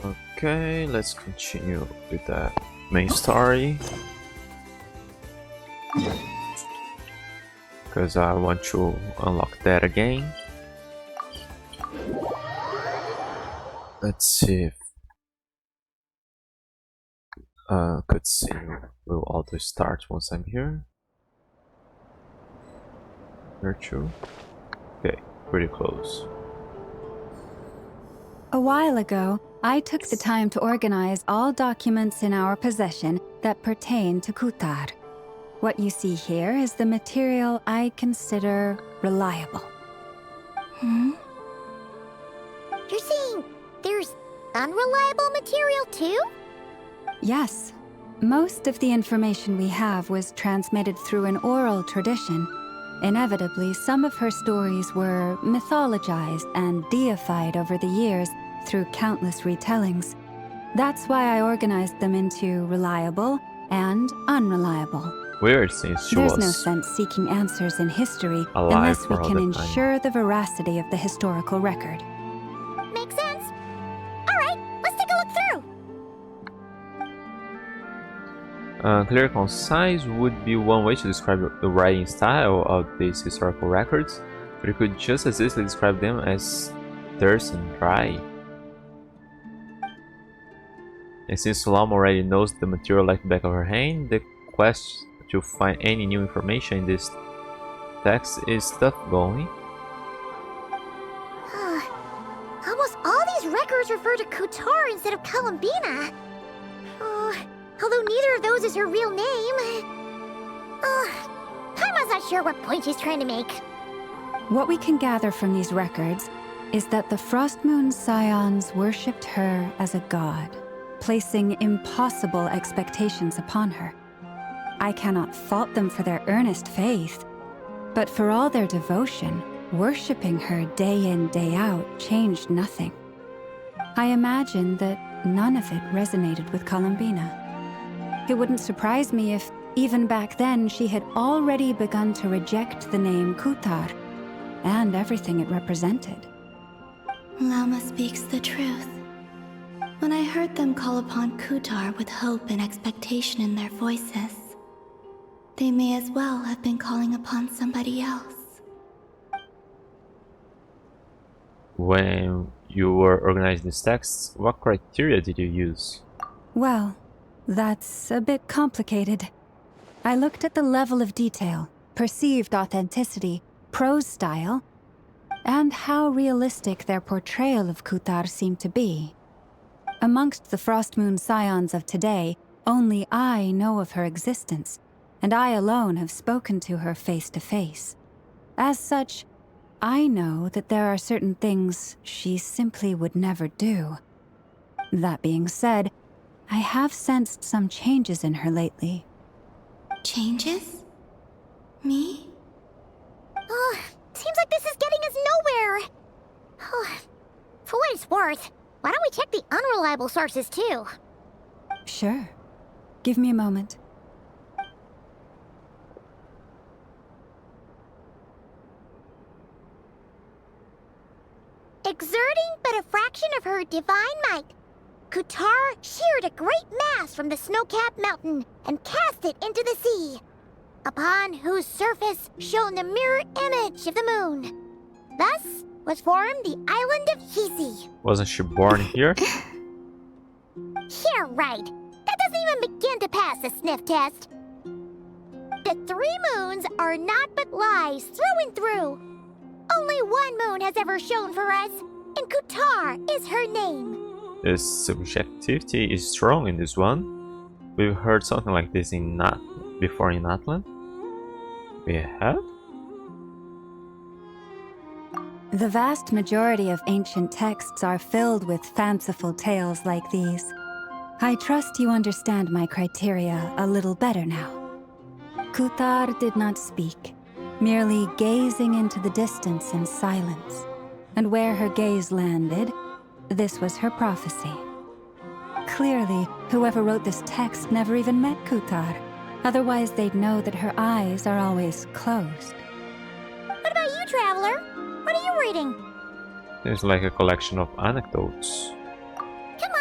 Okay, let's continue with the main story. Because I want to unlock that again. Let's see if cutscene will auto start once I'm here. Virtual. Okay, pretty close. A while ago, I took the time to organize all documents in our possession that pertain to Kutar. What you see here is the material I consider reliable. You're saying there's unreliable material too? Yes. Most of the information we have was transmitted through an oral tradition. Inevitably, some of her stories were mythologized and deified over the years through countless retellings. That's why I organized them into reliable and unreliable. Weird, since she There's was no sense seeking answers in history alive unless we for all can the time. ensure the veracity of the historical record. Makes sense. Alright, let's take a look through. Clear and concise would be one way to describe the writing style of these historical records, but you could just as easily describe them as terse and dry. And since Lam already knows the material like the back of her hand, the quest to find any new information in this text is tough going. Almost all these records refer to Kutar instead of Columbina. Although neither of those is her real name. Paimon's not sure what point she's trying to make. What we can gather from these records is that the Frost Moon Scions worshipped her as a god, placing impossible expectations upon her. I cannot fault them for their earnest faith, but for all their devotion, worshipping her day in, day out changed nothing. I imagine that none of it resonated with Columbina. It wouldn't surprise me if, even back then, she had already begun to reject the name Kutar and everything it represented. Lama speaks the truth. When I heard them call upon Kutar with hope and expectation in their voices, they may as well have been calling upon somebody else. When you were organizing these texts, what criteria did you use? Well, that's a bit complicated. I looked at the level of detail, perceived authenticity, prose style, and how realistic their portrayal of Kutar seemed to be. Amongst the Frost Moon Scions of today, only I know of her existence, and I alone have spoken to her face to face. As such, I know that there are certain things she simply would never do. That being said, I have sensed some changes in her lately. Changes? Me? Seems like this is getting us nowhere. For what it's worth, why don't we check the unreliable sources too? Sure. Give me a moment. Exerting but a fraction of her divine might, Kutar sheared a great mass from the snow-capped mountain and cast it into the sea, upon whose surface shone the mirror image of the moon. Thus was formed the island of Hisi. Wasn't she born here? Yeah, right. That doesn't even begin to pass the sniff test. The 3 moons are naught but lies through and through. Only one moon has ever shone for us, and Kutar is her name. The subjectivity is strong in this one. We've heard something like this before in Atlan. We have? The vast majority of ancient texts are filled with fanciful tales like these. I trust you understand my criteria a little better now. Kutar did not speak, merely gazing into the distance in silence. And where her gaze landed, this was her prophecy. Clearly, whoever wrote this text never even met Kutar. Otherwise, they'd know that her eyes are always closed. What about you, Traveler? What are you reading? It's like a collection of anecdotes. Come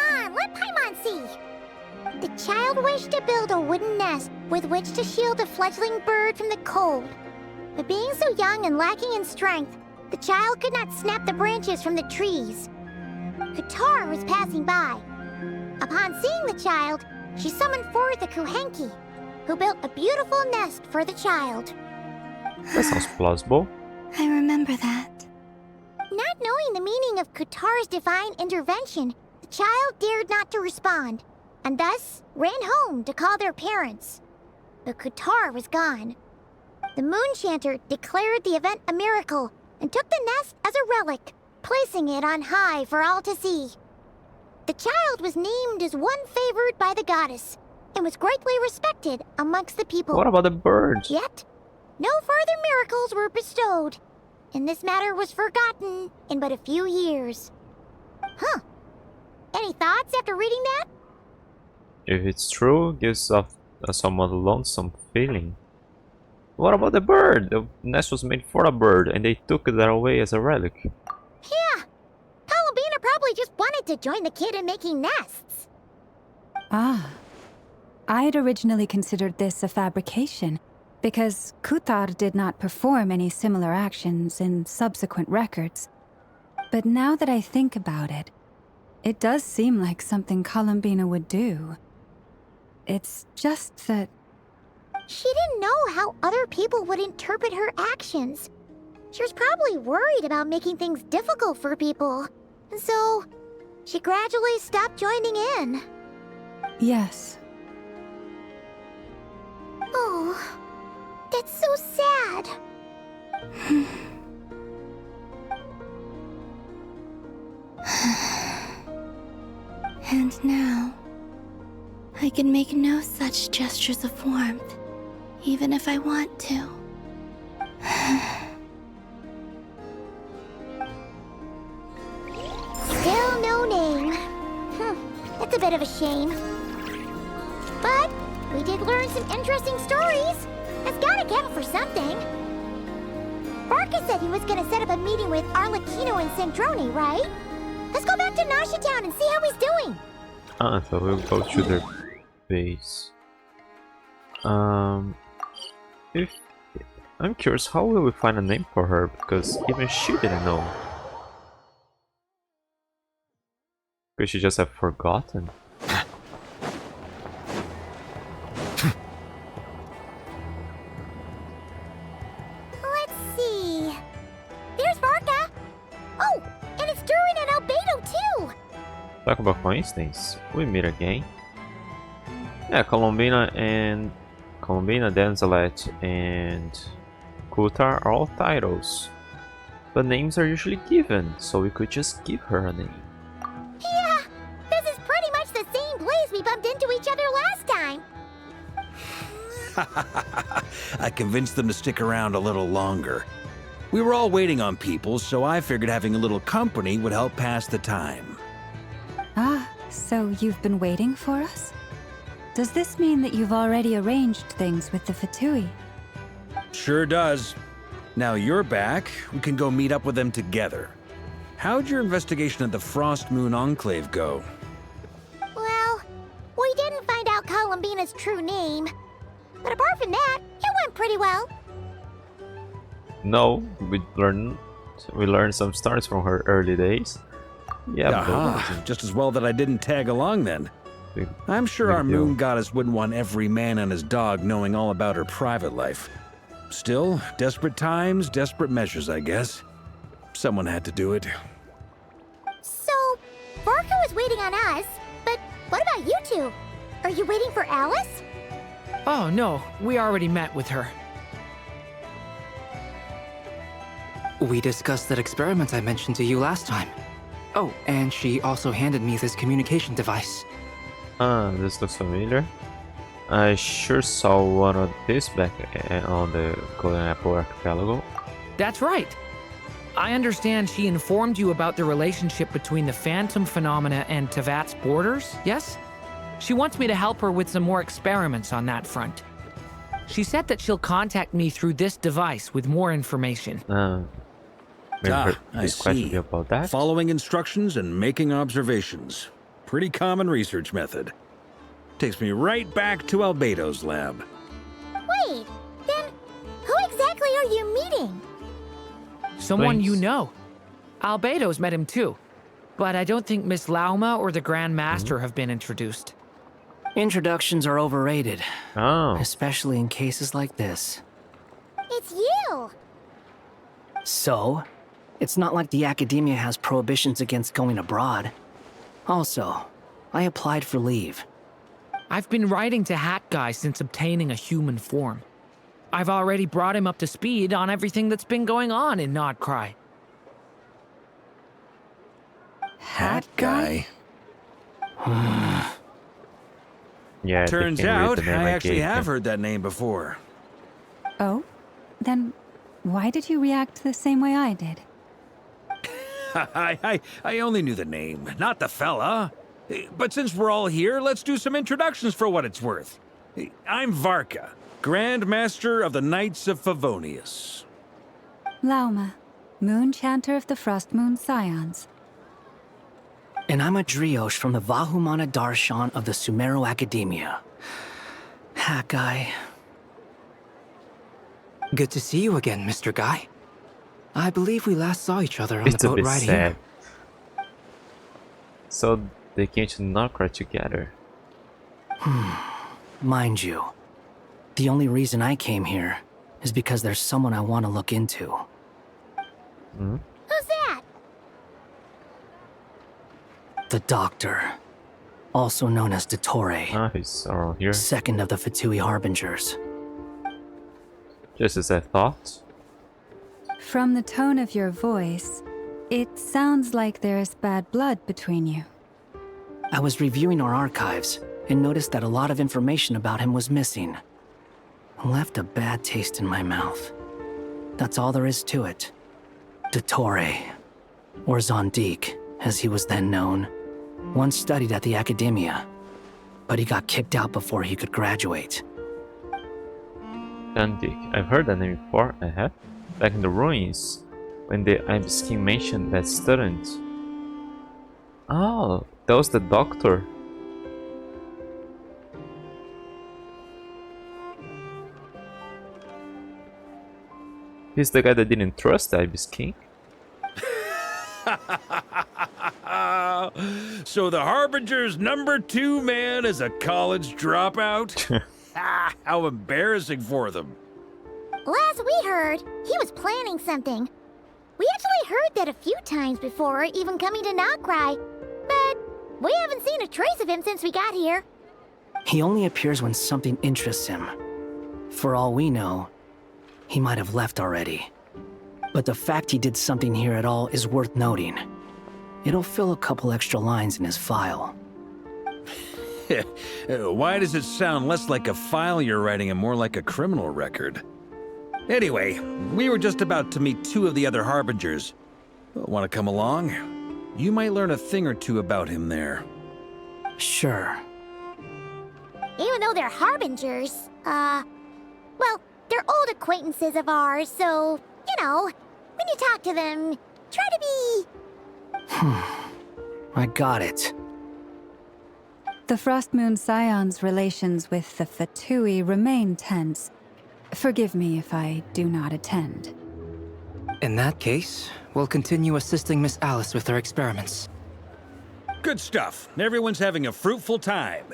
child wished to build a wooden nest with which to shield a fledgling bird from the cold. But being so young and lacking in strength, the child could not snap the branches from the trees. Kutar was passing by. Upon seeing the child, she summoned forth the Kuhenki, who built a beautiful nest for the child. That sounds plausible. I remember that. Not knowing the meaning of Kutar's divine intervention, the child dared not to respond, and thus ran home to call their parents. But Kutar was gone. The Moon Chanter declared the event a miracle and took the nest as a relic, placing it on high for all to see. The child was named as one favored by the goddess and was greatly respected amongst the people. What about the birds? Yet, no further miracles were bestowed, and this matter was forgotten in but a few years. Huh. Any thoughts after reading that? If it's true, it gives off a somewhat lonesome feeling. What about the bird? The nest was made for a bird, and they took that away as a relic. Yeah. Columbina probably just wanted to join the kid in making nests. Ah. I'd originally considered this a fabrication, because Kutar did not perform any similar actions in subsequent records. But now that I think about it, it does seem like something Columbina would do. It's just that... She didn't know how other people would interpret her actions. She was probably worried about making things difficult for people. And so, she gradually stopped joining in. Yes. Oh, that's so sad. And now, I can make no such gestures of warmth, even if I want to. Still no name. That's a bit of a shame. But we did learn some interesting stories. That's gotta count for something. Barca said he was gonna set up a meeting with Arlecchino and Sandrone, right? Let's go back to Nasha Town and see how he's doing. So we'll go to their base. If I'm curious, how will we find a name for her? Because even she didn't know. Could she just have forgotten? Let's see. There's Barca. Oh, and it's Durin and Albedo too. Talk about coincidence. We meet again. Yeah, Columbina, Denzelet, and Kutar are all titles. But names are usually given, so we could just give her a name. Yeah, this is pretty much the same place we bumped into each other last time. I convinced them to stick around a little longer. We were all waiting on people, so I figured having a little company would help pass the time. Ah, so you've been waiting for us? Does this mean that you've already arranged things with the Fatui? Sure does. Now you're back, we can go meet up with them together. How'd your investigation at the Frost Moon Enclave go? Well, we didn't find out Columbina's true name. But apart from that, it went pretty well. No, we learned some stories from her early days. Yeah, Aha, just as well that I didn't tag along then. I'm sure our moon goddess wouldn't want every man and his dog knowing all about her private life. Still, desperate times, desperate measures, I guess. Someone had to do it. So, Barca was waiting on us, but what about you two? Are you waiting for Alice? Oh no, we already met with her. We discussed that experiment I mentioned to you last time. Oh, and she also handed me this communication device. This looks familiar. I sure saw one of these back on the Golden Apple Archipelago. That's right. I understand she informed you about the relationship between the phantom phenomena and Tevat's borders, yes? She wants me to help her with some more experiments on that front. She said that she'll contact me through this device with more information. I see. About that? Following instructions and making observations. Pretty common research method. Takes me right back to Albedo's lab. Wait, then who exactly are you meeting? Someone Flins. you know. Albedo's met him too. But I don't think Miss Lauma or the Grand Master have been introduced. Introductions are overrated, Oh, especially in cases like this. It's you! So, it's not like the academia has prohibitions against going abroad. Also, I applied for leave. I've been writing to Hat Guy since obtaining a human form. I've already brought him up to speed on everything that's been going on in nod-krai. Hat guy? yeah. they Turns can read out, the name I actually gave have him. heard that name before. Oh? Then why did you react the same way I did? I only knew the name, not the fella. But since we're all here, let's do some introductions for what it's worth. I'm Varka, Grand Master of the Knights of Favonius. Lauma, Moon Chanter of the Frost Moon Scions. And I'm a Driosh from the Vahumana Darshan of the Sumero Academia. Hat Guy. Good to see you again, Mr. Guy. I believe we last saw each other on It's the a boat bit ride sad. here. So they came to nod-krai together. Mind you, the only reason I came here is because there's someone I want to look into. Hmm? Who's that? The Doctor, also known as Dottore, Ah, he's around here. second of the Fatui Harbingers. Just as I thought. From the tone of your voice, it sounds like there's bad blood between you. I was reviewing our archives and noticed that a lot of information about him was missing. Left a bad taste in my mouth. That's all there is to it. Dottore, or Zondik, as he was then known, once studied at the Academia, but he got kicked out before he could graduate. Shandik. I've heard that name before, I have. Back in the ruins, when the Ibiskin mentioned that student. Oh, that was the doctor. He's the guy that didn't trust the Ibiskin. So the Harbinger's #2 man is a college dropout? How embarrassing for them. Last we heard, he was planning something. We actually heard that a few times before, even coming to nod-krai, but we haven't seen a trace of him since we got here. He only appears when something interests him. For all we know, he might have left already. But the fact he did something here at all is worth noting. It'll fill a couple extra lines in his file. Why does it sound less like a file you're writing and more like a criminal record? Anyway, we were just about to meet 2 of the other Harbingers. Want to come along? You might learn a thing or two about him there. Sure. Even though they're harbingers, well, they're old acquaintances of ours, so, you know, when you talk to them, try to be... I got it. The Frost Moon Scions' relations with the Fatui remain tense. Forgive me if I do not attend. In that case, we'll continue assisting Miss Alice with her experiments. Good stuff. Everyone's having a fruitful time.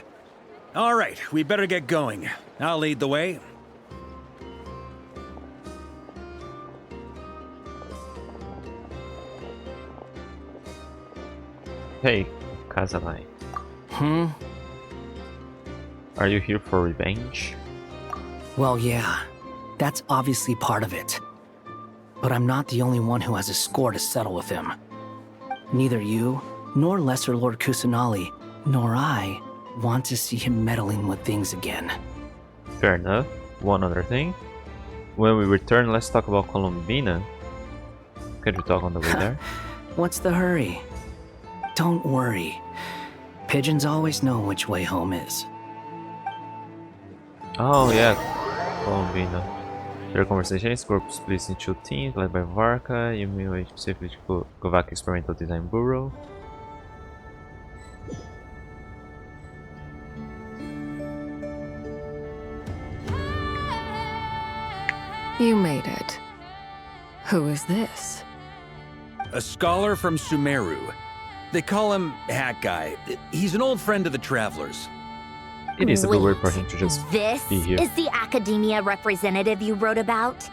All right, we better get going. I'll lead the way. Hey, Kazalai. Are you here for revenge? Well, yeah. That's obviously part of it. But I'm not the only one who has a score to settle with him. Neither you, nor Lesser Lord Kusanali, nor I want to see him meddling with things again. Fair enough. One other thing. When we return, let's talk about Columbina. Can we talk on the way there? What's the hurry? Don't worry. Pigeons always know which way home is. Oh yeah, Columbina. Their conversations group splits into 2 teams led by Varka, Yumi with specifically Govak Experimental Design Bureau. You made it. Who is this? A scholar from Sumeru. They call him Hat Guy. He's an old friend of the Travelers. It is a bit weird for him to just This be here. is the academia representative you wrote about?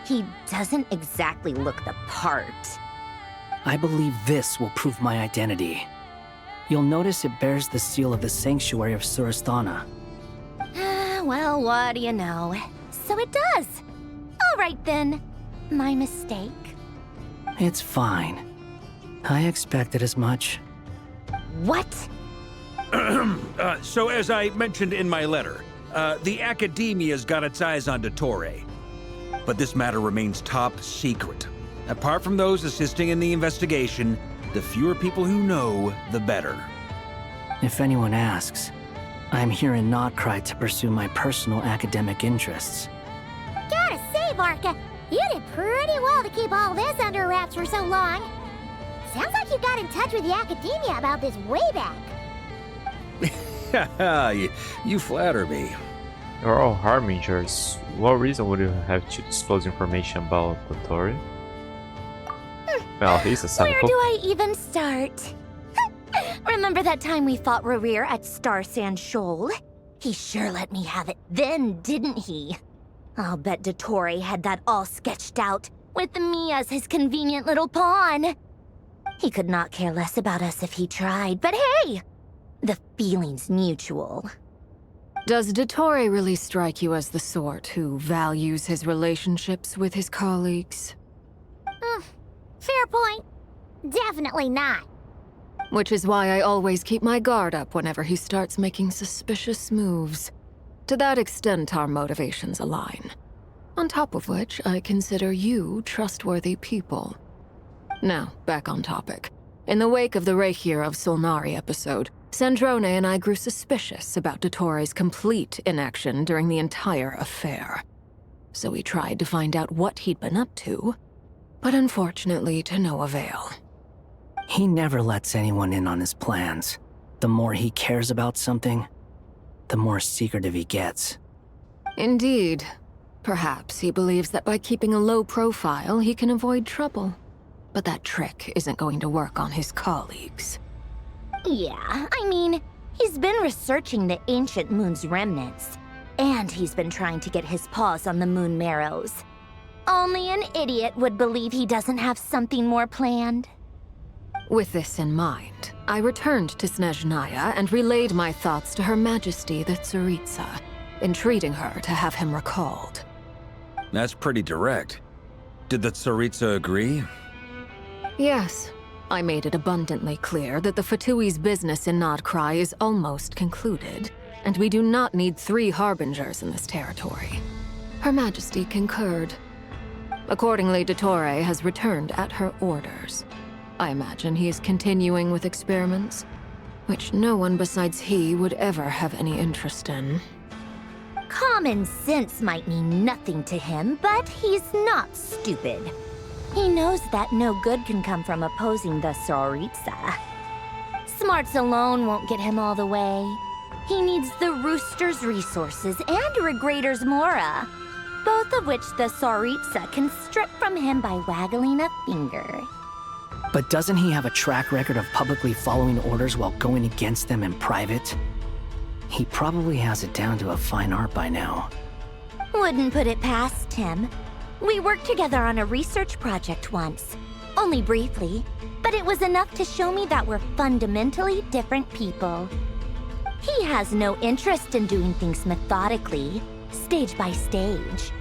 He doesn't exactly look the part. I believe this will prove my identity. You'll notice it bears the seal of the Sanctuary of Surasthana. Well, what do you know? So it does. All right then. My mistake. It's fine. I expected as much. What? So as I mentioned in my letter, the Academia's got its eyes on Dottore. But this matter remains top secret. Apart from those assisting in the investigation, the fewer people who know, the better. If anyone asks, I'm here in Nod-krai to pursue my personal academic interests. Gotta say, Barca, you did pretty well to keep all this under wraps for so long. Sounds like you got in touch with the academia about this way back. you flatter me. You're all harbingers. What reason would you have to disclose information about Dottore? Well, he's a Where psycho. do I even start? Remember that time we fought Rerir at Star Sand Shoal? He sure let me have it then, didn't he? I'll bet Dottore had that all sketched out, with me as his convenient little pawn. He could not care less about us if he tried, but hey! The feeling's mutual. Does Dottore really strike you as the sort who values his relationships with his colleagues? Fair point. Definitely not. Which is why I always keep my guard up whenever he starts making suspicious moves. To that extent, our motivations align. On top of which, I consider you trustworthy people. Now, back on topic. In the wake of the Reikir of Solnari episode, Sandrone and I grew suspicious about Dottore's complete inaction during the entire affair. So we tried to find out what he'd been up to, but unfortunately to no avail. He never lets anyone in on his plans. The more he cares about something, the more secretive he gets. Indeed. Perhaps he believes that by keeping a low profile, he can avoid trouble. But that trick isn't going to work on his colleagues. Yeah, I mean, he's been researching the ancient moon's remnants. And he's been trying to get his paws on the moon marrows. Only an idiot would believe he doesn't have something more planned. With this in mind, I returned to Snezhnaya and relayed my thoughts to Her Majesty the Tsaritsa, entreating her to have him recalled. That's pretty direct. Did the Tsaritsa agree? Yes. I made it abundantly clear that the Fatui's business in nod-krai is almost concluded, and we do not need 3 harbingers in this territory. Her Majesty concurred. Accordingly, Dottore has returned at her orders. I imagine he is continuing with experiments, which no one besides he would ever have any interest in. Common sense might mean nothing to him, but he's not stupid. He knows that no good can come from opposing the Tsaritsa. Smarts alone won't get him all the way. He needs the Rooster's resources and Regrator's Mora, both of which the Tsaritsa can strip from him by waggling a finger. But doesn't he have a track record of publicly following orders while going against them in private? He probably has it down to a fine art by now. Wouldn't put it past him. We worked together on a research project once. Only briefly, but it was enough to show me that we're fundamentally different people. He has no interest in doing things methodically, stage by stage.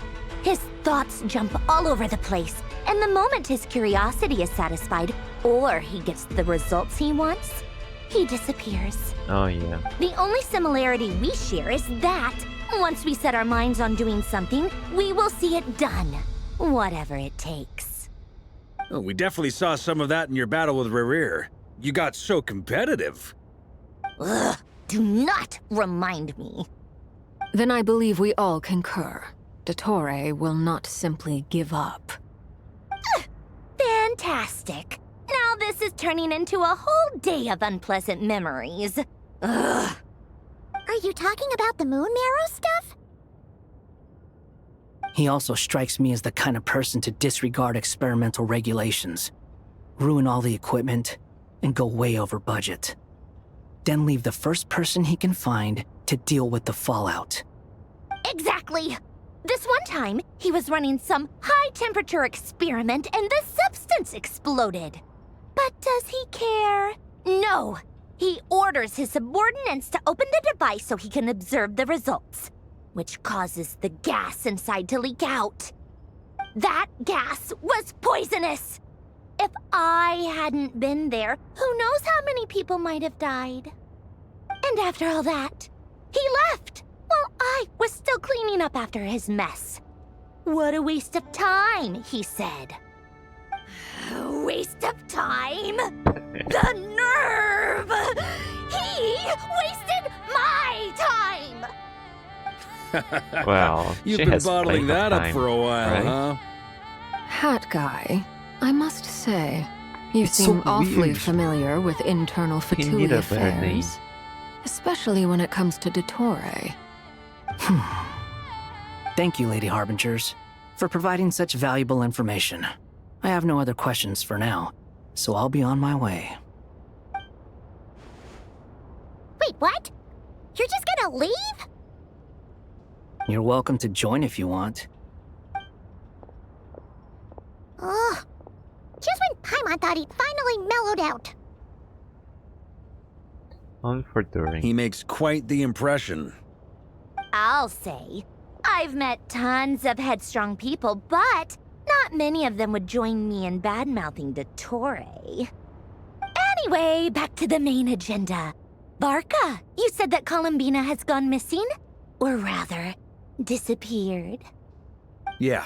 His thoughts jump all over the place, and the moment his curiosity is satisfied, or he gets the results he wants, he disappears. Oh yeah. The only similarity we share is that, once we set our minds on doing something, we will see it done. Whatever it takes. Oh, we definitely saw some of that in your battle with Rerir. You got so competitive. Ugh, do not remind me. Then I believe we all concur. Dottore will not simply give up. Fantastic. Now this is turning into a whole day of unpleasant memories. Ugh. Are you talking about the moon marrow stuff? He also strikes me as the kind of person to disregard experimental regulations, ruin all the equipment, and go way over budget. Then leave the first person he can find to deal with the fallout. Exactly! This one time, he was running some high-temperature experiment and the substance exploded. But does he care? No! He orders his subordinates to open the device so he can observe the results, which causes the gas inside to leak out. That gas was poisonous! If I hadn't been there, who knows how many people might have died? And after all that, he left while I was still cleaning up after his mess. What a waste of time, he said. Waste of time? The nerve! He wasted my time! Well, You've she been has bottling plenty of that up time, for a while, right? huh? Hat guy, I must say, you It's so seem awfully weird. familiar with internal He need Fatui a better name. affairs. Especially when it comes to Dottore. Thank you, Lady Harbingers, for providing such valuable information. I have no other questions for now, so I'll be on my way. Wait, what? You're just gonna leave? You're welcome to join if you want. Ugh. Just when Paimon thought he'd finally mellowed out. Only for during. He makes quite the impression. I'll say, I've met tons of headstrong people, but not many of them would join me in bad-mouthing Dottore. Anyway, back to the main agenda. Barca, you said that Columbina has gone missing? Or rather, disappeared. Yeah.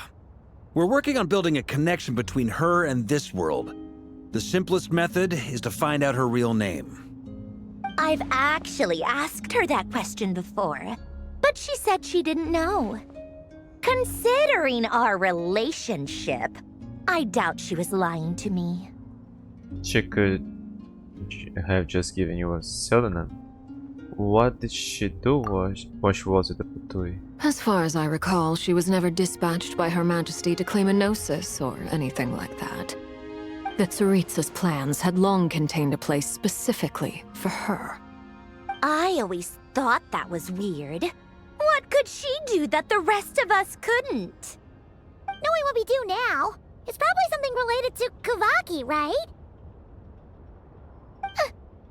We're working on building a connection between her and this world. The simplest method is to find out her real name. I've actually asked her that question before, but she said she didn't know. Considering our relationship, I doubt she was lying to me. She could have just given you a pseudonym. What did she do while she was at the Fatui? As far as I recall, she was never dispatched by Her Majesty to claim a gnosis or anything like that. The Tsaritsa's plans had long contained a place specifically for her. I always thought that was weird. What could she do that the rest of us couldn't? Knowing what we do now, it's probably something related to Kavaki, right?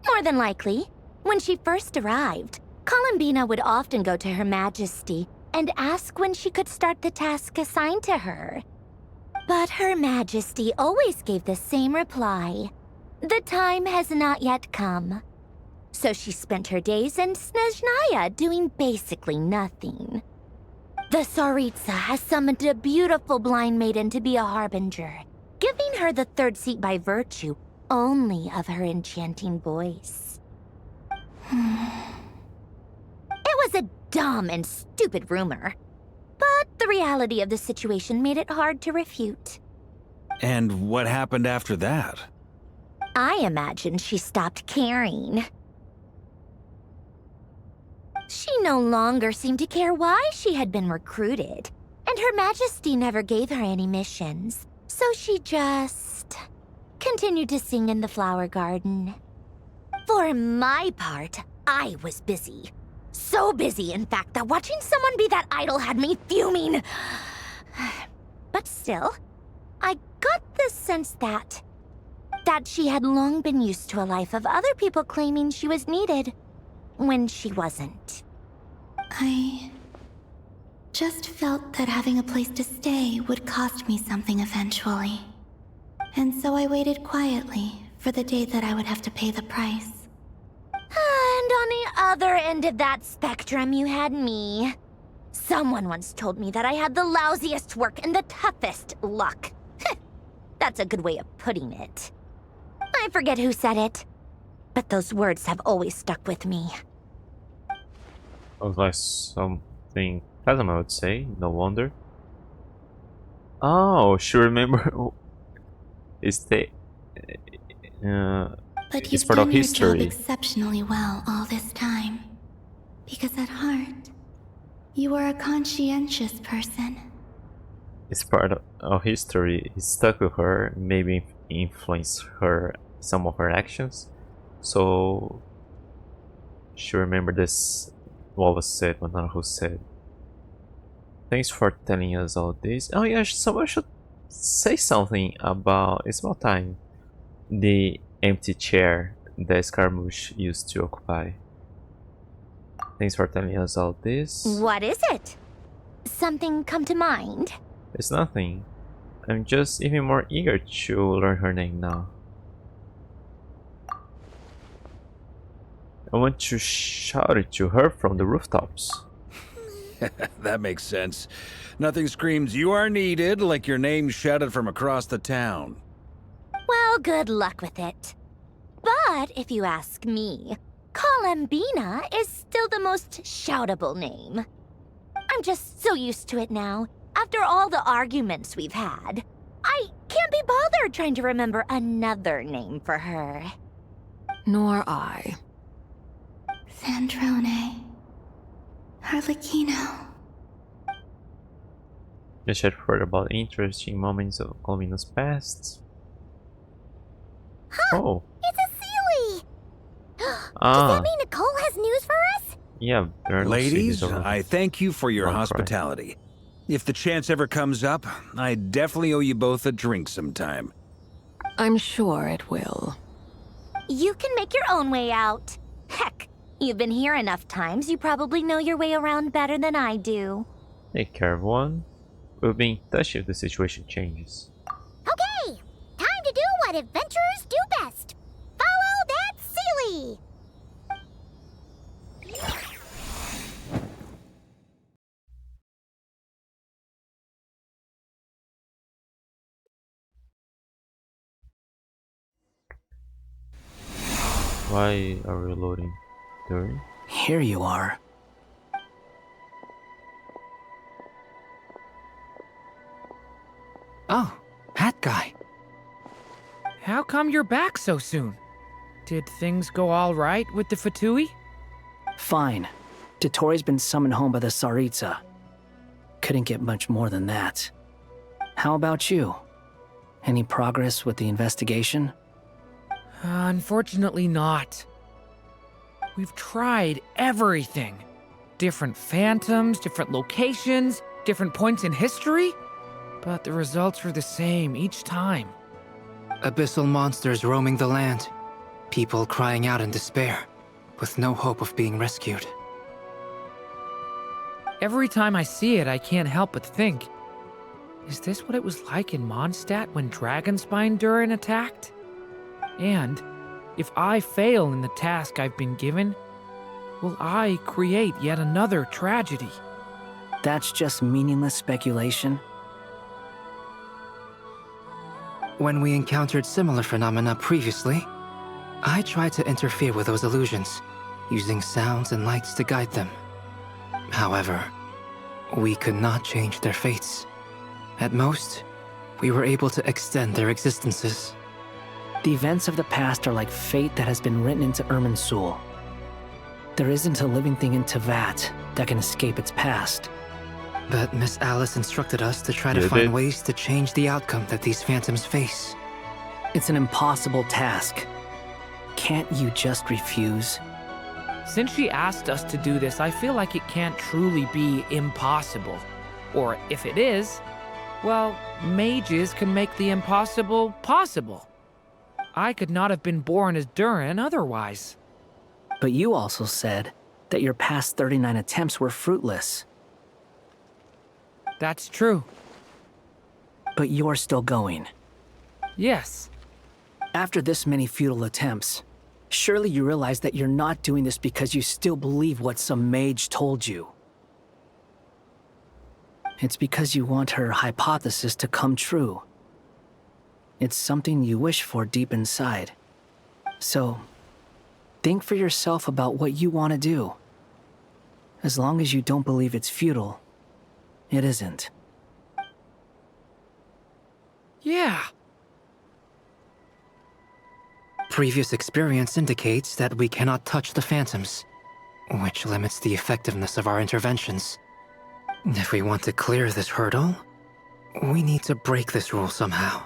More than likely. When she first arrived, Columbina would often go to Her Majesty and ask when she could start the task assigned to her. But Her Majesty always gave the same reply. The time has not yet come. So she spent her days in Snezhnaya doing basically nothing. The Tsaritsa has summoned a beautiful blind maiden to be a harbinger, giving her the third seat by virtue only of her enchanting voice. It was a dumb and stupid rumor, but the reality of the situation made it hard to refute. And what happened after that? I imagine she stopped caring. She no longer seemed to care why she had been recruited, and Her Majesty never gave her any missions, so she just continued to sing in the flower garden. For my part, I was busy. So busy, in fact, that watching someone be that idol had me fuming. But still, I got the sense that she had long been used to a life of other people claiming she was needed when she wasn't. I just felt that having a place to stay would cost me something eventually. And so I waited quietly for the day that I would have to pay the price. And on the other end of that spectrum, you had me. Someone once told me that I had the lousiest work and the toughest luck. That's a good way of putting it. I forget who said it, but those words have always stuck with me. Looks like something Kazuma would say, no wonder. Oh, she remember. It's the But it's you've part done of your history. job exceptionally well all this time. Because at heart, you are a conscientious person. It's part of history. It stuck with her, maybe influenced her some of her actions. So she remembered this what was said, but not who said. Thanks for telling us all this. Oh yeah, someone should say something about. It's about time. The empty chair that Scaramouche used to occupy. Thanks for telling us all this. What is it? Something come to mind? It's nothing. I'm just even more eager to learn her name now. I want to shout it to her from the rooftops. That makes sense. Nothing screams "you are needed" like your name shouted from across the town. Well, good luck with it. But if you ask me, Colambina is still the most shoutable name. I'm just so used to it now. After all the arguments we've had, I can't be bothered trying to remember another name for her. Nor I. Sandrone. Harlequino. Just chat further about interesting moments of Columbina's past. Huh, Oh. it's a Sealy! Does Ah. that mean Nicole has news for us? Yeah, there are no Ladies, CDs over. I thank you for your Nod-krai. hospitality. If the chance ever comes up, I definitely owe you both a drink sometime. I'm sure it will. You can make your own way out. Heck, you've been here enough times, you probably know your way around better than I do. Take care, everyone. We'll be in touch if the situation changes. Okay, time to do what adventurers do best. Follow that Sealy! Why are we loading? Theory? Here you are. Oh, that guy. How come you're back so soon? Did things go all right with the Fatui? Fine. Dotori's been summoned home by the Tsaritsa. Couldn't get much more than that. How about you? Any progress with the investigation? Unfortunately not. We've tried everything. Different phantoms, different locations, different points in history. But the results were the same each time. Abyssal monsters roaming the land. People crying out in despair, with no hope of being rescued. Every time I see it, I can't help but think, is this what it was like in Mondstadt when Dragonspine Durin attacked? And if I fail in the task I've been given, will I create yet another tragedy? That's just meaningless speculation. When we encountered similar phenomena previously, I tried to interfere with those illusions, using sounds and lights to guide them. However, we could not change their fates. At most, we were able to extend their existences. The events of the past are like fate that has been written into Irminsul. There isn't a living thing in Teyvat that can escape its past. But Miss Alice instructed us to try to You find did? ways to change the outcome that these phantoms face. It's an impossible task. Can't you just refuse? Since she asked us to do this, I feel like it can't truly be impossible. Or if it is, well, mages can make the impossible possible. I could not have been born as Durin otherwise. But you also said that your past 39 attempts were fruitless. That's true. But you're still going. Yes. After this many futile attempts, surely you realize that you're not doing this because you still believe what some mage told you. It's because you want her hypothesis to come true. It's something you wish for deep inside. So, think for yourself about what you want to do. As long as you don't believe it's futile, it isn't. Yeah. Previous experience indicates that we cannot touch the phantoms, which limits the effectiveness of our interventions. If we want to clear this hurdle, We need to break this rule somehow.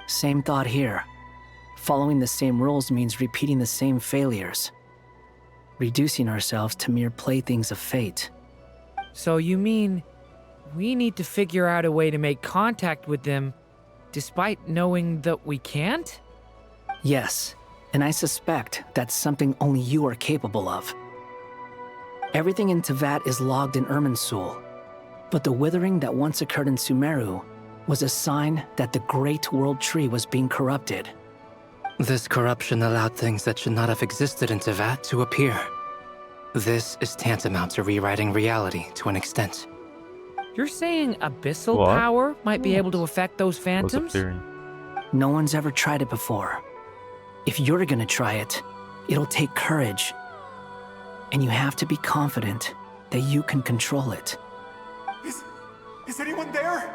Same thought here. Following the same rules means repeating the same failures. Reducing ourselves to mere playthings of fate. So you mean we need to figure out a way to make contact with them despite knowing that we can't? Yes, and I suspect that's something only you are capable of. Everything in Teyvat is logged in Irminsul, but the withering that once occurred in Sumeru was a sign that the Great World Tree was being corrupted. This corruption allowed things that should not have existed in Teyvat to appear. This is tantamount to rewriting reality to an extent. You're saying abyssal What? power might be able to affect those Was phantoms? appearing. No one's ever tried it before. If you're gonna try it, it'll take courage. And you have to be confident that you can control it. Is anyone there?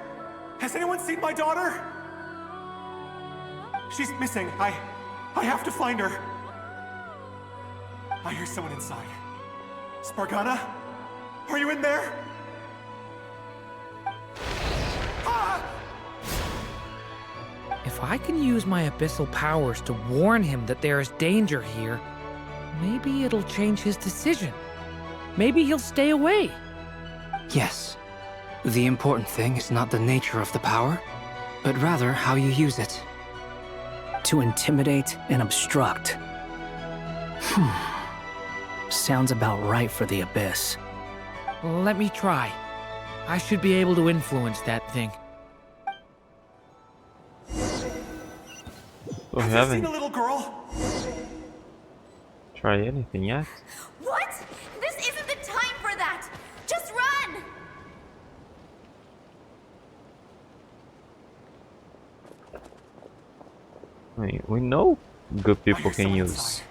Has anyone seen my daughter? She's missing. I have to find her. I hear someone inside. Spargana? Are you in there? Ah! If I can use my abyssal powers to warn him that there is danger here, maybe it'll change his decision. Maybe he'll stay away. Yes. The important thing is not the nature of the power, but rather how you use it. To intimidate and obstruct. Sounds about right for the Abyss. Let me try. I should be able to influence that thing. We Have you haven't seen a little girl? tried anything yet. What? This isn't the time for that! Just run! I mean, we know good I people hear can someone use inside.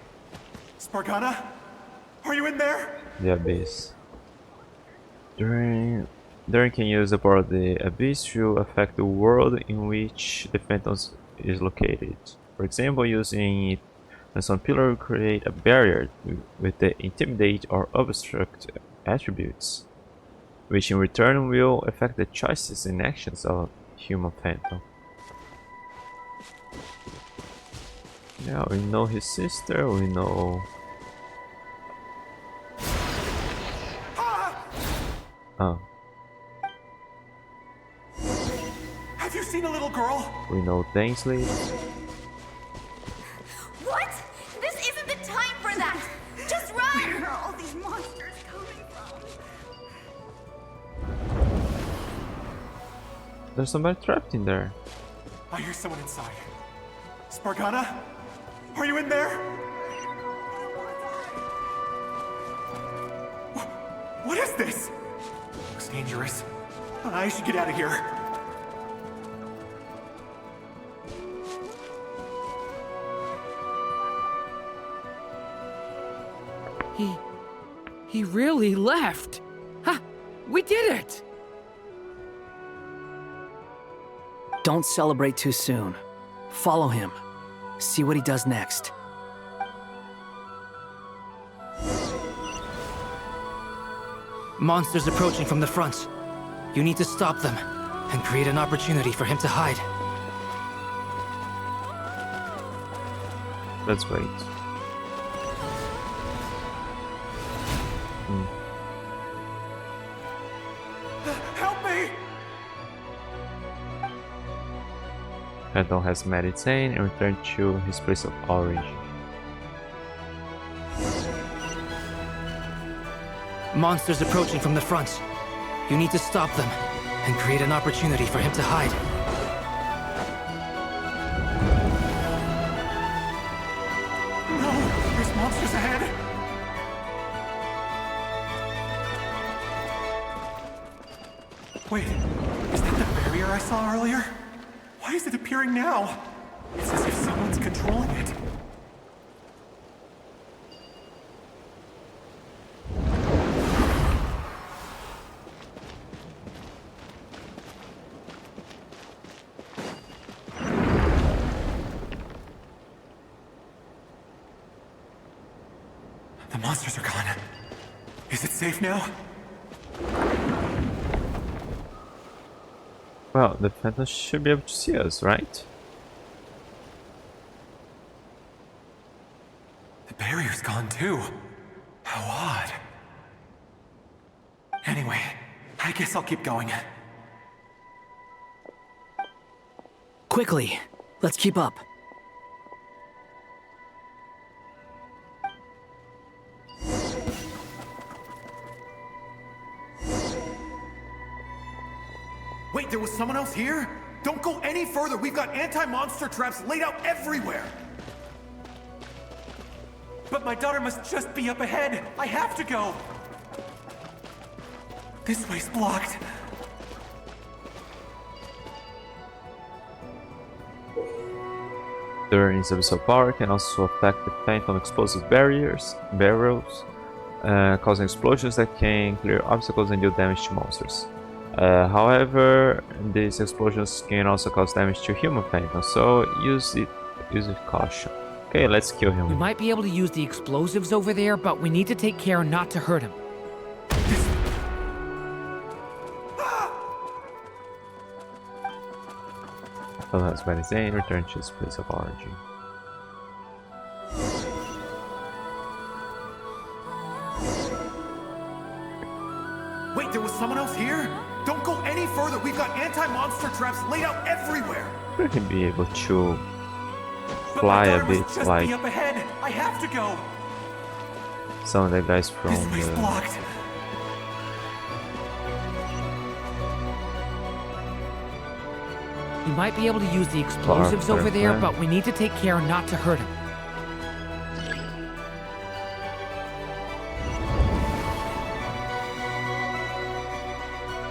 Spargana? Are you in there? the Abyss. During can use the power of the Abyss to affect the world in which the Phantoms is located. For example, using it on some pillar will create a barrier with the intimidate or obstruct attributes, which in return will affect the choices and actions of human Phantom. Yeah, we know his sister, we know... Oh, Have you seen a little girl? we know Daisley. What? This isn't the time for that! Just run! Where are all these monsters coming from? There's somebody trapped in there. I hear someone inside. Spargana? Are you in there? What is this? Looks dangerous. I should get out of here. He really left. Ha! We did it! Don't celebrate too soon. Follow him. See what he does next. Monsters approaching from the front. You need to stop them and create an opportunity for him to hide. Let's wait. Help me! Phantom has met its aim and returned to his place of origin. Monsters approaching from the front. You need to stop them and create an opportunity for him to hide. No! There's monsters ahead! Wait, is that the barrier I saw earlier? Why is it appearing now? It's as if someone's controlling it. The monsters are gone. Is it safe now? Well, the Phantom should be able to see us, right? The barrier's gone too. How odd. Anyway, I guess I'll keep going. Quickly, let's keep up. Wait, there was someone else here? Don't go any further. We've got anti-monster traps laid out everywhere. But my daughter must just be up ahead. I have to go. This way's blocked. During abyssal power can also affect the Phantom explosive barrels, causing explosions that can clear obstacles and deal damage to monsters. However, these explosions can also cause damage to human Phantom, so use it with caution. Okay, let's kill him. We might be able to use the explosives over there, but we need to take care not to hurt him. Fellow has been insane, return to his place of origin. Wait, there was someone else here? Don't go any further. We've got anti-monster traps laid out everywhere. Could he be able to But fly my a daughter bit must just like be up ahead. I have to go. some of the guys from This way's blocked. We might be able to use the explosives over there, but we need to take care not to hurt him.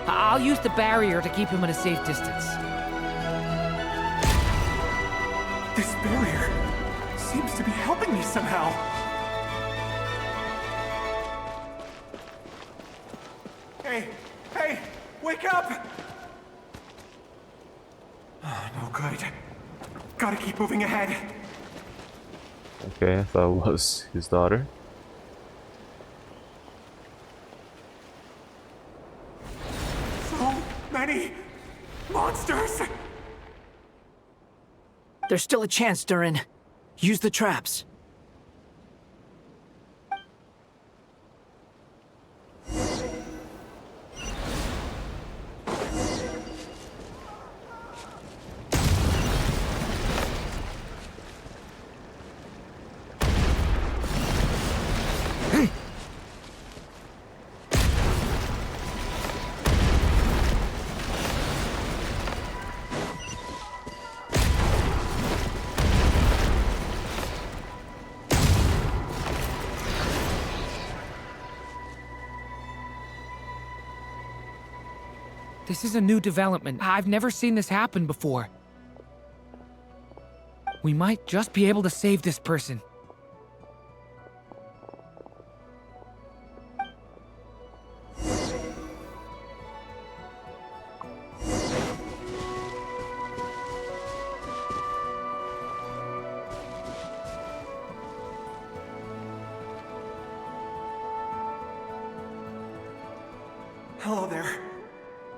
I'll use the barrier to keep him at a safe distance. This barrier seems to be helping me somehow. Hey, wake up! Oh, no good. Gotta keep moving ahead. Okay, I thought it was his daughter. So many monsters! There's still a chance, Durin. Use the traps. This is a new development. I've never seen this happen before. We might just be able to save this person. Hello there.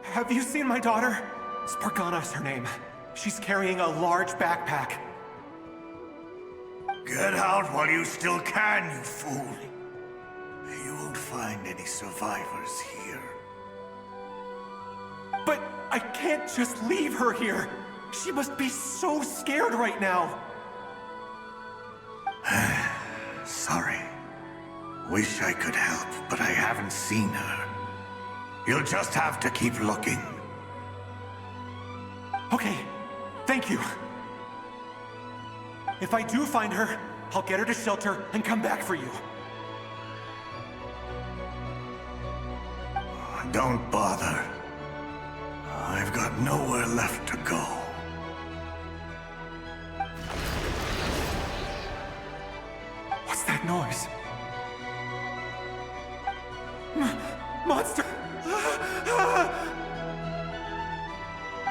Have you seen my daughter? Spargana is her name. She's carrying a large backpack. Get out while you still can, you fool. You won't find any survivors here. But I can't just leave her here. She must be so scared right now. Sorry. Wish I could help, but I haven't seen her. You'll just have to keep looking. Okay, thank you. If I do find her, I'll get her to shelter and come back for you. Don't bother. I've got nowhere left to go. What's that noise? Monster!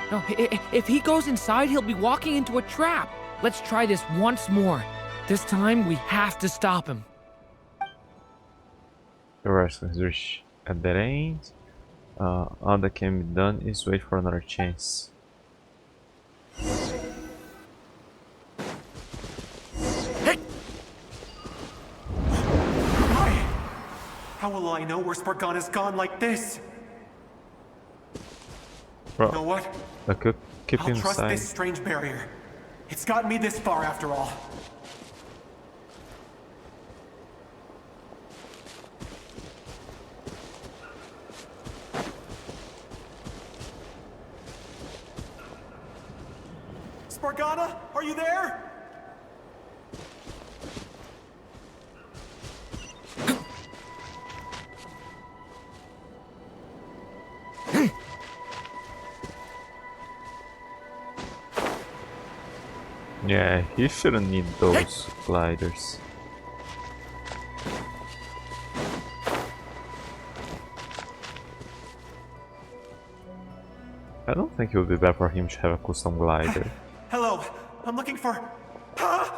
No, if he goes inside, he'll be walking into a trap. Let's try this once more. This time, we have to stop him. The rest is reached at that end. All that can be done is wait for another chance. Hey! Why? How will I know where Spargana's gone like this? Bro, You know what? I could keep I'll him trust inside. this strange barrier. It's gotten me this far after all. Spargana, are you there? Yeah, he shouldn't need those gliders. I don't think it would be bad for him to have a custom glider. Hello, I'm looking for... Huh?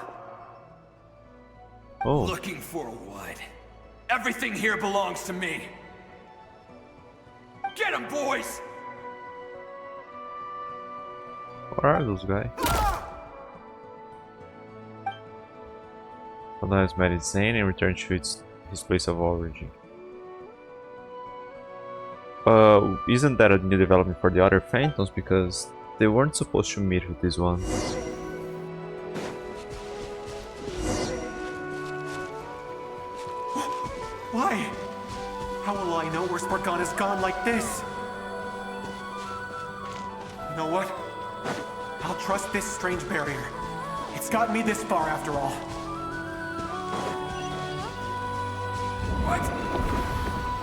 Oh, Looking for what? Everything here belongs to me. Get 'em, boys! where are those guys? Analyze medicine and return to his place of origin. Isn't that a new development for the other Phantoms? Because they weren't supposed to meet with this one. Why? How will I know where Spargana's gone like this? You know what? I'll trust this strange barrier. It's gotten me this far after all. What?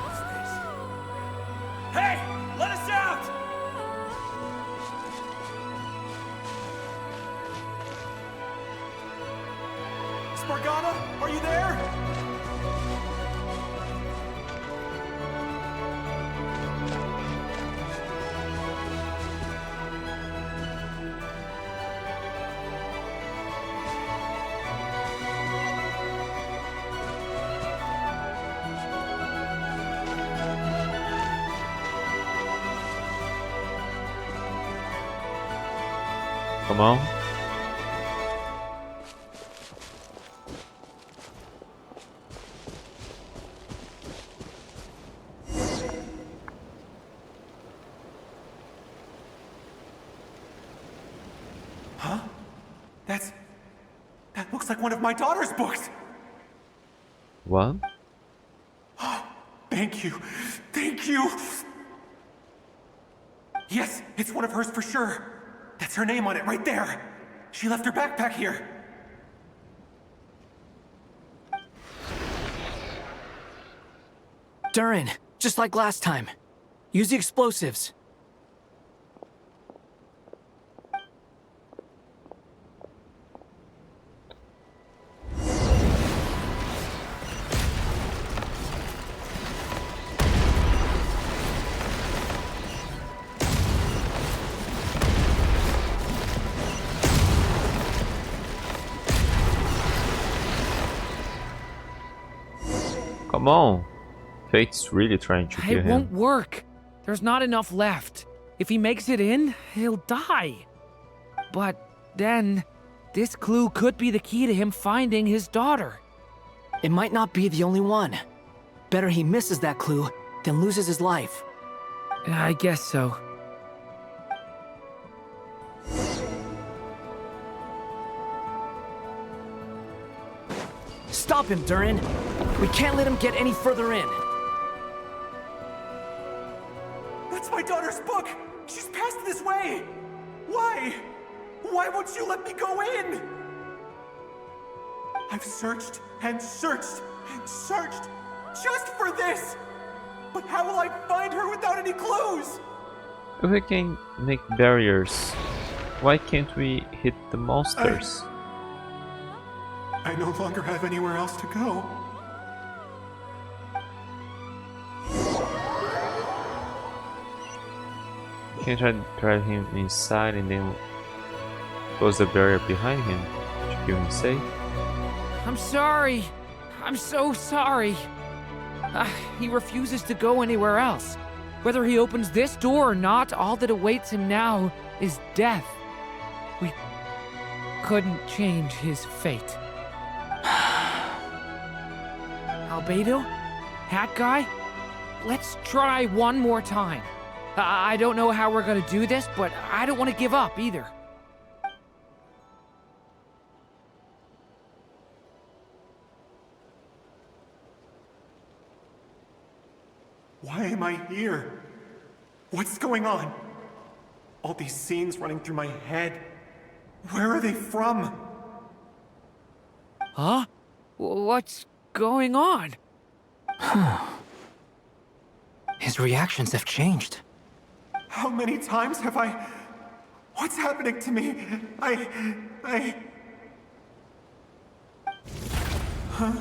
What's this? Hey! Let us out! Spargana, are you there? Come on. Huh? That looks like one of my daughter's books! What? Thank you. Thank you! Yes, it's one of hers for sure. That's her name on it right there. She left her backpack here. Durin, just like last time. Use the explosives. Come on. Fate's really trying to kill It him. won't work. There's not enough left. If he makes it in, he'll die. But then, this clue could be the key to him finding his daughter. It might not be the only one. Better he misses that clue than loses his life. I guess so. Stop him, Durin. We can't let him get any further in. That's my daughter's book! She's passed this way! Why? Why won't you let me go in? I've searched and searched and searched just for this! But how will I find her without any clues? If we can make barriers, why can't we hit the monsters? I no longer have anywhere else to go. Can try to drive him inside and then close the barrier behind him to keep him safe. I'm sorry. I'm so sorry. He refuses to go anywhere else. Whether he opens this door or not, all that awaits him now is death. We couldn't change his fate. Albedo? Hat guy? Let's try one more time. I don't know how we're gonna do this, but I don't want to give up either. Why am I here? What's going on? All these scenes running through my head. Where are they from? Huh? What's going on? His reactions have changed. How many times have I... What's happening to me? Huh?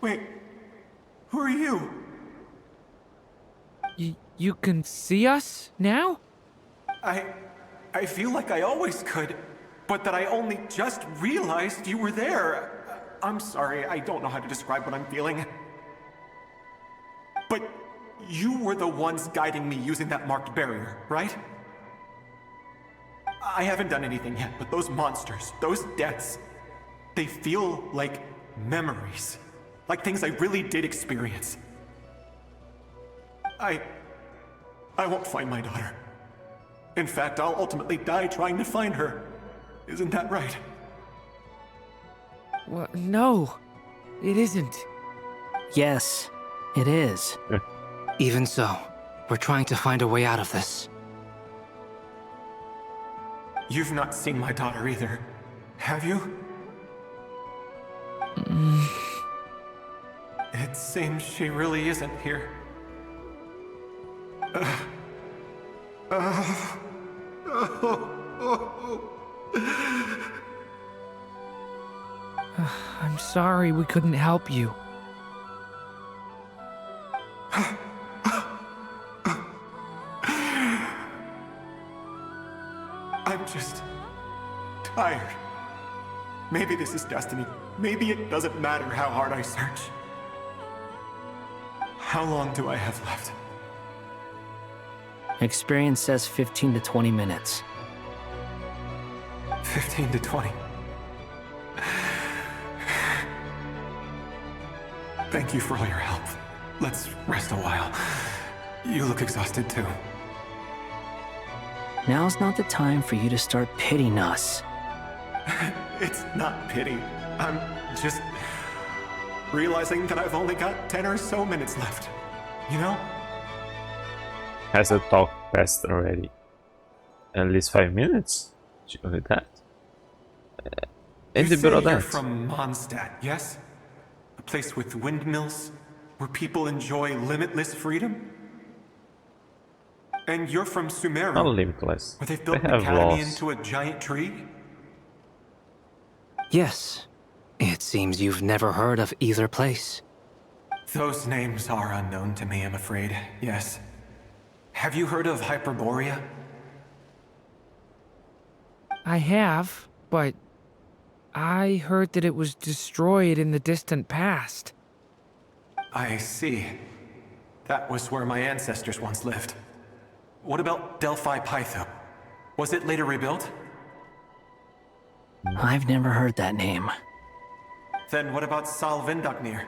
Wait. Who are you? You can see us now? I feel like I always could, but that I only just realized you were there. I'm sorry, I don't know how to describe what I'm feeling. But you were the ones guiding me using that marked barrier, right? I haven't done anything yet, but those monsters, those deaths, they feel like memories. Like things I really did experience. I won't find my daughter. In fact, I'll ultimately die trying to find her. Isn't that right? Well, no, it isn't. Yes, it is. Even so, we're trying to find a way out of this. You've not seen my daughter either, have you? It seems she really isn't here. I'm sorry we couldn't help you. I'm just tired. Maybe this is destiny. Maybe it doesn't matter how hard I search. How long do I have left? Experience says 15 to 20 minutes. 15 to 20. Thank you for all your help. Let's rest a while. You look exhausted too. Now's not the time for you to start pitying us. It's not pity. I'm just realizing that I've only got 10 or so minutes left. You know? Has the talk passed already? At least 5 minutes? With that? You say below you're that. from Mondstadt, yes? A place with windmills, where people enjoy limitless freedom? And you're from Sumeru, Not limitless. where they've built They an have academy laws. into a giant tree? Yes. It seems you've never heard of either place. Those names are unknown to me, I'm afraid, yes. Have you heard of Hyperborea? I have, but I heard that it was destroyed in the distant past. I see. That was where my ancestors once lived. What about Delphi Pytho? Was it later rebuilt? I've never heard that name. Then what about Sal Vindaknir?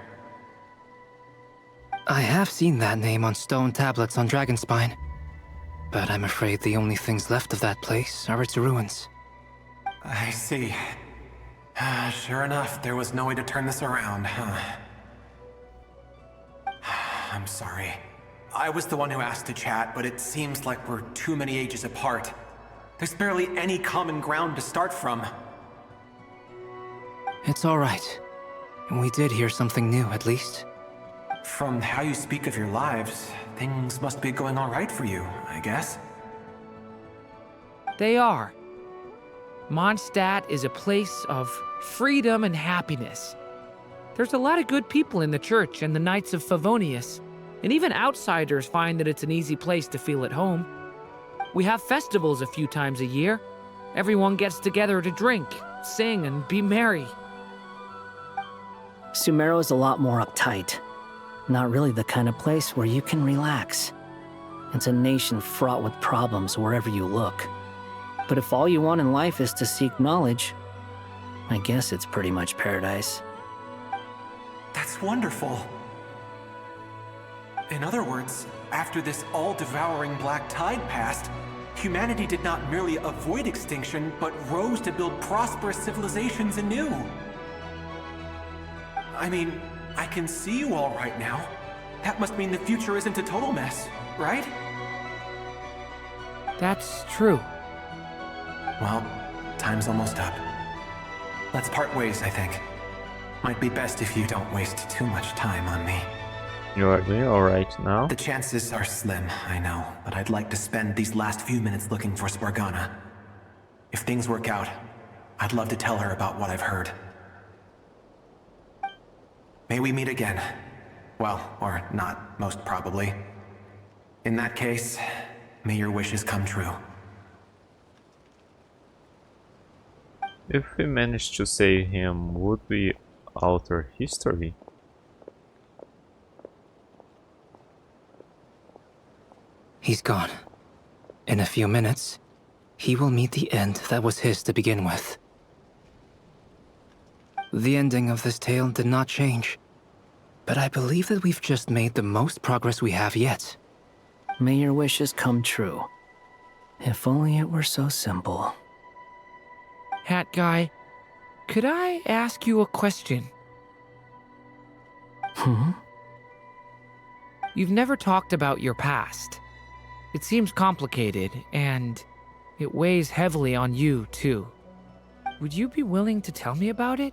I have seen that name on stone tablets on Dragonspine. But I'm afraid the only things left of that place are its ruins. I see. Sure enough, there was no way to turn this around, huh? I'm sorry. I was the one who asked to chat, but it seems like we're too many ages apart. There's barely any common ground to start from. It's alright. We did hear something new, at least. From how you speak of your lives, things must be going alright for you, I guess. They are. Mondstadt is a place of freedom and happiness. There's a lot of good people in the church and the Knights of Favonius, and even outsiders find that it's an easy place to feel at home. We have festivals a few times a year. Everyone gets together to drink, sing, and be merry. Sumeru is a lot more uptight. Not really the kind of place where you can relax. It's a nation fraught with problems wherever you look. But if all you want in life is to seek knowledge, I guess it's pretty much paradise. That's wonderful. In other words, after this all-devouring black tide passed, humanity did not merely avoid extinction, but rose to build prosperous civilizations anew. I mean, I can see you all right now. That must mean the future isn't a total mess, right? That's true. Well, time's almost up. Let's part ways, I think. Might be best if you don't waste too much time on me. You are doing alright now? The chances are slim, I know, but I'd like to spend these last few minutes looking for Spargana. If things work out, I'd love to tell her about what I've heard. May we meet again. Well, or not, most probably. In that case, may your wishes come true. If we manage to save him, would we alter history? He's gone. In a few minutes, he will meet the end that was his to begin with. The ending of this tale did not change, but I believe that we've just made the most progress we have yet. May your wishes come true. If only it were so simple. Hat guy, could I ask you a question? You've never talked about your past. It seems complicated, and it weighs heavily on you, too. Would you be willing to tell me about it?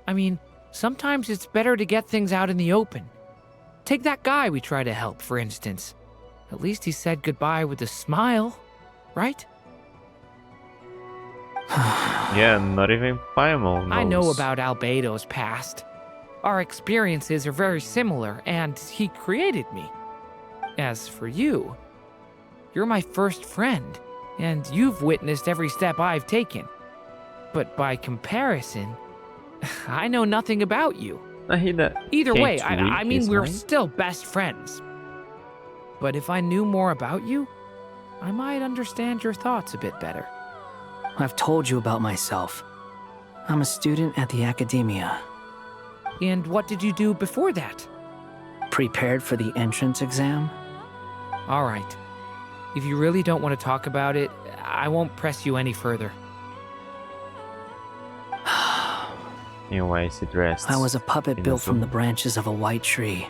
I mean, sometimes it's better to get things out in the open. Take that guy we try to help, for instance. At least he said goodbye with a smile, right? Yeah, not even Paimon knows. I know about Albedo's past. Our experiences are very similar, and he created me. As for you, you're my first friend, and you've witnessed every step I've taken. But by comparison, I know nothing about you. Either way, I mean, we're still best friends. But if I knew more about you, I might understand your thoughts a bit better. I've told you about myself. I'm a student at the academia. And what did you do before that? Prepared for the entrance exam? All right. If you really don't want to talk about it, I won't press you any further. Anyways, he dressed. I was a puppet built from the branches of a white tree,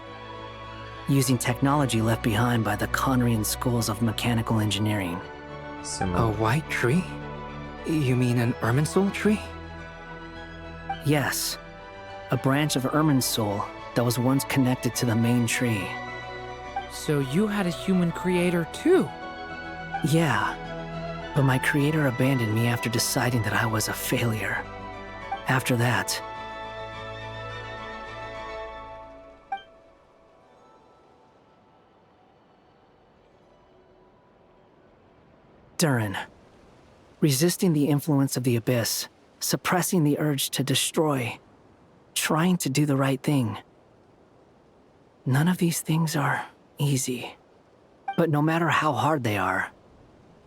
using technology left behind by the Conrian schools of mechanical engineering. A white tree? You mean an Irminsul tree? Yes. A branch of Irminsul that was once connected to the main tree. So you had a human creator too? Yeah. But my creator abandoned me after deciding that I was a failure. After that, Durin. Resisting the influence of the Abyss, suppressing the urge to destroy, trying to do the right thing. None of these things are easy. But no matter how hard they are,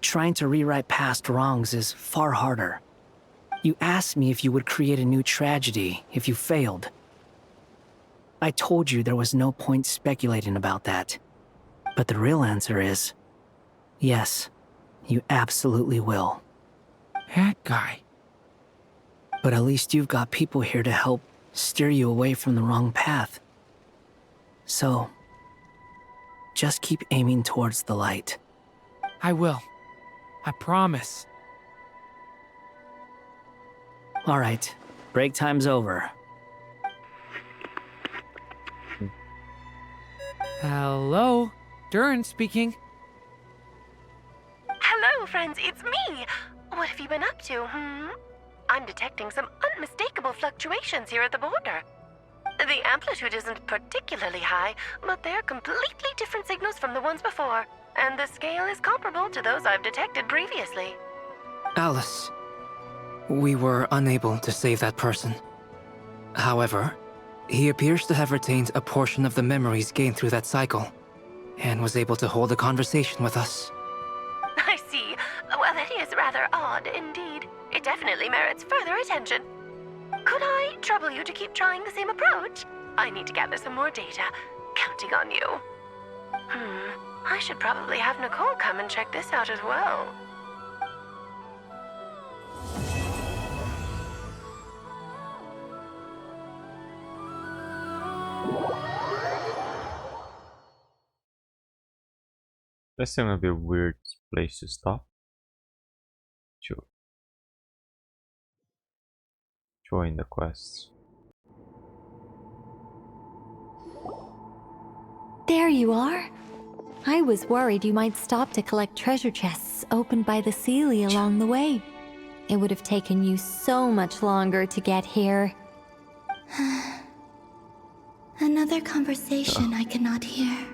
trying to rewrite past wrongs is far harder. You asked me if you would create a new tragedy if you failed. I told you there was no point speculating about that. But the real answer is, yes, you absolutely will. That guy. But at least you've got people here to help steer you away from the wrong path. So, just keep aiming towards the light. I will. I promise. All right, break time's over. Hello, Durin speaking. Hello, friends, it's me. What have you been up to, I'm detecting some unmistakable fluctuations here at the border. The amplitude isn't particularly high, but they're completely different signals from the ones before, and the scale is comparable to those I've detected previously. Alice, we were unable to save that person. However, he appears to have retained a portion of the memories gained through that cycle. and was able to hold a conversation with us. I see. Well, that is rather odd indeed. It definitely merits further attention. Could I trouble you to keep trying the same approach? I need to gather some more data. Counting on you. I should probably have Nicole come and check this out as well. That seems to be a weird place to stop. Join the quest. There you are. I was worried you might stop to collect treasure chests opened by the Seelie along the way. It would have taken you so much longer to get here. Another conversation I cannot hear.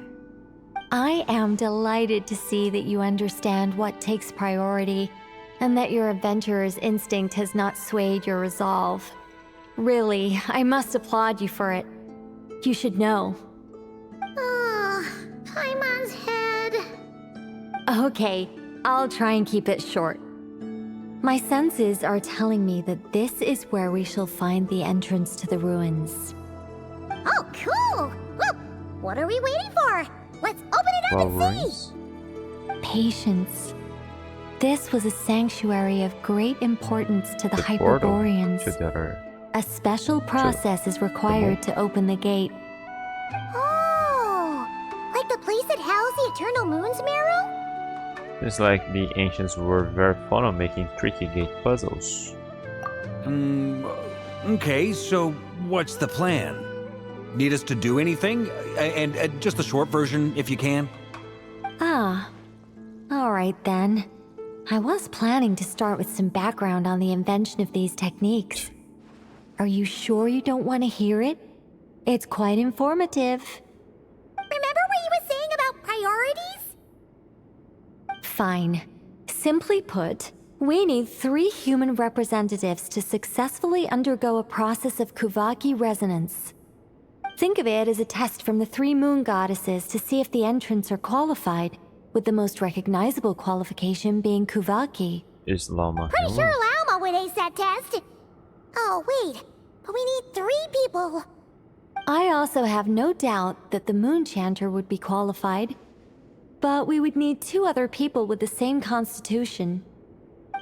I am delighted to see that you understand what takes priority, and that your adventurer's instinct has not swayed your resolve. Really, I must applaud you for it. You should know. Paimon's head. Okay, I'll try and keep it short. My senses are telling me that this is where we shall find the entrance to the ruins. Oh, cool! Well, what are we waiting for? Let's open it up and see! Patience. This was a sanctuary of great importance to the Hyperboreans. A special process is required to open the gate. Oh! Like the place that housed the Eternal Moon's Marrow? It's like the ancients were very fond of making tricky gate puzzles. Okay, so what's the plan? Need us to do anything? And just the short version, if you can. Ah, alright then. I was planning to start with some background on the invention of these techniques. Are you sure you don't want to hear it? It's quite informative. Remember what you were saying about priorities? Fine. Simply put, we need 3 human representatives to successfully undergo a process of Kuvaki resonance. Think of it as a test from the 3 moon goddesses to see if the entrants are qualified, with the most recognizable qualification being Kuvaki. Is Llama Pretty sure Llama would ace that test. Oh, wait. But we need 3 people. I also have no doubt that the Moon Chanter would be qualified. But we would need 2 other people with the same constitution.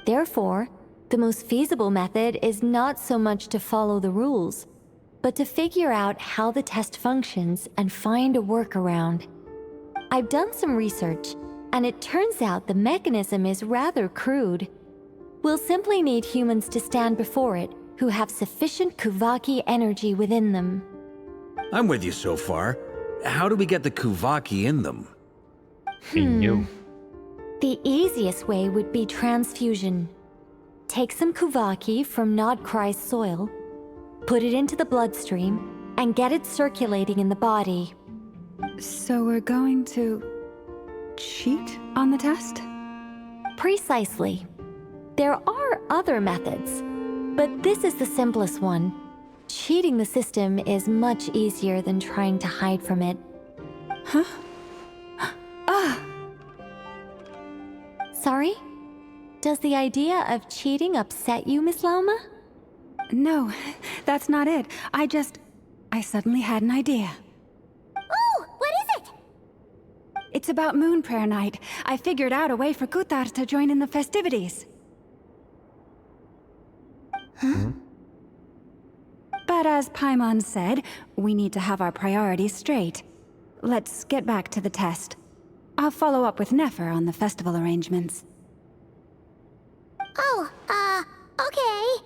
Therefore, the most feasible method is not so much to follow the rules, but to figure out how the test functions and find a workaround. I've done some research, and it turns out the mechanism is rather crude. We'll simply need humans to stand before it who have sufficient Kuvaki energy within them. I'm with you so far. How do we get the Kuvaki in them? In you. The easiest way would be transfusion. Take some Kuvaki from nod-krai's soil, put it into the bloodstream, and get it circulating in the body. So we're going to cheat on the test? Precisely. There are other methods, but this is the simplest one. Cheating the system is much easier than trying to hide from it. Huh? Ah! Sorry? Does the idea of cheating upset you, Miss Lauma? No, that's not it. I suddenly had an idea. Oh, what is it? It's about Moon Prayer Night. I figured out a way for Kutar to join in the festivities. Huh? But as Paimon said, we need to have our priorities straight. Let's get back to the test. I'll follow up with Nefer on the festival arrangements. Oh, okay.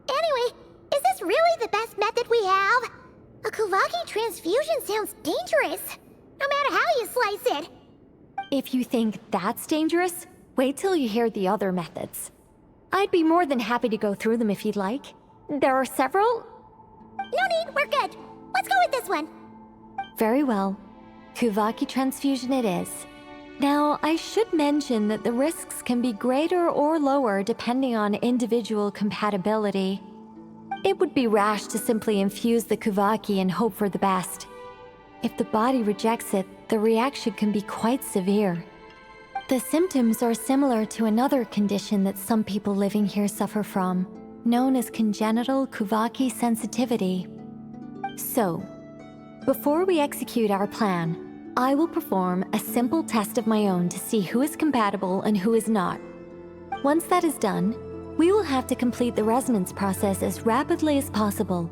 Anyway, is this really the best method we have? A Kuvaki transfusion sounds dangerous, no matter how you slice it. If you think that's dangerous, wait till you hear the other methods. I'd be more than happy to go through them if you'd like. There are several. No need, we're good. Let's go with this one. Very well. Kuvaki transfusion it is. Now, I should mention that the risks can be greater or lower depending on individual compatibility. It would be rash to simply infuse the Kuvaki and hope for the best. If the body rejects it, the reaction can be quite severe. The symptoms are similar to another condition that some people living here suffer from, known as congenital Kuvaki sensitivity. So, before we execute our plan, I will perform a simple test of my own to see who is compatible and who is not. Once that is done, we will have to complete the resonance process as rapidly as possible.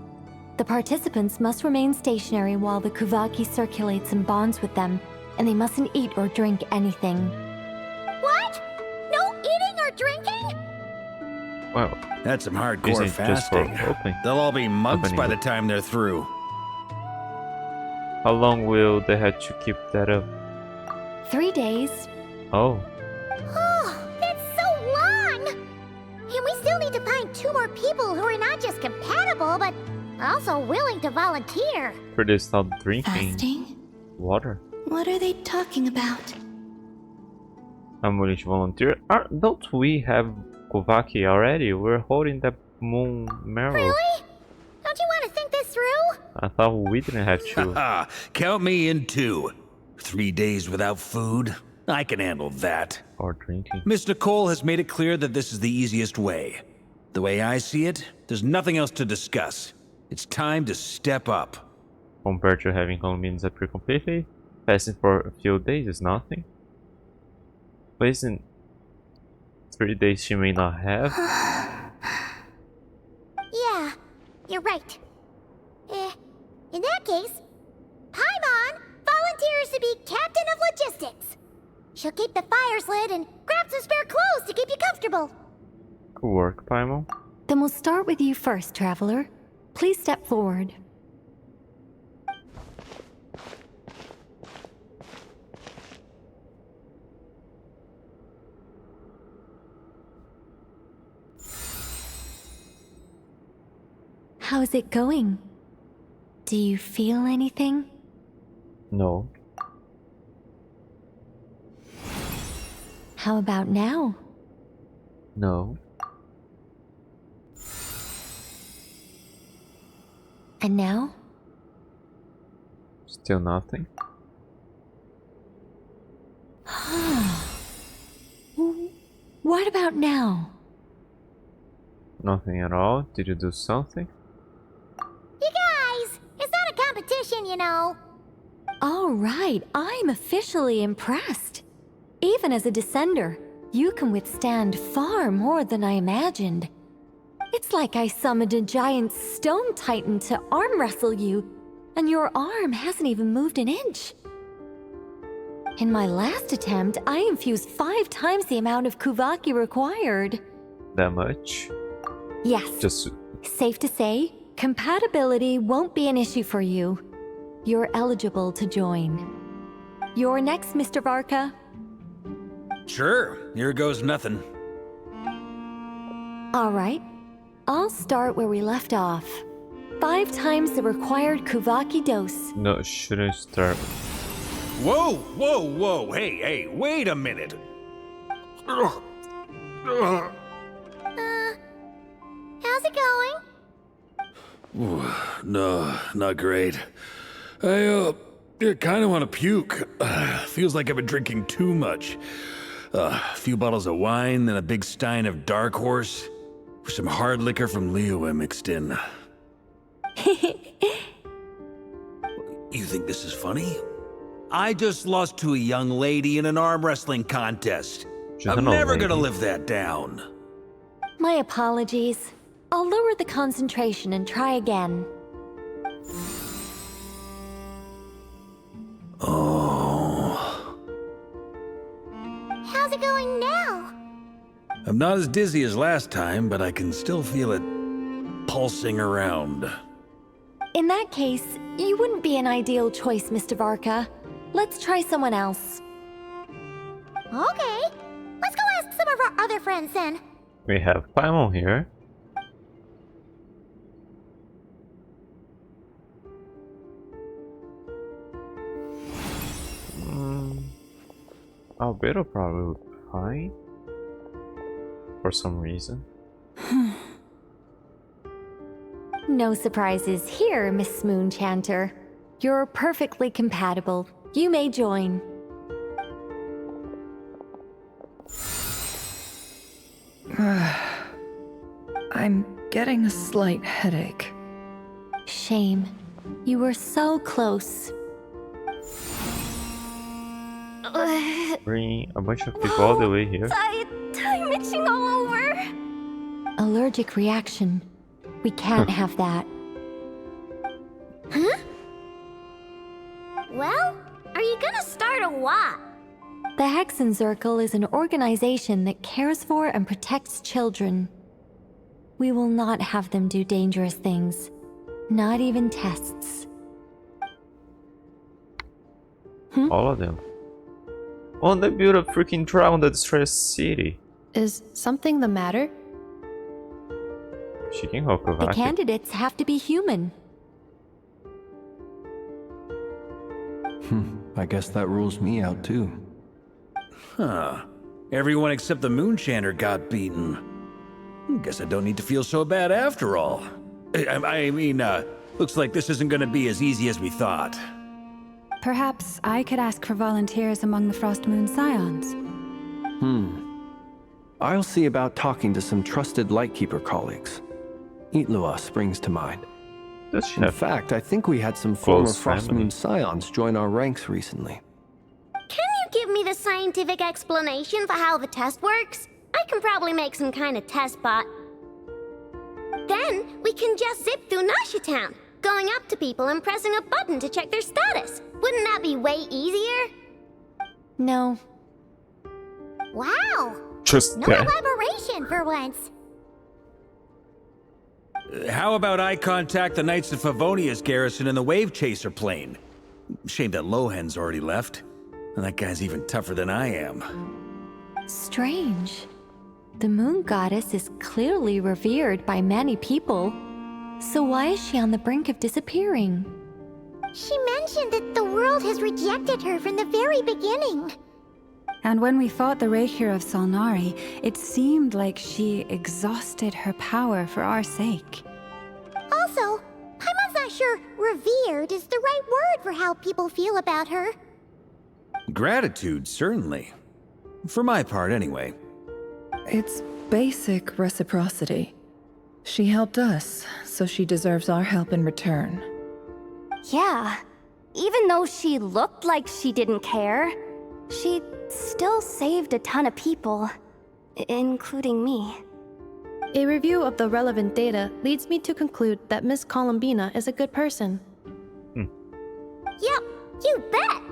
The participants must remain stationary while the Kuvaki circulates and bonds with them, and they mustn't eat or drink anything. What? No eating or drinking? Well, that's some hardcore fasting. They'll all be monks by the time they're through. How long will they have to keep that up? 3 days. Oh. Oh, that's so long! And we still need to find 2 more people who are not just compatible, but also willing to volunteer. For they stop drinking Fasting? water. What are they talking about? I'm willing to volunteer. Don't we have Kuvaki already? We're holding that moon marrow. Really? Don't you want to think this through? I thought we didn't have to. Count me in too. 3 days without food? I can handle that. Or drinking. Miss Nicole has made it clear that this is the easiest way. The way I see it, there's nothing else to discuss. It's time to step up. Compared to having convenience disappear completely, fasting for a few days is nothing. But isn't 3 days she may not have? Yeah, you're right. In that case, Paimon volunteers to be captain of logistics. She'll keep the fires lit and grab some spare clothes to keep you comfortable. Good work, Paimon. Then we'll start with you first, Traveler. Please step forward. How's it going? Do you feel anything? No. How about now? No. And now? Still nothing. What about now? Nothing at all? Did you do something? You guys, it's not a competition, you know. All right, I'm officially impressed. Even as a descender, you can withstand far more than I imagined. It's like I summoned a giant stone titan to arm wrestle you, and your arm hasn't even moved an inch. In my last attempt, I infused 5 times the amount of Kuvaki required. That much? Yes. Just... Safe to say, compatibility won't be an issue for you. You're eligible to join. You're next, Mr. Varka. Sure, here goes nothing. All right. I'll start where we left off. 5 times the required Kuvaki dose. No, shouldn't start. Whoa, whoa, whoa, hey, wait a minute. How's it going? No, not great. I kind of want to puke. Feels like I've been drinking too much. A few bottles of wine, then a big stein of Dark Horse, with some hard liquor from Liyue mixed in. You think this is funny? I just lost to a young lady in an arm wrestling contest. I'm never gonna live that down. My apologies. I'll lower the concentration and try again. Oh. How's it going now? I'm not as dizzy as last time, but I can still feel it pulsing around. In that case, you wouldn't be an ideal choice, Mr. Varka. Let's try someone else. Okay. Let's go ask some of our other friends then. We have Paimon here. Albedo probably would be fine. For some reason. No surprises here, Miss Moonchanter. You're perfectly compatible. You may join. I'm getting a slight headache. Shame. You were so close. Bring a bunch of people all the way here. I'm itching all over. Allergic reaction. We can't have that. Huh? Well, are you gonna start or what? The Hexen Circle is an organization that cares for and protects children. We will not have them do dangerous things. Not even tests. All of them. Oh, they built a freaking dragon that destroys city. Is something the matter? She can help The Kavaki. candidates have to be human. I guess that rules me out too. Huh. Everyone except the Moonchanter got beaten. Guess I don't need to feel so bad after all. I mean, looks like this isn't gonna be as easy as we thought. Perhaps I could ask for volunteers among the Frost Moon Scions. I'll see about talking to some trusted Lightkeeper colleagues. Itlua springs to mind. In fact, I think we had some former Frost Moon Scions join our ranks recently. Can you give me the scientific explanation for how the test works? I can probably make some kind of test bot. Then we can just zip through Nasha Town, going up to people and pressing a button to check their status. Wouldn't that be way easier? No. Wow! Just no that. elaboration for once. How about I contact the Knights of Favonia's garrison in the Wave Chaser plane? Shame that Lohan's already left. And that guy's even tougher than I am. Strange. The moon goddess is clearly revered by many people. So why is she on the brink of disappearing? She mentioned that the world has rejected her from the very beginning. And when we fought the Raikir of Solnari, it seemed like she exhausted her power for our sake. Also, I'm not sure revered is the right word for how people feel about her. Gratitude, certainly. For my part, anyway. It's basic reciprocity. She helped us, so she deserves our help in return. Yeah. Even though she looked like she didn't care, she still saved a ton of people, including me. A review of the relevant data leads me to conclude that Miss Columbina is a good person. Yep, you bet!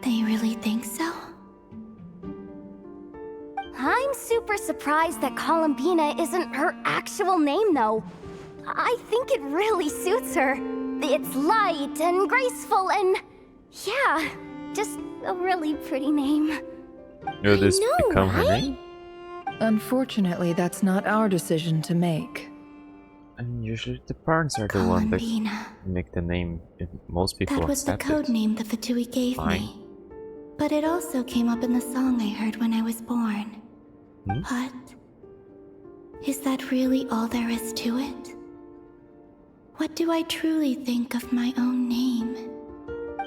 They really think so? I'm super surprised that Columbina isn't her actual name, though. I think it really suits her. It's light and graceful and... yeah, just a really pretty name. Will this become her name? Unfortunately, that's not our decision to make. And usually the parents are the ones that make the name if most people That was the accept code it. name the Fatui gave me. But it also came up in the song I heard when I was born. But... is that really all there is to it? What do I truly think of my own name?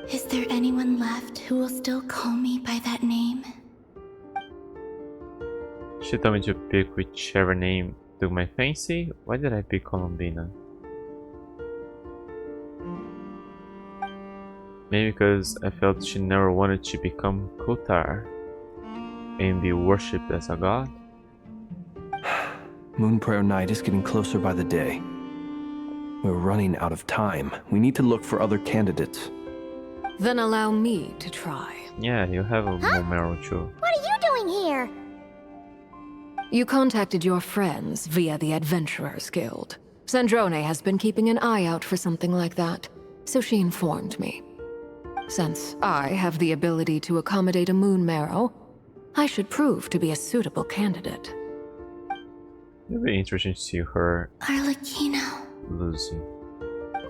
Is there anyone left who will still call me by that name? She told me to pick whichever name took my fancy. Why did I pick Columbina? Maybe because I felt she never wanted to become Kotar and be worshipped as a god. Moon Prayer Night is getting closer by the day. We're running out of time. We need to look for other candidates. Then allow me to try. Yeah, you have a Momero too. What are you doing here? You contacted your friends via the Adventurers Guild. Sandrone has been keeping an eye out for something like that, so she informed me. Since I have the ability to accommodate a moon marrow, I should prove to be a suitable candidate. It'll be interesting to see her Arlecchino. losing.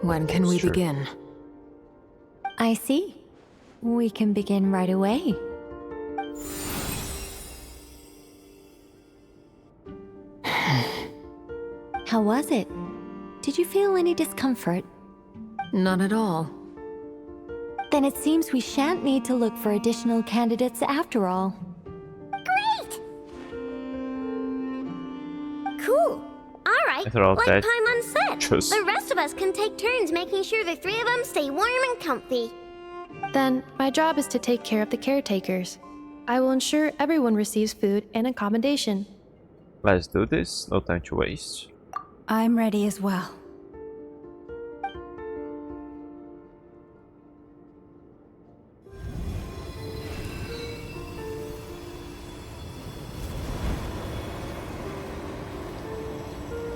When can we Sure. begin? I see. We can begin right away. How was it? Did you feel any discomfort? None at all. Then it seems we shan't need to look for additional candidates after all. Great! Cool. All right, After all like that, Paimon said, just- the rest of us can take turns making sure the three of them stay warm and comfy. Then, my job is to take care of the caretakers. I will ensure everyone receives food and accommodation. Let's do this, no time to waste. I'm ready as well.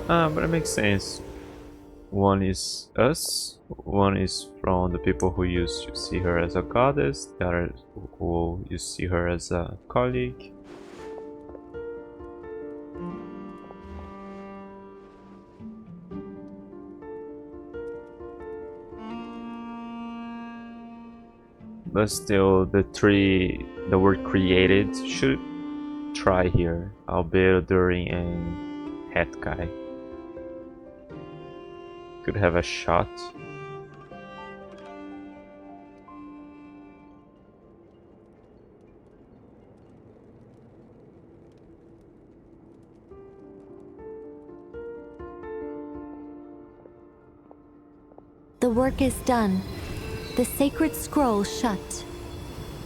But it makes sense. One is us, one is from the people who used to see her as a goddess, the other who used to see her as a colleague. But still, the word created should try here, albeit during a head guy. Could have a shot. The work is done. The sacred scroll shut.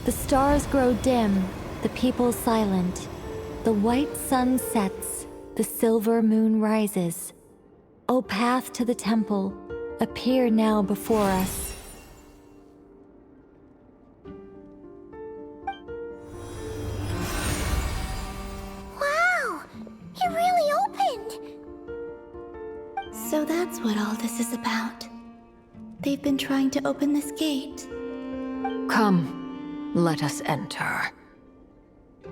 The stars grow dim, the people silent. The white sun sets, the silver moon rises. O path to the temple, appear now before us. Wow! It really opened! So that's what all this is about. They've been trying to open this gate. Come, let us enter.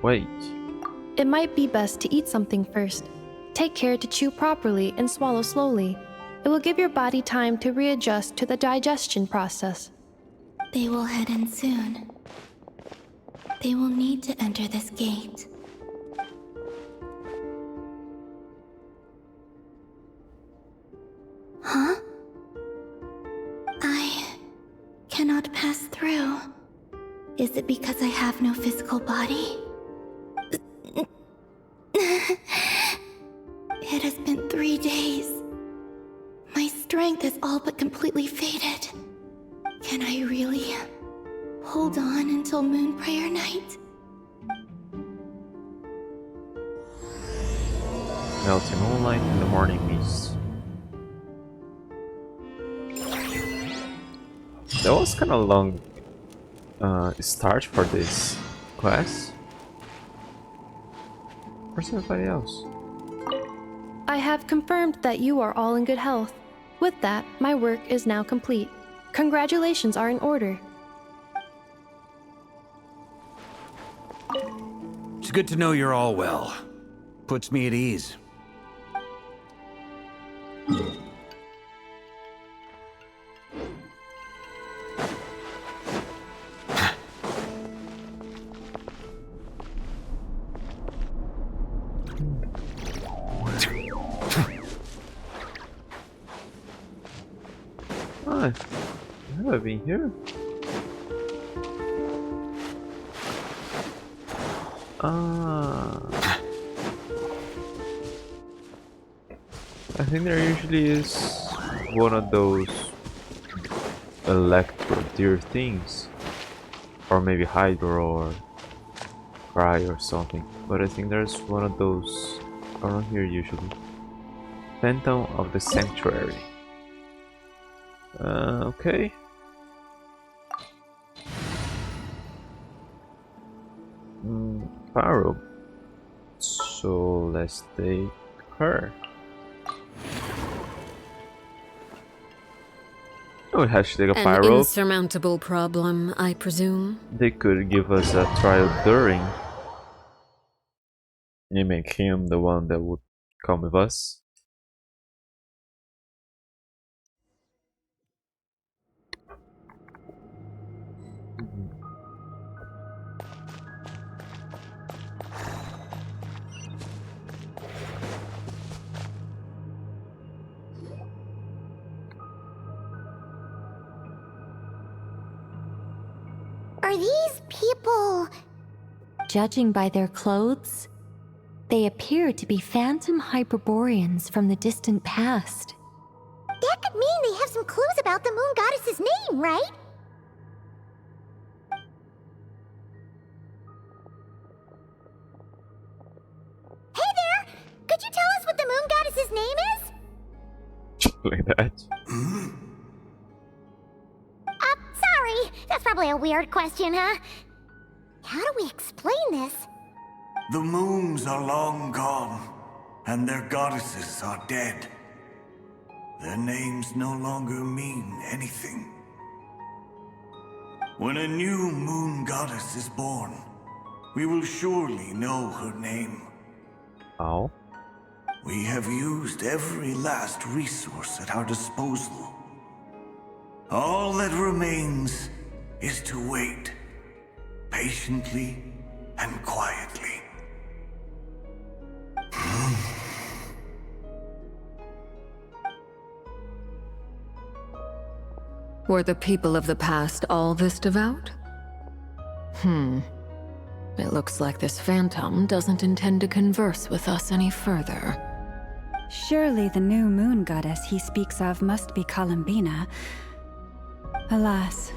Wait. It might be best to eat something first. Take care to chew properly and swallow slowly. It will give your body time to readjust to the digestion process. They will head in soon. They will need to enter this gate. Huh? I cannot pass through. Is it because I have no physical body? It has been 3 days. My strength has all but completely faded. Can I really hold on until Moon Prayer Night? Melting moonlight in the morning mist. That was kind of long start for this class. Where's everybody else? I have confirmed that you are all in good health. With that, my work is now complete. Congratulations are in order. It's good to know you're all well. Puts me at ease. Hi. Have I been here? I think there usually is one of those electro deer things, or maybe hydro or cry or something, but I think there's one of those around here usually. Phantom of the Sanctuary. Okay. Pyro. So let's take her. Oh, we have to take a An pyro. insurmountable problem, I presume. They could give us a trial during. You make him the one that would come with us. Are these people... Judging by their clothes, they appear to be phantom Hyperboreans from the distant past. That could mean they have some clues about the moon goddess's name, right? Hey there! Could you tell us what the moon goddess's name is? Like that. Sorry. That's probably a weird question, huh? How do we explain this? The moons are long gone, and their goddesses are dead. Their names no longer mean anything. When a new moon goddess is born, we will surely know her name. How? We have used every last resource at our disposal. All that remains is to wait, patiently and quietly. Were the people of the past all this devout? It looks like this phantom doesn't intend to converse with us any further. Surely the new moon goddess he speaks of must be Columbina. Alas,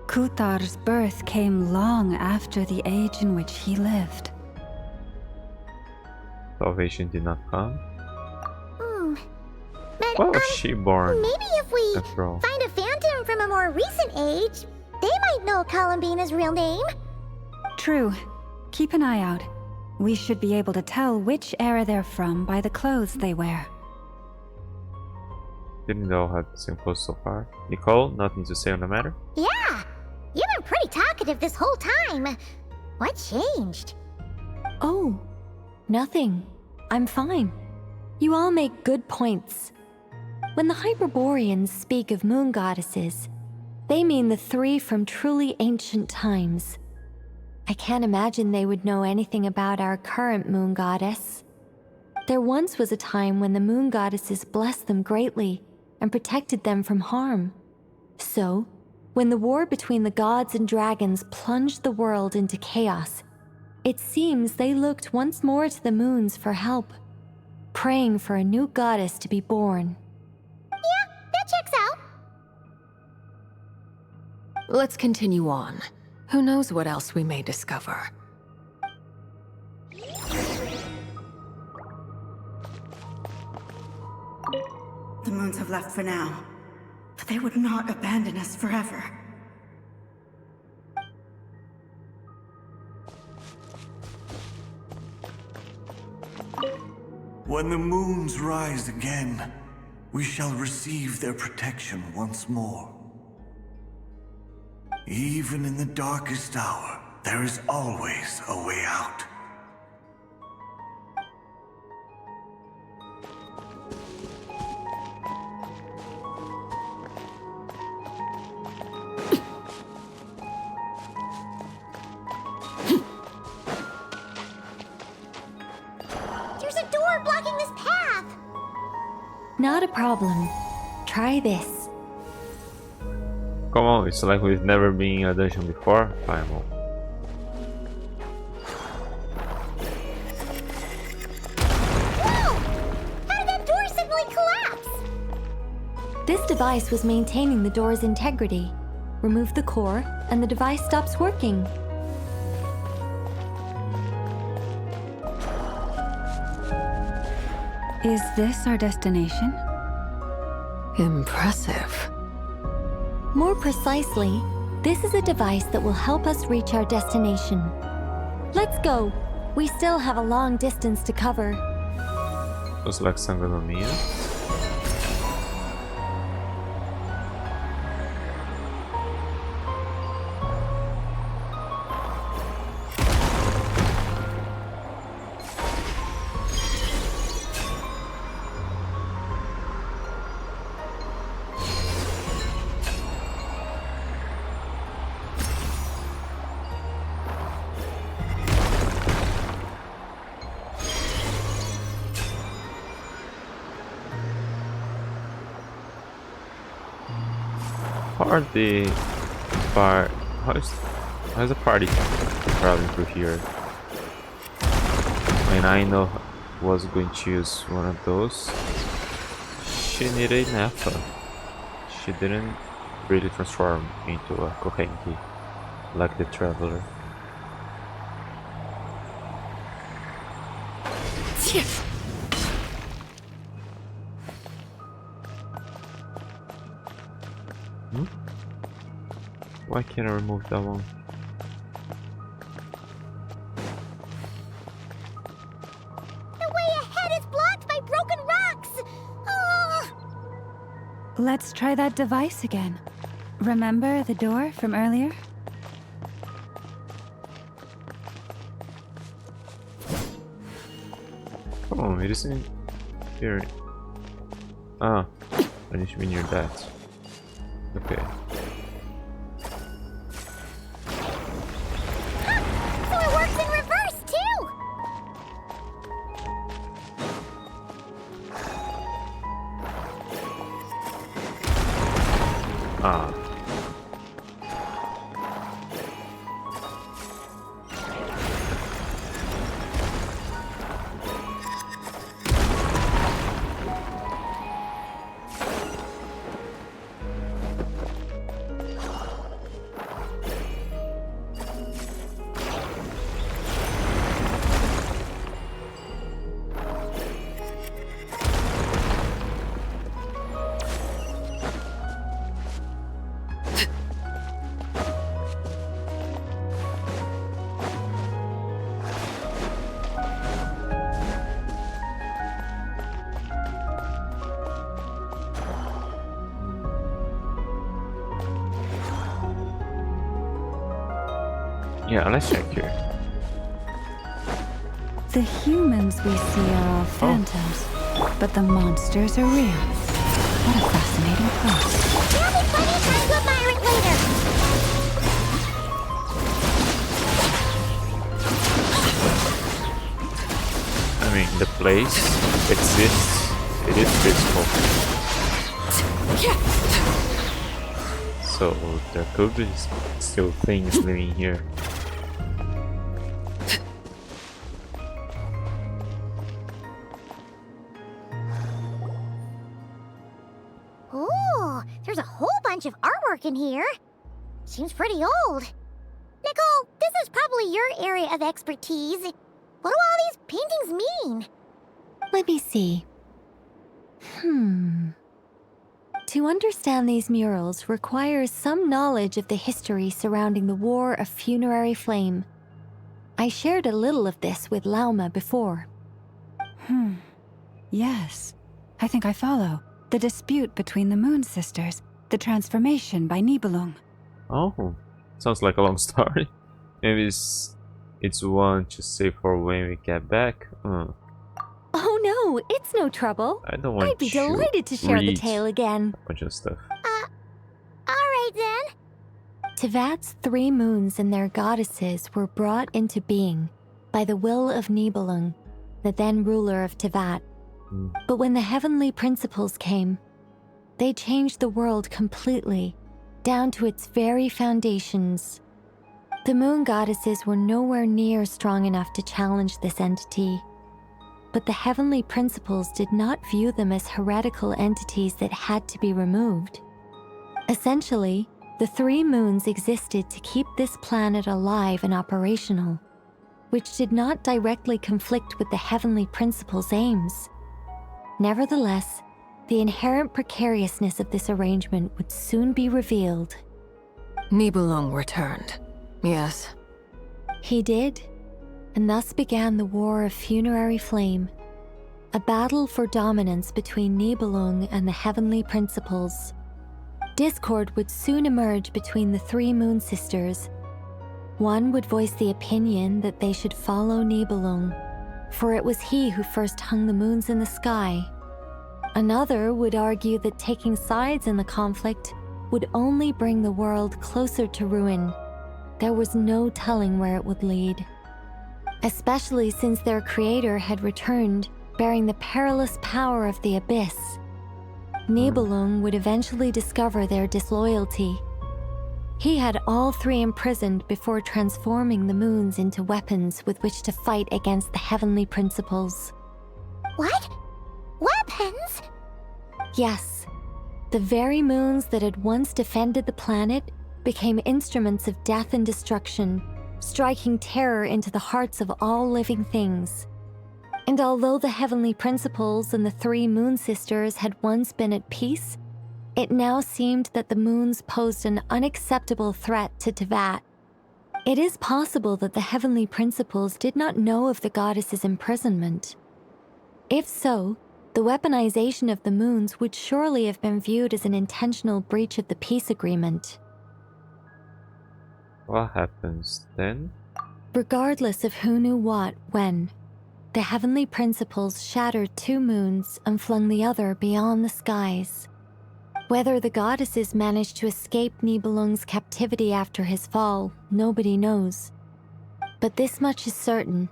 Kutar's birth came long after the age in which he lived. Salvation did not come. But, What was she born? Maybe if we After all. find a phantom from a more recent age, they might know Columbina's real name. True. Keep an eye out. We should be able to tell which era they're from by the clothes they wear. Didn't they all have the same clothes so far? Nicole, nothing to say on the matter? Yeah, you've been pretty talkative this whole time. What changed? Oh, nothing. I'm fine. You all make good points. When the Hyperboreans speak of moon goddesses, they mean the three from truly ancient times. I can't imagine they would know anything about our current moon goddess. There once was a time when the moon goddesses blessed them greatly and protected them from harm. So, when the war between the gods and dragons plunged the world into chaos, it seems they looked once more to the moons for help, praying for a new goddess to be born. Yeah, that checks out. Let's continue on. Who knows what else we may discover? The moons have left for now, but they would not abandon us forever. When the moons rise again, we shall receive their protection once more. Even in the darkest hour, there is always a way out. There's a door blocking this path. Not a problem. Try this. Come on, it's like we've never been in a dungeon before. Fine. Whoa! How did that door suddenly collapse? This device was maintaining the door's integrity. Remove the core, and the device stops working. Is this our destination? Impressive. More precisely, this is a device that will help us reach our destination. Let's go. We still have a long distance to cover. Looks like Sangonomia. How is There's a party traveling through here. And I know was going to use one of those. She needed Nappa. She didn't really transform into a Kohenki like the Traveler. Why can't I remove that one? The way ahead is blocked by broken rocks! Oh. Let's try that device again. Remember the door from earlier? Oh, it isn't here. Ah, I need to be near that. Okay. So it works in reverse, too! Ah. Yeah, let's check here. The humans we see are all phantoms, but the monsters are real. What a fascinating place. There'll be plenty of time to admire it later! I mean, the place exists. It is physical. So there could be still things living here. Ooh, there's a whole bunch of artwork in here. Seems pretty old. Nicole, this is probably your area of expertise. What do all these paintings mean? Let me see. To understand these murals requires some knowledge of the history surrounding the War of Funerary Flame. I shared a little of this with Lauma before. Yes, I think I follow. The dispute between the Moon Sisters, the transformation by Nibelung. Oh, sounds like a long story. Maybe it's one to save for when we get back. Oh no, it's no trouble. I don't want I'd be delighted to share the tale again. A bunch of stuff. Alright then. Tevat's 3 moons and their goddesses were brought into being by the will of Nibelung, the then ruler of Tevat. But when the heavenly principles came, they changed the world completely, down to its very foundations. The moon goddesses were nowhere near strong enough to challenge this entity. But the heavenly principles did not view them as heretical entities that had to be removed. Essentially, the 3 moons existed to keep this planet alive and operational, which did not directly conflict with the heavenly principles' aims. Nevertheless, the inherent precariousness of this arrangement would soon be revealed. Nibelung returned, yes. He did, and thus began the War of Funerary Flame, a battle for dominance between Nibelung and the heavenly principles. Discord would soon emerge between the 3 Moon Sisters. One would voice the opinion that they should follow Nibelung, for it was he who first hung the moons in the sky. Another would argue that taking sides in the conflict would only bring the world closer to ruin. There was no telling where it would lead. Especially since their creator had returned, bearing the perilous power of the abyss. Nibelung would eventually discover their disloyalty. He had all three imprisoned before transforming the moons into weapons with which to fight against the heavenly principles. What? Weapons? Yes. The very moons that had once defended the planet became instruments of death and destruction, striking terror into the hearts of all living things. And although the heavenly principles and the three moon sisters had once been at peace, it now seemed that the moons posed an unacceptable threat to Teyvat. It is possible that the heavenly principles did not know of the goddess's imprisonment. If so, the weaponization of the moons would surely have been viewed as an intentional breach of the peace agreement. What happens then? Regardless of who knew what, when, the heavenly principles shattered two moons and flung the other beyond the skies. Whether the goddesses managed to escape Nibelung's captivity after his fall, nobody knows. But this much is certain.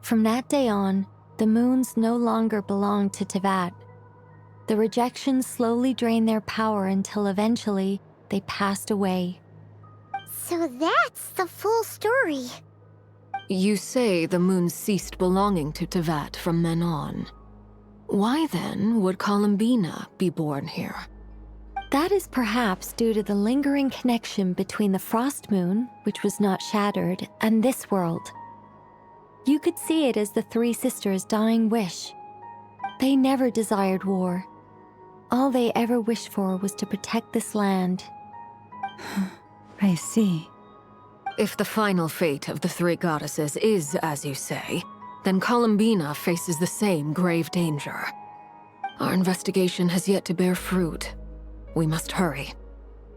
From that day on, the moons no longer belonged to Teyvat. The rejections slowly drained their power until eventually they passed away. So that's the full story. You say the moons ceased belonging to Teyvat from then on. Why then would Columbina be born here? That is perhaps due to the lingering connection between the Frost Moon, which was not shattered, and this world. You could see it as the three sisters' dying wish. They never desired war. All they ever wished for was to protect this land. I see. If the final fate of the three goddesses is as you say, then Columbina faces the same grave danger. Our investigation has yet to bear fruit. We must hurry.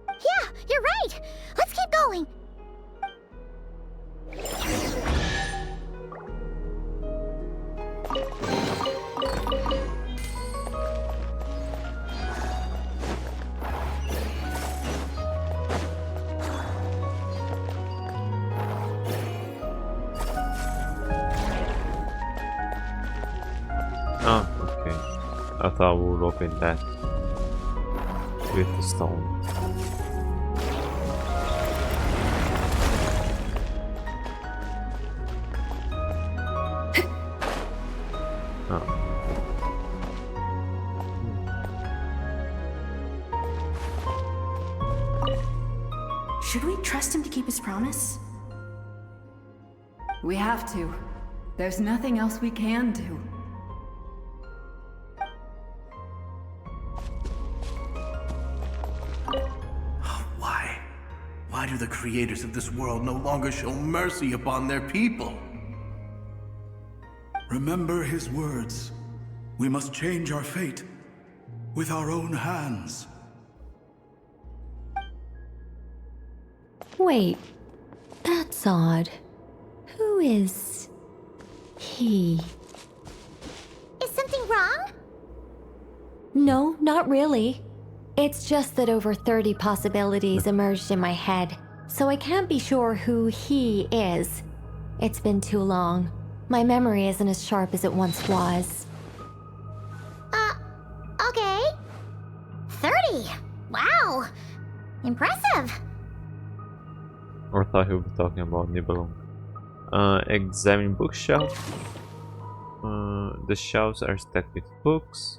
Yeah, you're right! Let's keep going! Oh, okay. I thought we would open that with the stone. Oh. Should we trust him to keep his promise? We have to. There's nothing else we can do. Why do the creators of this world no longer show mercy upon their people? Remember his words. We must change our fate with our own hands. Wait, that's odd. Who is he? Is something wrong? No, not really. It's just that over 30 possibilities emerged in my head, so I can't be sure who he is. It's been too long. My memory isn't as sharp as it once was. Okay. 30! Wow! Impressive! Or thought he would be talking about Nibelung. Examine bookshelf. The shelves are stacked with books.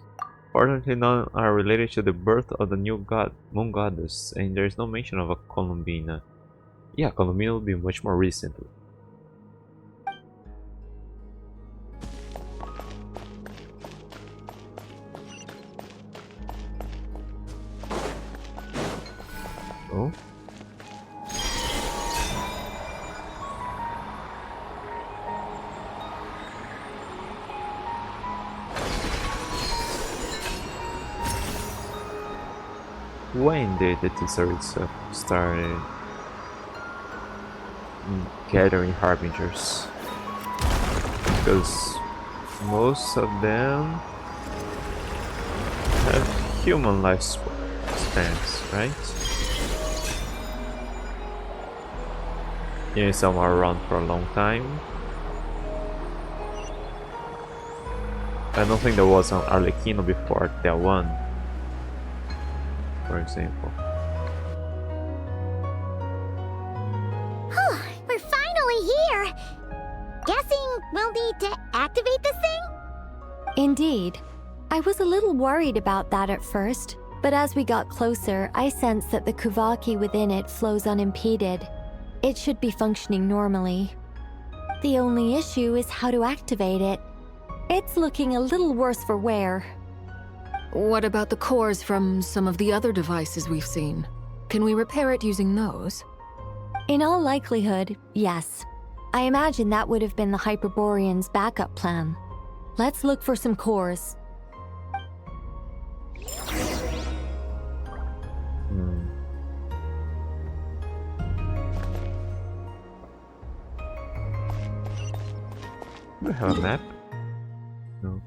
Fortunately, none are related to the birth of the new moon goddess, and there is no mention of a Columbina. Yeah, Columbina will be much more recently. Oh. When did the teaser itself started gathering harbingers? Because most of them have human lifespans, right? Yeah, some are around for a long time. I don't think there was an Arlecchino before that one, for example. activate this thing? Indeed. I was a little worried about that at first, but as we got closer, I sensed that the Kuvaki within it flows unimpeded. It should be functioning normally. The only issue is how to activate it. It's looking a little worse for wear. What about the cores from some of the other devices we've seen? Can we repair it using those? In all likelihood, yes. I imagine that would have been the Hyperborean's backup plan. Let's look for some cores. Do we have a map? No.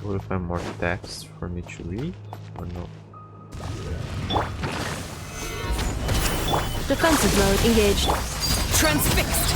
Will I find more text for me to read or no? Defensive mode engaged. Transfixed!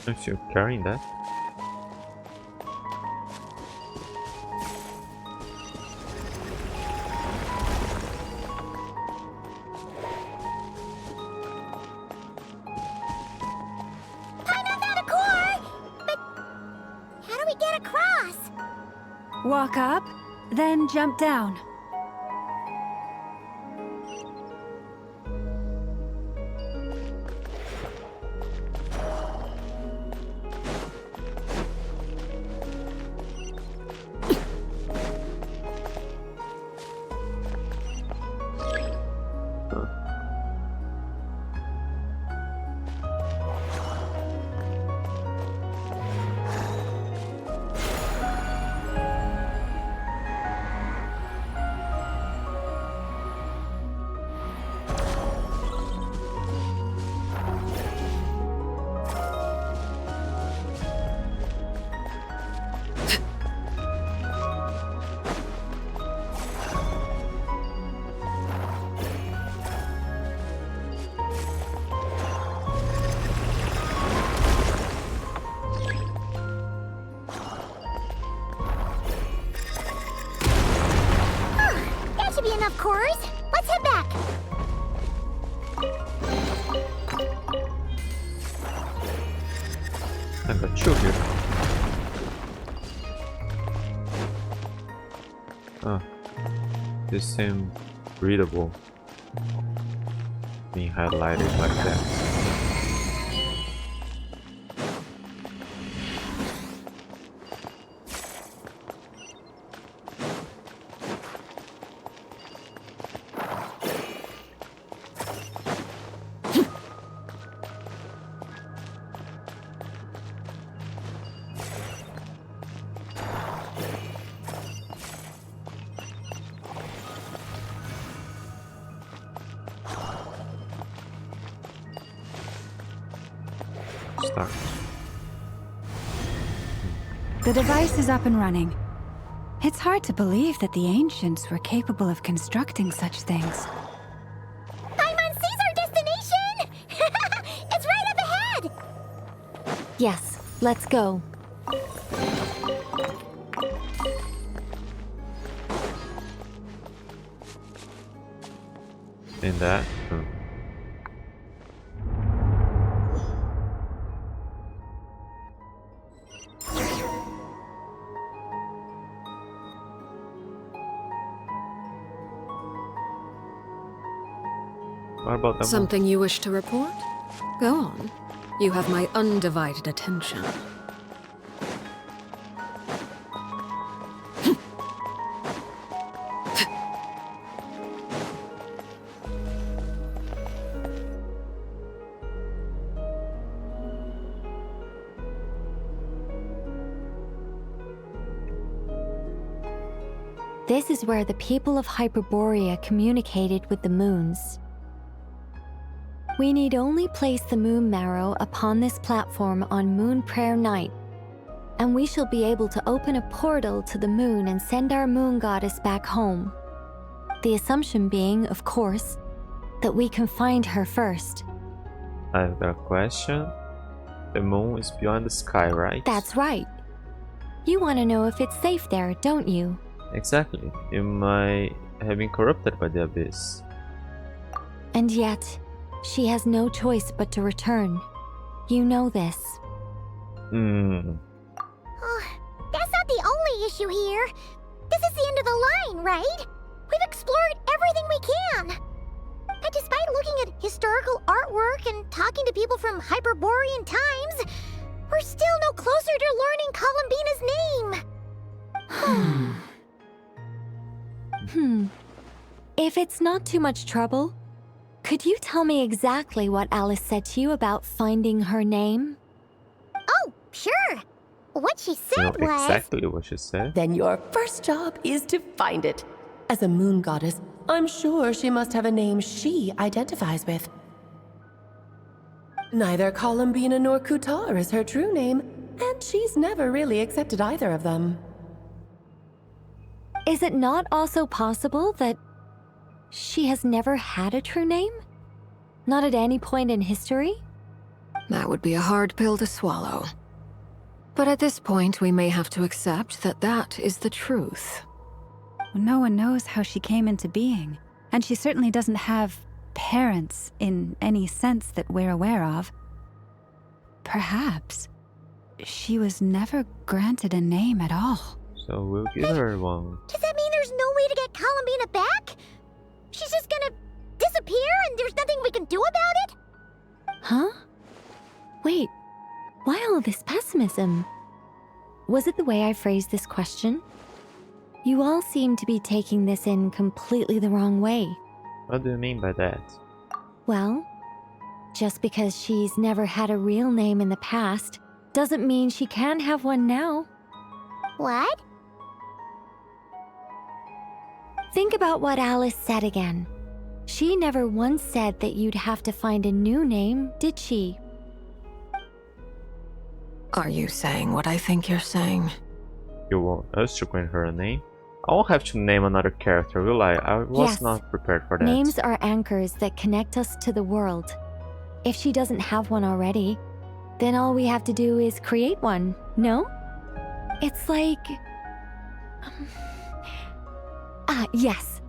I'm still carrying that. I know that a core! But how do we get across? Walk up, then jump down. That should be enough cores. Let's head back. I got two here. Ah, this seems readable. Being highlighted like that. Start. The device is up and running. It's hard to believe that the ancients were capable of constructing such things. Paimon sees our destination! It's right up ahead! Yes, let's go. In that. What about that? Something you wish to report? Go on. You have my undivided attention. This is where the people of Hyperborea communicated with the moons. We need only place the moon marrow upon this platform on Moon Prayer Night, and we shall be able to open a portal to the moon and send our moon goddess back home. The assumption being, of course, that we can find her first. I've got a question. The moon is beyond the sky, right? That's right. You want to know if it's safe there, don't you? Exactly. You might have been corrupted by the abyss. And yet, she has no choice but to return. You know this. That's not the only issue here. This is the end of the line, right? We've explored everything we can. And despite looking at historical artwork and talking to people from Hyperborean times, we're still no closer to learning Columbina's name. If it's not too much trouble, could you tell me exactly what Alice said to you about finding her name? Oh, sure. What she said was... exactly what she said. Then your first job is to find it. As a moon goddess, I'm sure she must have a name she identifies with. Neither Columbina nor Kutar is her true name, and she's never really accepted either of them. Is it not also possible that she has never had a true name? Not at any point in history? That would be a hard pill to swallow. But at this point, we may have to accept that that is the truth. No one knows how she came into being, and she certainly doesn't have parents in any sense that we're aware of. Perhaps she was never granted a name at all. So we'll give her one. Does that mean there's no way to get Columbina back? She's just gonna disappear and there's nothing we can do about it? Huh? Wait, why all this pessimism? Was it the way I phrased this question? You all seem to be taking this in completely the wrong way. What do you mean by that? Well, just because she's never had a real name in the past doesn't mean she can't have one now. What? Think about what Alice said again. She never once said that you'd have to find a new name, did she? Are you saying what I think you're saying? You want us to grant her a name? I won't have to name another character, will I? I was Yes. not prepared for that. Names are anchors that connect us to the world. If she doesn't have one already, then all we have to do is create one, no? It's like... yes.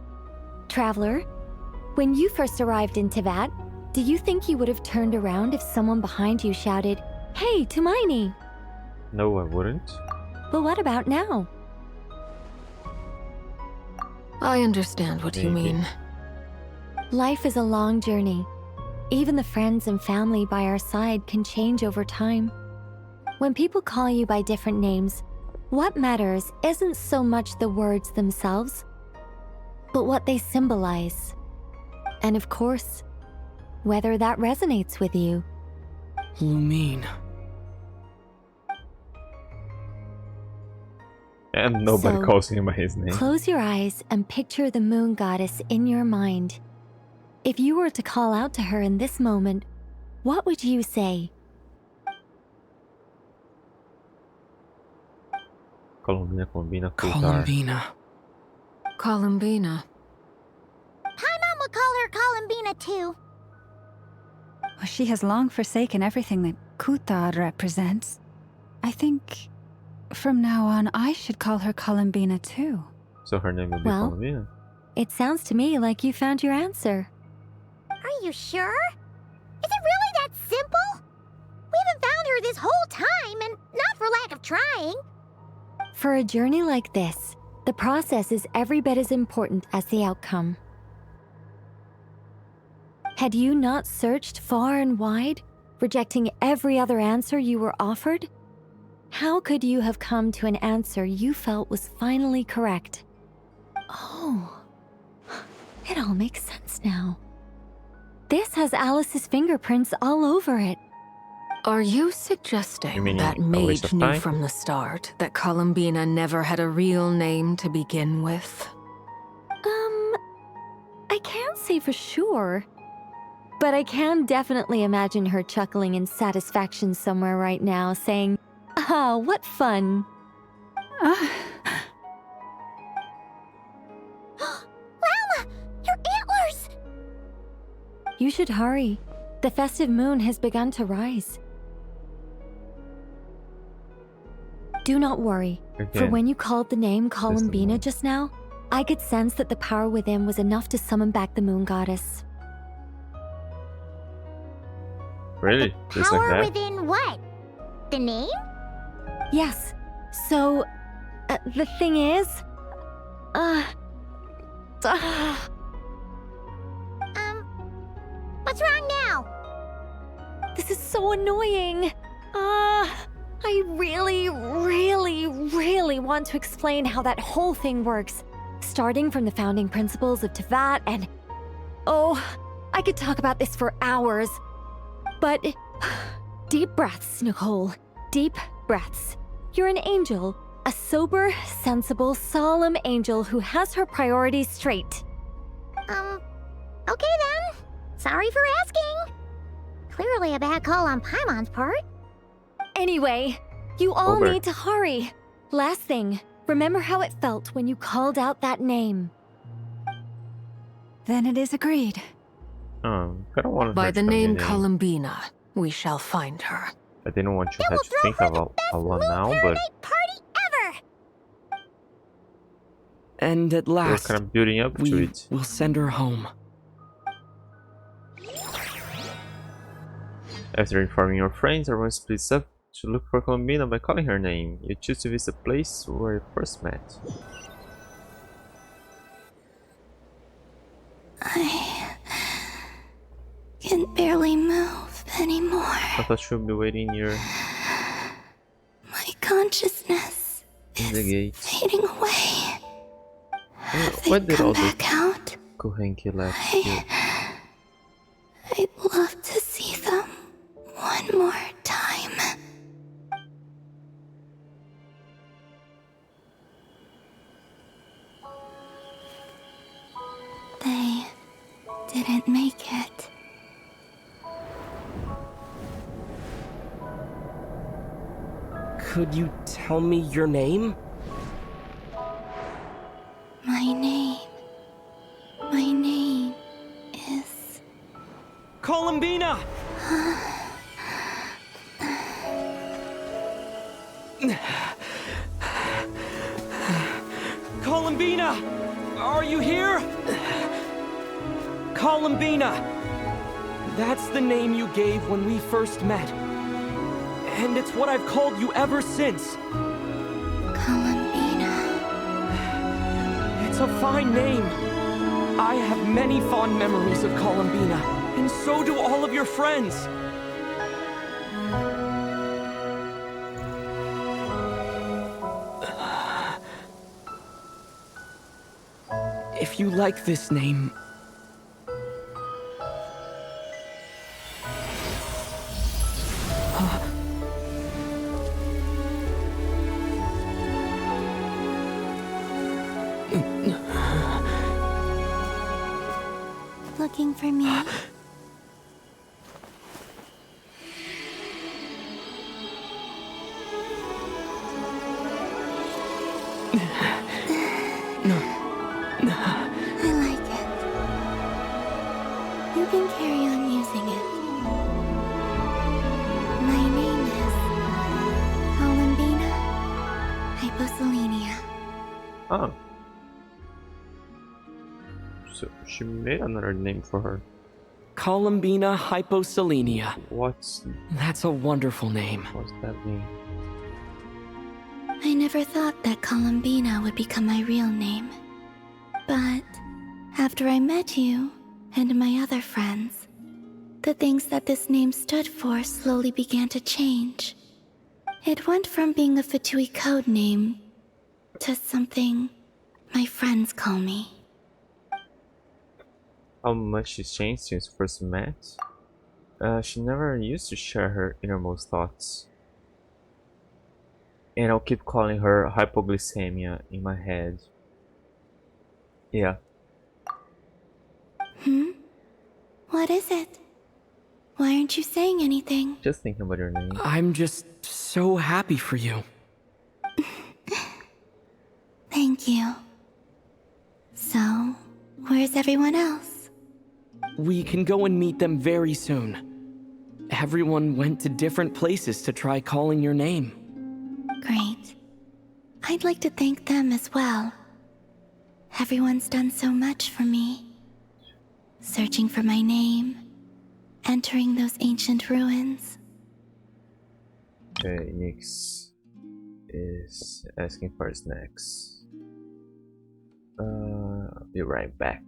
Traveler, when you first arrived in Teyvat, do you think you would have turned around if someone behind you shouted, "Hey, Tumaini"? No, I wouldn't. But what about now? I understand what you mean. Life is a long journey. Even the friends and family by our side can change over time. When people call you by different names, what matters isn't so much the words themselves, but what they symbolize. And of course, whether that resonates with you. Lumine. And nobody So, calls him by his name. Close your eyes and picture the moon goddess in your mind. If you were to call out to her in this moment, what would you say? Columbina, Kutar. Columbina. Columbina. Paimon would call her Columbina too. Well, she has long forsaken everything that Kutar represents. I think from now on I should call her Columbina too. So her name will be Well, Columbina. It sounds to me like you found your answer. Are you sure? Is it really that simple? We haven't found her this whole time, and not for lack of trying. For a journey like this, the process is every bit as important as the outcome. Had you not searched far and wide, rejecting every other answer you were offered? How could you have come to an answer you felt was finally correct? Oh, it all makes sense now. This has Alice's fingerprints all over it. Are you suggesting mean that a waste mage of knew time? from the start that Columbina never had a real name to begin with? I can't say for sure. But I can definitely imagine her chuckling in satisfaction somewhere right now, saying, "Ah, what fun." Llama! Your antlers! You should hurry. The festive moon has begun to rise. Do not worry, for Again, when you called the name the Columbina moon. just now, I could sense that the power within was enough to summon back the moon goddess. Really? Just like Power that? within what? The name? Yes. So, the thing is, What's wrong now? this is so annoying. I really want to explain how that whole thing works, starting from the founding principles of Teyvat and... Oh, I could talk about this for hours. But deep breaths, Nicole. Deep breaths. You're an angel. A sober, sensible, solemn angel who has her priorities straight. Okay then. Sorry for asking. Clearly a bad call on Paimon's part. Anyway, you all Over. need to hurry. Last thing, remember how it felt when you called out that name. Then it is agreed. I don't want By her the to tell me name a name. Columbina, we shall find her. I didn't want you to have to think about a lot now, but Party ever! And at we're last, kind of building up to we it. will send her home. After informing your friends, everyone splits up to look for Columbina by calling her name. You choose to visit the place where you first met. I can barely move anymore. I thought she'd be waiting near My consciousness the gate. fading away. Why did all the Back out. Kohenki left here? I'd love to see them one more time. They didn't make it. Could you tell me your name? My name is... Columbina! Columbina! Are you here? Columbina! That's the name you gave when we first met. And it's what I've called you ever since. Columbina. It's a fine name. I have many fond memories of Columbina, and so do all of your friends. If you like this name... Looking for me? I like it. You can carry on using it. My name is Columbina Hyposelenia. Oh. So she made another name for her. Columbina Hyposelenia. What's That's a wonderful name. What's that mean? I never thought that Columbina would become my real name. But after I met you and my other friends, the things that this name stood for slowly began to change. It went from being a Fatui code name to something my friends call me. How much she's changed since first met? She never used to share her innermost thoughts. And I'll keep calling her hypoglycemia in my head. Yeah. What is it? Why aren't you saying anything? Just thinking about your name. I'm just so happy for you. Thank you. So, where's everyone else? We can go and meet them very soon. Everyone went to different places to try calling your name. Great. I'd like to thank them as well. Everyone's done so much for me. Searching for my name, entering those ancient ruins. Okay, Nyx is asking for snacks. I'll be right back.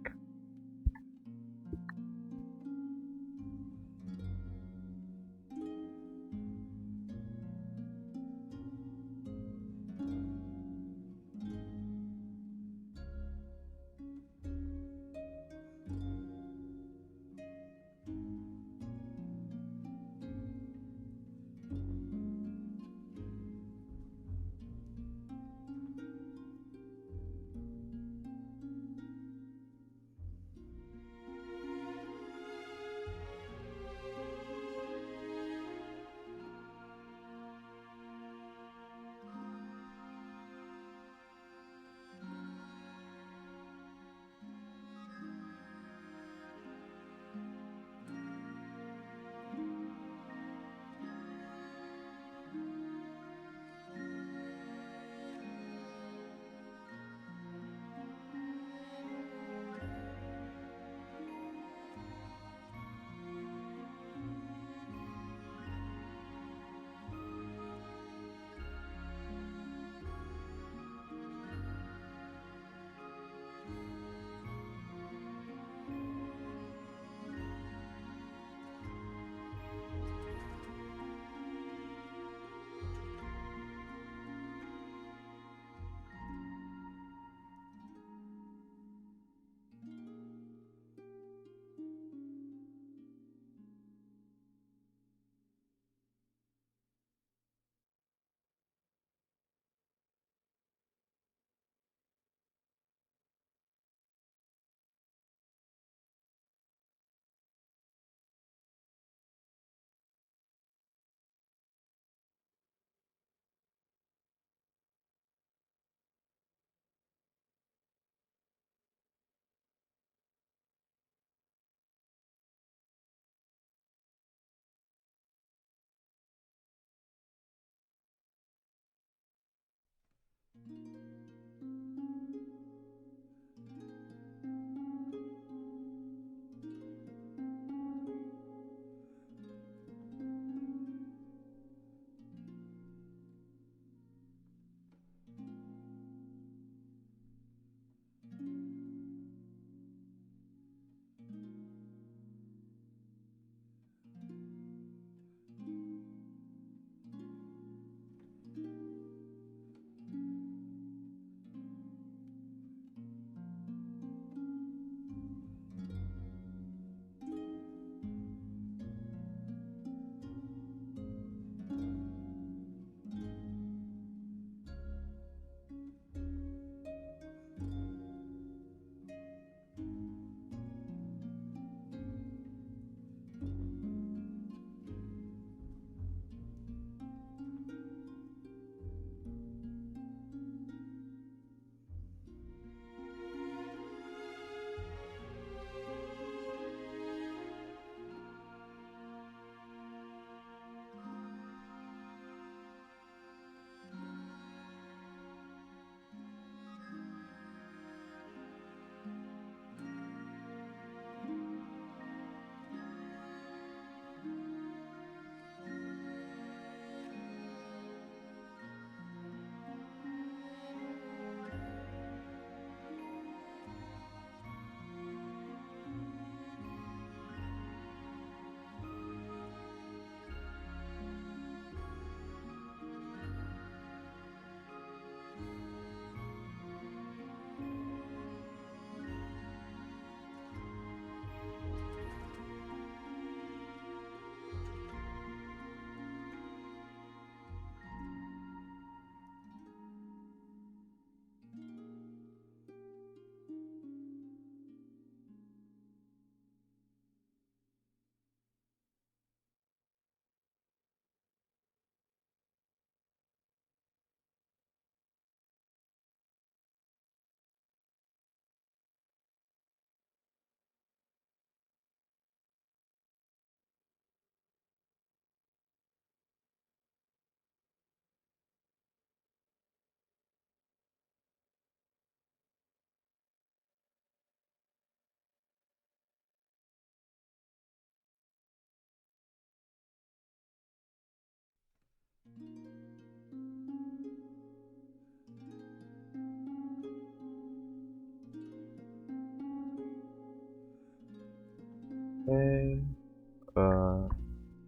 Okay.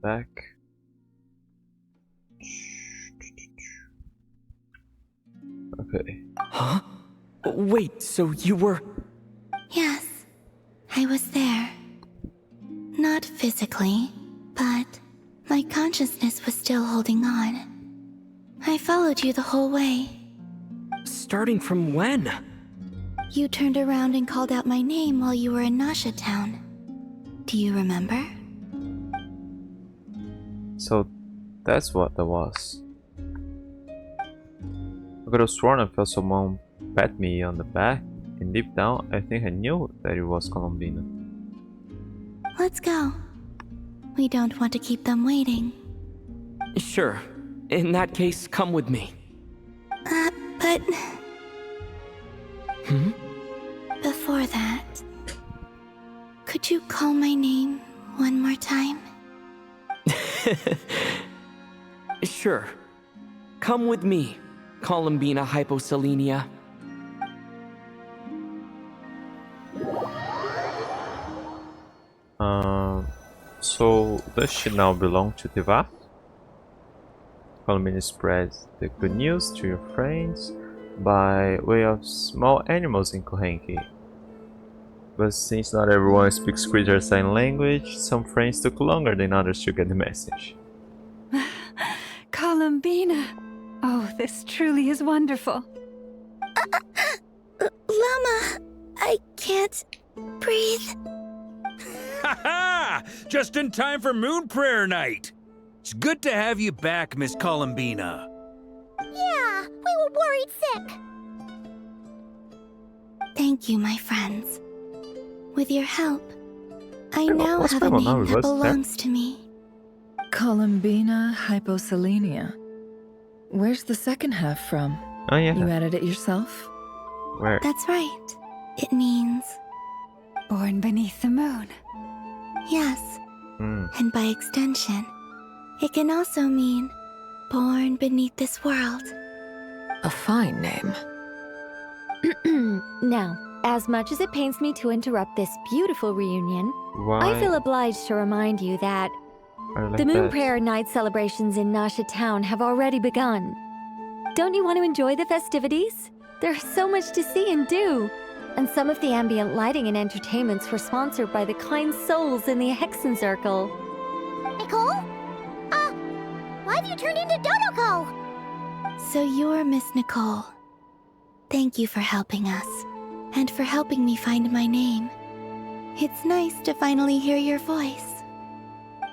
Back. Okay. Huh? Wait, so you were... Yes, I was there. Not physically, but my consciousness was still holding on. I followed you the whole way. Starting from when? You turned around and called out my name while you were in Nasha Town. Do you remember? So that's what that was. I could have sworn I felt someone pat me on the back, and deep down I think I knew that it was Colombina. Let's go. We don't want to keep them waiting. Sure. In that case, come with me. But... Hmm? Before that... Could you call my name one more time? Sure. Come with me, Colombina Hyposelenia. So does she now belong to Tiva? Colombina spreads the good news to your friends by way of small animals in Kohenki. But since not everyone speaks creature sign language, some friends took longer than others to get the message. Colombina! Oh, this truly is wonderful. Llama! I can't breathe. Ha ha! Just in time for Moon Prayer Night! It's good to have you back, Miss Colombina. Yeah, we were worried sick. Thank you, my friends. With your help, I now have a name that belongs to me. Colombina Hyposelenia. Where's the second half from? Oh yeah. You added it yourself? Where? That's right. It means... Born beneath the moon. Yes. And by extension, it can also mean born beneath this world. A fine name. Now, as much as it pains me to interrupt this beautiful reunion, Why? I feel obliged to remind you that the Moon Prayer Night celebrations in Nasha Town have already begun. Don't you want to enjoy the festivities? There's so much to see and do. And some of the ambient lighting and entertainments were sponsored by the kind souls in the Hexen Circle. Nicole? Why have you turned into Dodoko? So you're Miss Nicole. Thank you for helping us, and for helping me find my name. It's nice to finally hear your voice.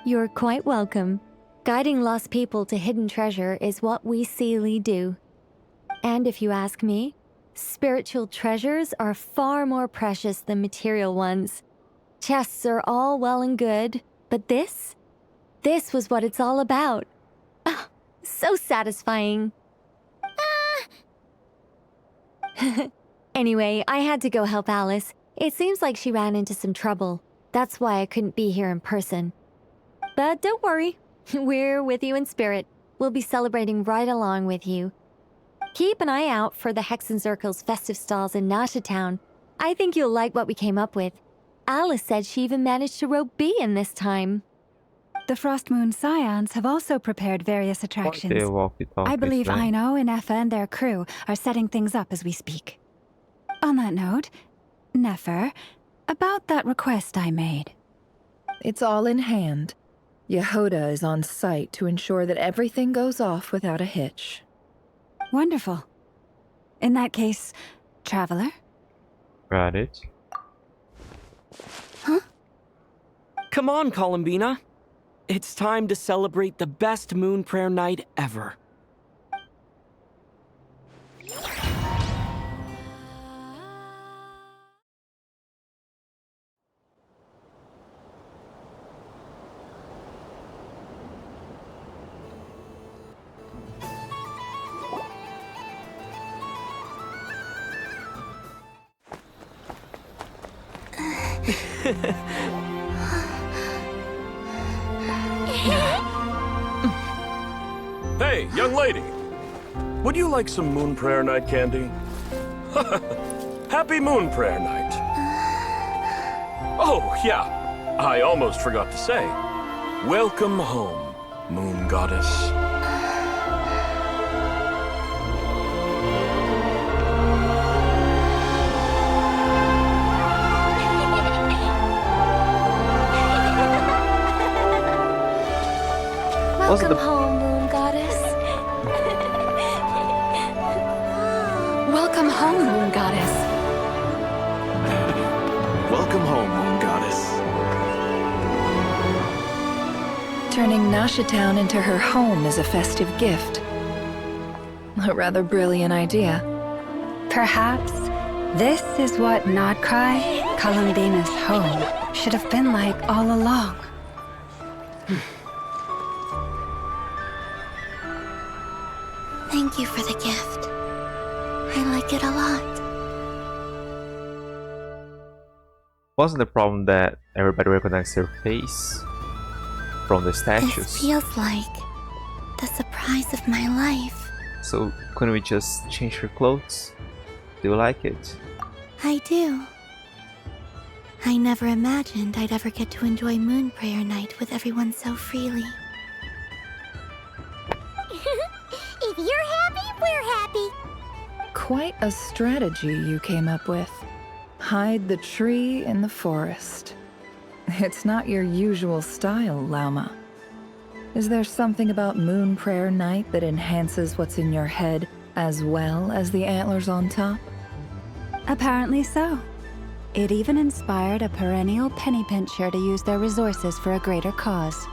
You're quite welcome. Guiding lost people to hidden treasure is what we Seelie do. And if you ask me, spiritual treasures are far more precious than material ones. Chests are all well and good, but this was what it's all about. Ah, so satisfying. Anyway, I had to go help Alice. It seems like she ran into some trouble. That's why I couldn't be here in person. But don't worry, we're with you in spirit. We'll be celebrating right along with you. Keep an eye out for the Hexen Circle's festive stalls in Nasha Town. I think you'll like what we came up with. Alice said she even managed to rope B in this time. The Frost Moon Scions have also prepared various attractions. I believe Aino and Effa and their crew are setting things up as we speak. On that note, Nefer, about that request I made. It's all in hand. Yehoda is on site to ensure that everything goes off without a hitch. Wonderful. In that case, Traveler? Got it. Huh? Come on, Colombina. It's time to celebrate the best Moon Prayer Night ever. Hey, young lady! Would you like some Moon Prayer Night candy? Happy Moon Prayer Night! Oh, yeah! I almost forgot to say, welcome home, Moon Goddess. Welcome home, Moon Goddess. Welcome home, Moon Goddess. Welcome home, Moon Goddess. Turning Nashitown into her home is a festive gift. A rather brilliant idea. Perhaps this is what nod-krai, Columbina's home, should have been like all along. Thank you for the gift. I like it a lot. Wasn't the problem that everybody recognized her face from the statues? This feels like the surprise of my life. So couldn't we just change her clothes? Do you like it? I do. I never imagined I'd ever get to enjoy Moon Prayer Night with everyone so freely. If you're happy, we're happy. Quite a strategy you came up with. Hide the tree in the forest. It's not your usual style, Lauma. Is there something about Moon Prayer Night that enhances what's in your head as well as the antlers on top? Apparently so. It even inspired a perennial penny pincher to use their resources for a greater cause.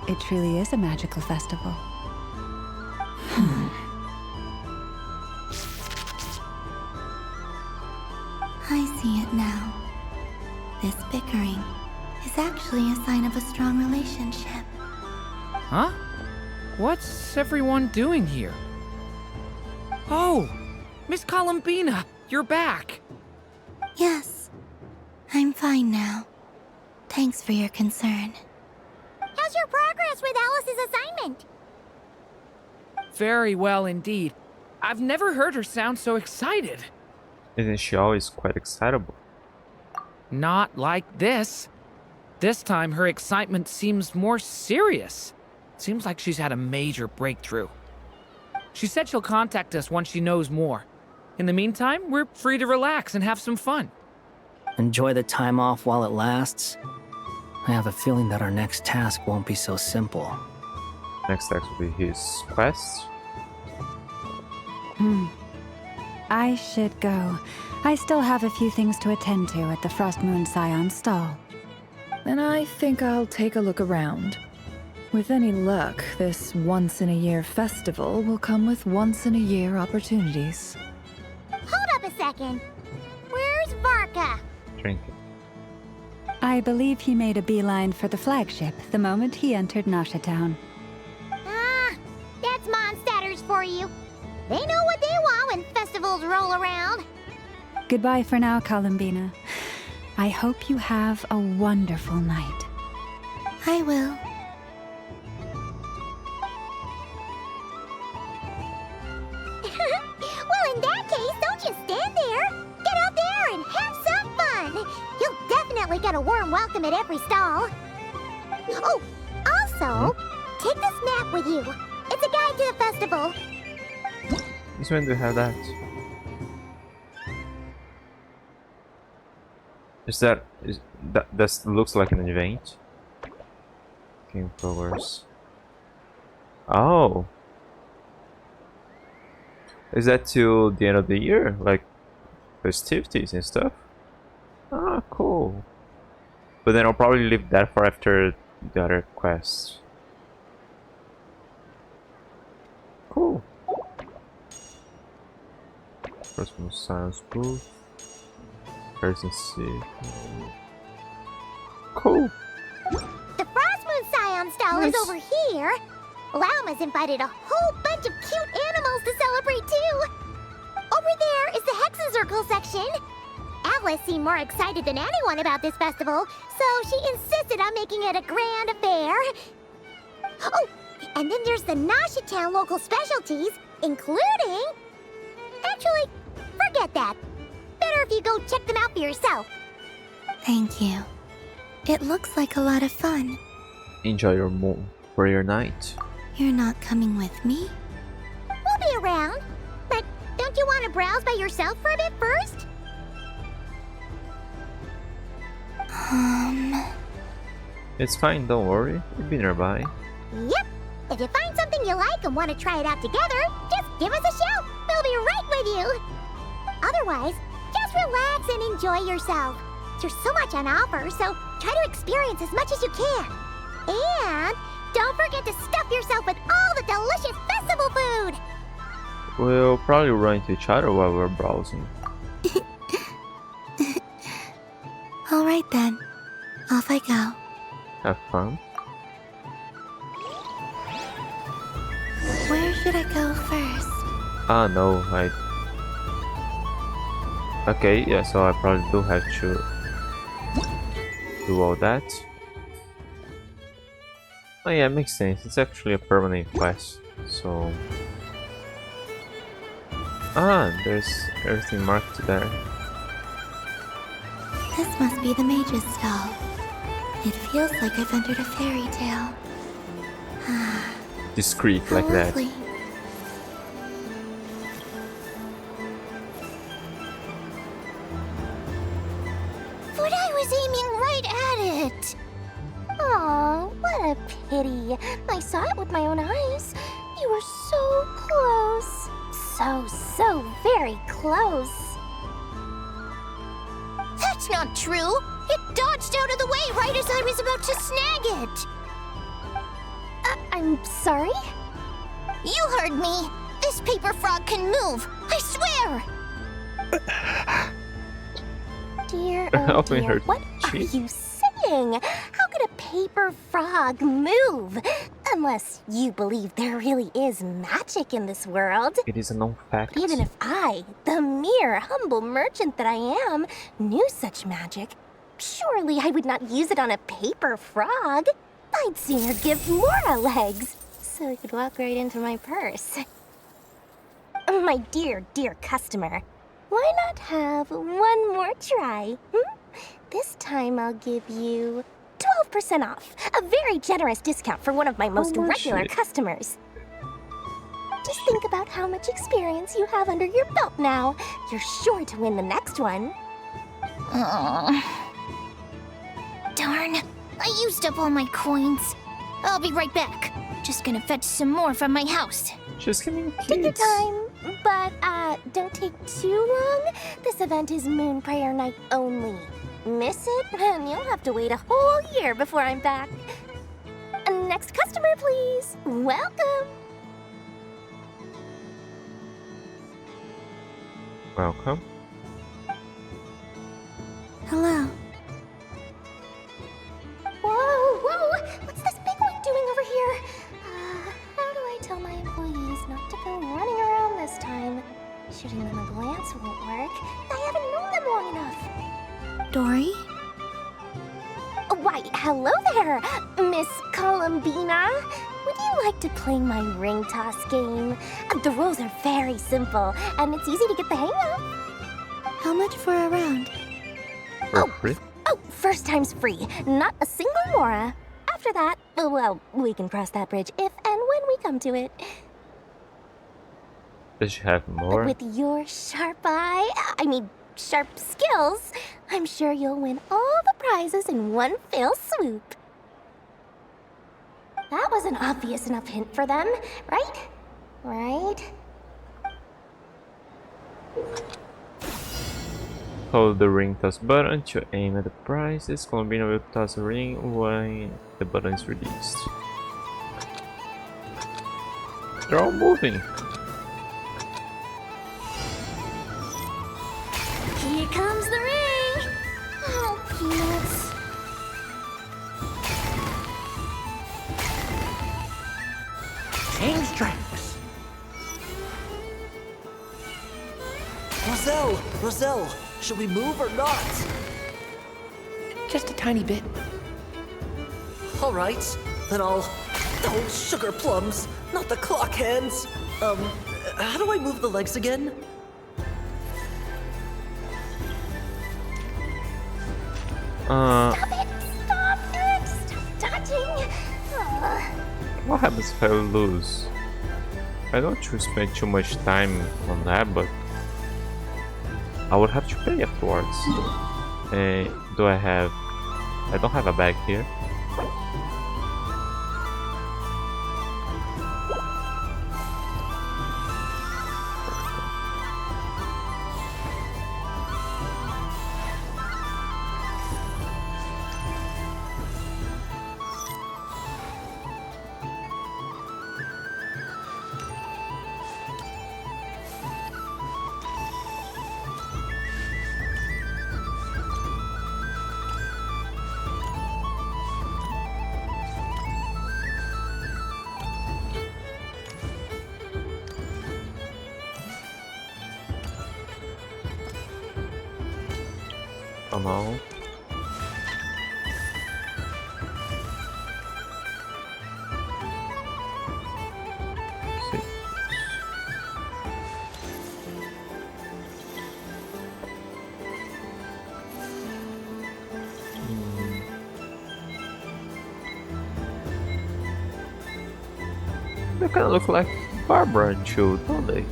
It truly is a magical festival. I see it now. This bickering is actually a sign of a strong relationship. Huh? What's everyone doing here? Oh! Miss Columbina, you're back! Yes, I'm fine now. Thanks for your concern. How's your progress with Alice's assignment? Very well indeed. I've never heard her sound so excited. Isn't she always quite excitable? Not like this. This time her excitement seems more serious. Seems like she's had a major breakthrough. She said she'll contact us once she knows more. In the meantime, we're free to relax and have some fun. Enjoy the time off while it lasts. I have a feeling that our next task won't be so simple. Next task will be his quest. I should go. I still have a few things to attend to at the Frost Moon Scion stall. Then I think I'll take a look around. With any luck, this once-in-a-year festival will come with once-in-a-year opportunities. Hold up a second. Where's Varka? Drinking. I believe he made a beeline for the flagship the moment he entered Nashitown. Ah, that's Mondstadters for you. They know what they want when festivals roll around. Goodbye for now, Columbina. I hope you have a wonderful night. I will. Well, in that case, don't just stand there. Get out there and have some fun. You'll definitely get a warm welcome at every stall. Oh, also, take this map with you. It's a guide to the festival. Since when do you have that? That looks like an event? Game progress. Oh. Is that till the end of the year? Like festivities and stuff? Ah, cool. But then I'll probably leave that for after the other quests. Cool. First one, science booth. Person C. Cool. The Frost Moon Scion stall is over here. Lauma's invited a whole bunch of cute animals to celebrate too. Over there is the Hexacircle section. Alice seemed more excited than anyone about this festival, so she insisted on making it a grand affair. Oh, and then there's the Nashitown local specialties, including... Actually, forget that. Better if you go check them out for yourself. Thank you. It looks like a lot of fun. Enjoy your moon prayer night. You're not coming with me? We'll be around. But don't you want to browse by yourself for a bit first? It's fine, don't worry. We'll be nearby. Yep. If you find something you like and want to try it out together, just give us a shout. We'll be right with you. Otherwise, just relax and enjoy yourself. There's so much on offer, so try to experience as much as you can. And don't forget to stuff yourself with all the delicious festival food. We'll probably run into each other while we're browsing. Alright then. Off I go. Have fun. Where should I go first? No, Okay, yeah, so I probably do have to do all that. Oh yeah, makes sense. It's actually a permanent quest, so... there's everything marked there. This must be the mage's stall. It feels like I've entered a fairy tale. Discreet like that. But I was aiming right at it. Aw, what a pity. I saw it with my own eyes. You were so close. So very close. That's not true. It dodged out of the way right as I was about to snag it. I'm sorry? You heard me. This paper frog can move. I swear. Dear, oh dear, what are you saying? How could a paper frog move? Unless you believe there really is magic in this world. It is a known fact. Even if I, the mere humble merchant that I am, knew such magic, surely I would not use it on a paper frog. I'd sooner give Mora legs, so it could walk right into my purse. My dear, dear customer, why not have one more try? This time I'll give you 12% off. A very generous discount for one of my most regular customers. Just think about how much experience you have under your belt now. You're sure to win the next one. Darn, I used up all my coins. I'll be right back. Just gonna fetch some more from my house. Just give me kids. Take your time, but don't take too long. This event is Moon Prayer Night only. Miss it, and you'll have to wait a whole year before I'm back. Next customer, please. Welcome. Welcome. Hello. Whoa! What's this big one doing over here? How do I tell my employees not to go running around this time? Shooting them a glance won't work. I haven't known them long enough. Dory? Why, hello there, Miss Columbina. Would you like to play my ring toss game? The rules are very simple, and it's easy to get the hang of. How much for a round? Free? Oh, first time's free. Not a single mora. After that, well, we can cross that bridge if and when we come to it. Does she have more? But with your sharp eye, sharp skills, I'm sure you'll win all the prizes in one fell swoop. That was an obvious enough hint for them, right? Right? Hold the ring toss button to aim at the prize. This Columbina will toss a ring when the button is released. They're all moving. Here comes the ring! Oh, peanuts. Change tracks! Roselle, should we move or not? Just a tiny bit. All right, then I'll... Oh, sugar plums, not the clock hands. How do I move the legs again? Stop it! Stop! stretching. What happens if I lose? I don't want to spend too much time on that, but I would have to pay afterwards. Do I have... I don't have a bag here. Come on. They kind of look like Barbara and Joe, don't they?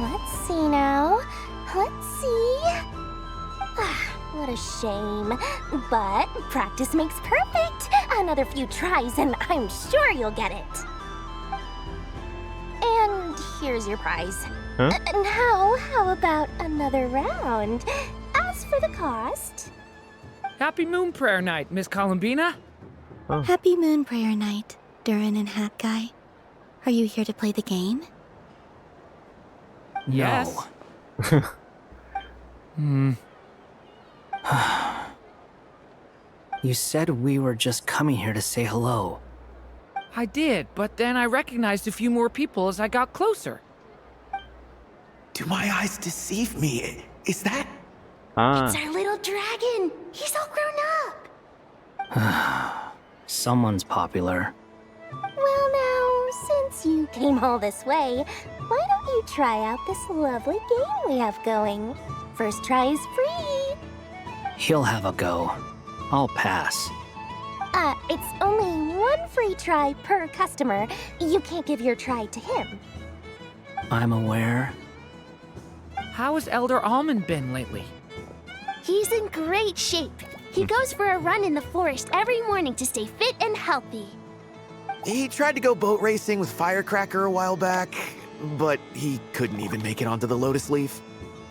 Let's see now. Let's see. What a shame. But practice makes perfect. Another few tries and I'm sure you'll get it. And here's your prize. Huh? Now, how about another round? As for the cost... Happy Moon Prayer Night, Miss Columbina. Oh. Happy Moon Prayer Night, Durin and Hat Guy. Are you here to play the game? Yes. You said we were just coming here to say hello. I did, but then I recognized a few more people as I got closer. Do my eyes deceive me? Is that... It's our little dragon! He's all grown up! Someone's popular. Well now, since you came all this way, why don't you try out this lovely game we have going? First try is free! He'll have a go. I'll pass. It's only one free try per customer. You can't give your try to him. I'm aware. How has Elder Almond been lately? He's in great shape. He goes for a run in the forest every morning to stay fit and healthy. He tried to go boat racing with Firecracker a while back, but he couldn't even make it onto the Lotus Leaf.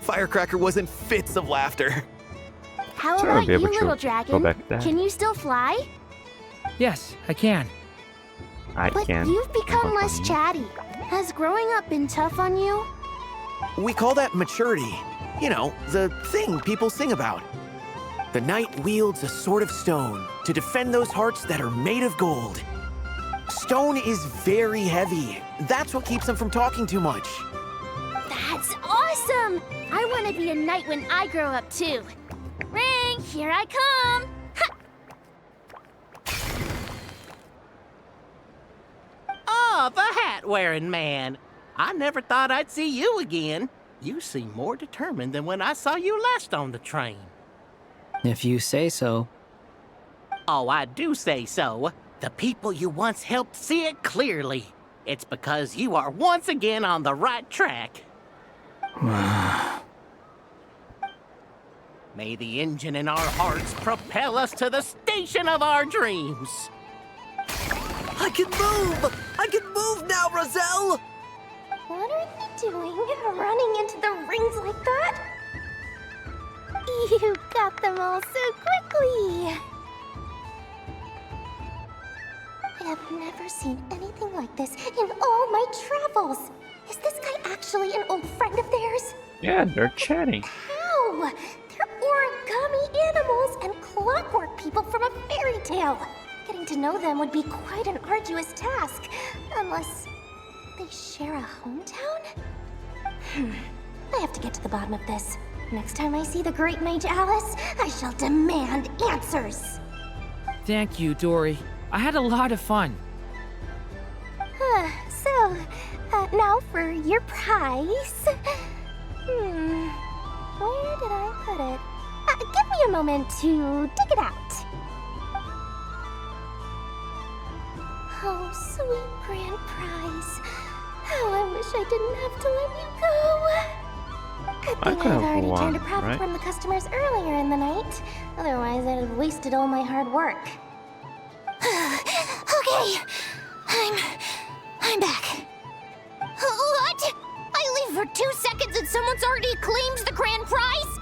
Firecracker was in fits of laughter. How about you, little dragon? Can you still fly? Yes, I can. But you've become less chatty. Has growing up been tough on you? We call that maturity. You know, the thing people sing about. The knight wields a sword of stone to defend those hearts that are made of gold. Stone is very heavy. That's what keeps him from talking too much. That's awesome! I want to be a knight when I grow up too. Ring, here I come! Oh, the hat-wearing man. I never thought I'd see you again. You seem more determined than when I saw you last on the train. If you say so. Oh, I do say so. The people you once helped see it clearly. It's because you are once again on the right track. May the engine in our hearts propel us to the station of our dreams. I can move! I can move now, Roselle! What are you doing, running into the rings like that? You got them all so quickly! I have never seen anything like this in all my travels. Is this guy actually an old friend of theirs? Yeah, they're chatting. How? They're origami animals and clockwork people from a fairy tale. Getting to know them would be quite an arduous task, unless they share a hometown? I have to get to the bottom of this. Next time I see the Great Mage Alice, I shall demand answers. Thank you, Dory. I had a lot of fun. So, now for your prize. Where did I put it? Give me a moment to dig it out. Oh, sweet grand prize. How I wish I didn't have to let you go. Good thing I've already turned a profit from the customers earlier in the night. Otherwise, I'd have wasted all my hard work. Okay, I'm back. What? I leave for 2 seconds and someone's already claimed the grand prize?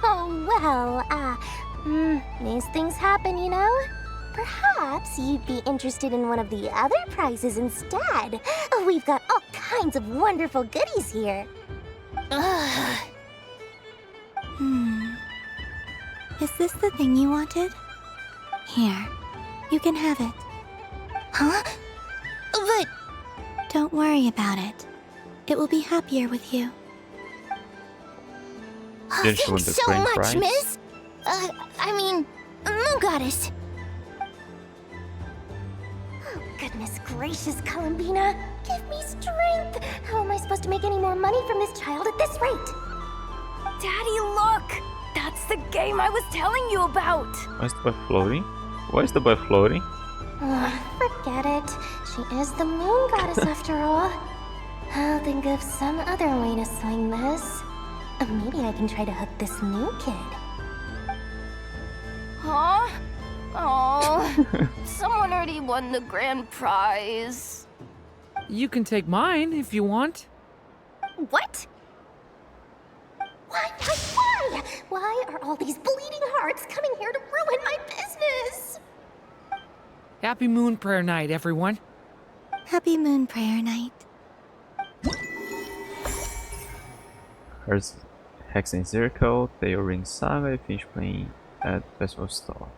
Oh, well, these things happen, you know? Perhaps you'd be interested in one of the other prizes instead. We've got all kinds of wonderful goodies here. Is this the thing you wanted? Here, you can have it. Huh? But... Don't worry about it. It will be happier with you. Thanks so much, miss! I mean, Moon Goddess. Oh, goodness gracious, Columbina. Give me strength! How am I supposed to make any more money from this child at this rate? Daddy, look! That's the game I was telling you about! Why is the boy floating? Why is the boy floating? Forget it. She is the Moon Goddess after all. I'll think of some other way to swing this. Maybe I can try to hook this new kid. Huh? Oh, someone already won the grand prize. You can take mine if you want. What? Why? Why are all these bleeding hearts coming here to ruin my business? Happy Moon Prayer Night, everyone. Happy Moon Prayer Night. Here's Hexen Circle, Theory of Zelda. I finished playing at Festival Store.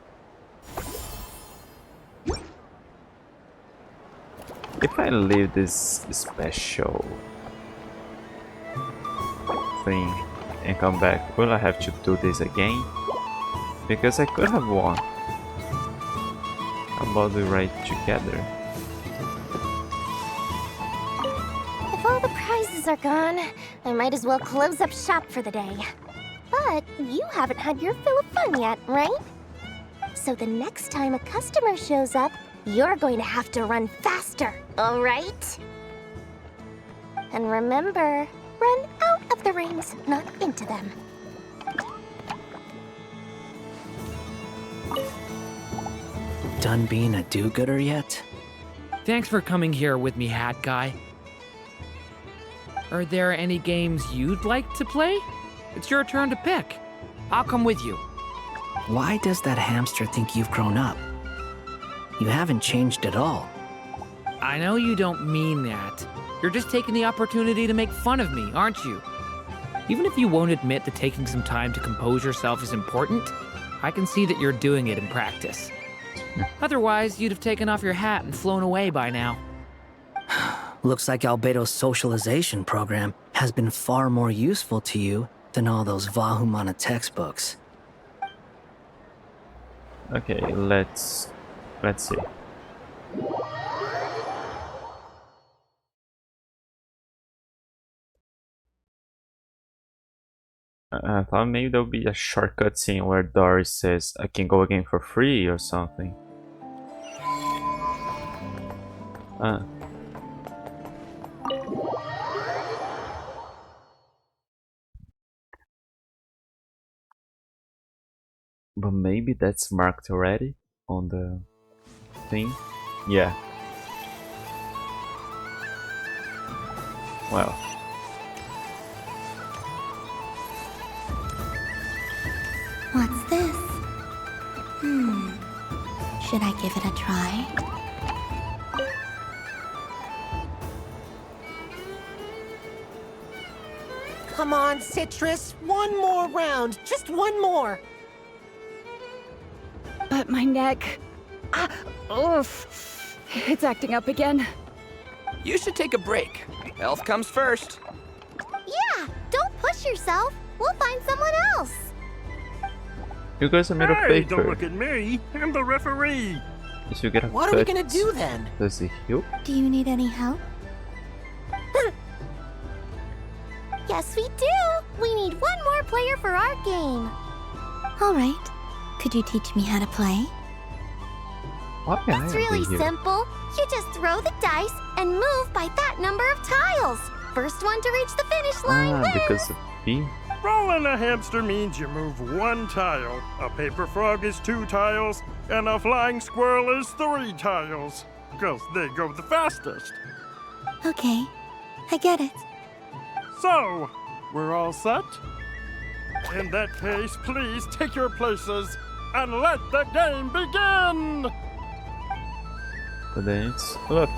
If I leave this special thing and come back, will I have to do this again? Because I could have won. How about we ride together? If all the prizes are gone, I might as well close up shop for the day. But you haven't had your fill of fun yet, right? So the next time a customer shows up, you're going to have to run faster, all right? And remember, run out of the rings, not into them. Done being a do-gooder yet? Thanks for coming here with me, Hat Guy. Are there any games you'd like to play? It's your turn to pick. I'll come with you. Why does that hamster think you've grown up? You haven't changed at all. I know you don't mean that. You're just taking the opportunity to make fun of me, aren't you? Even if you won't admit that taking some time to compose yourself is important, I can see that you're doing it in practice. Otherwise, you'd have taken off your hat and flown away by now. Looks like Albedo's socialization program has been far more useful to you than all those Vahumana textbooks. Okay, let's see. I thought maybe there'll be a shortcut scene where Doris says I can go again for free or something. But maybe that's marked already on the thing. Yeah. Well. What's this? Should I give it a try? Come on, Citrus. One more round. Just one more. But my neck... oof. It's acting up again. You should take a break. Health comes first. Yeah, don't push yourself. We'll find someone else. You guys are made of paper. Don't look at me. I'm the referee. If you get a What are we gonna do then? Does it help? Do you need any help? Yes, we do! We need one more player for our game. All right. Could you teach me how to play? It's really simple. You just throw the dice and move by that number of tiles. First one to reach the finish line wins. Because of P? Rolling a hamster means you move 1 tile. A paper frog is 2 tiles, and a flying squirrel is 3 tiles. Because they go the fastest. Okay, I get it. So, we're all set? In that case, please take your places and let the game begin! But then it's look.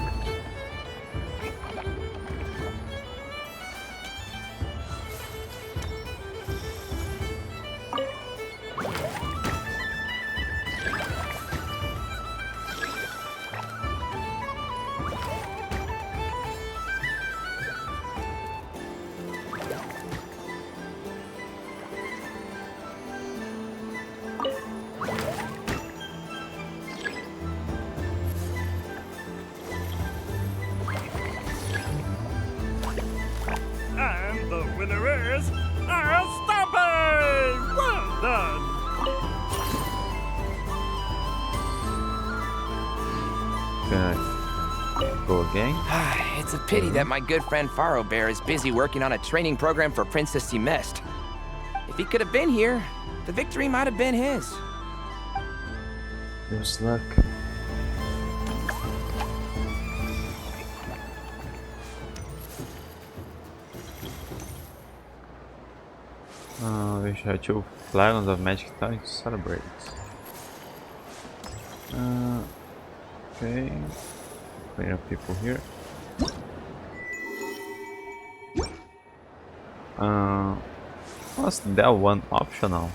And the winner is Aristotle! Well done! Gonna go again. It's a pity that my good friend Faro Bear is busy working on a training program for Princess Mist. If he could have been here, the victory might have been his. There's luck. We should have 2 flagons of magic time to celebrate. Okay. Clean up people here. Was that one optional?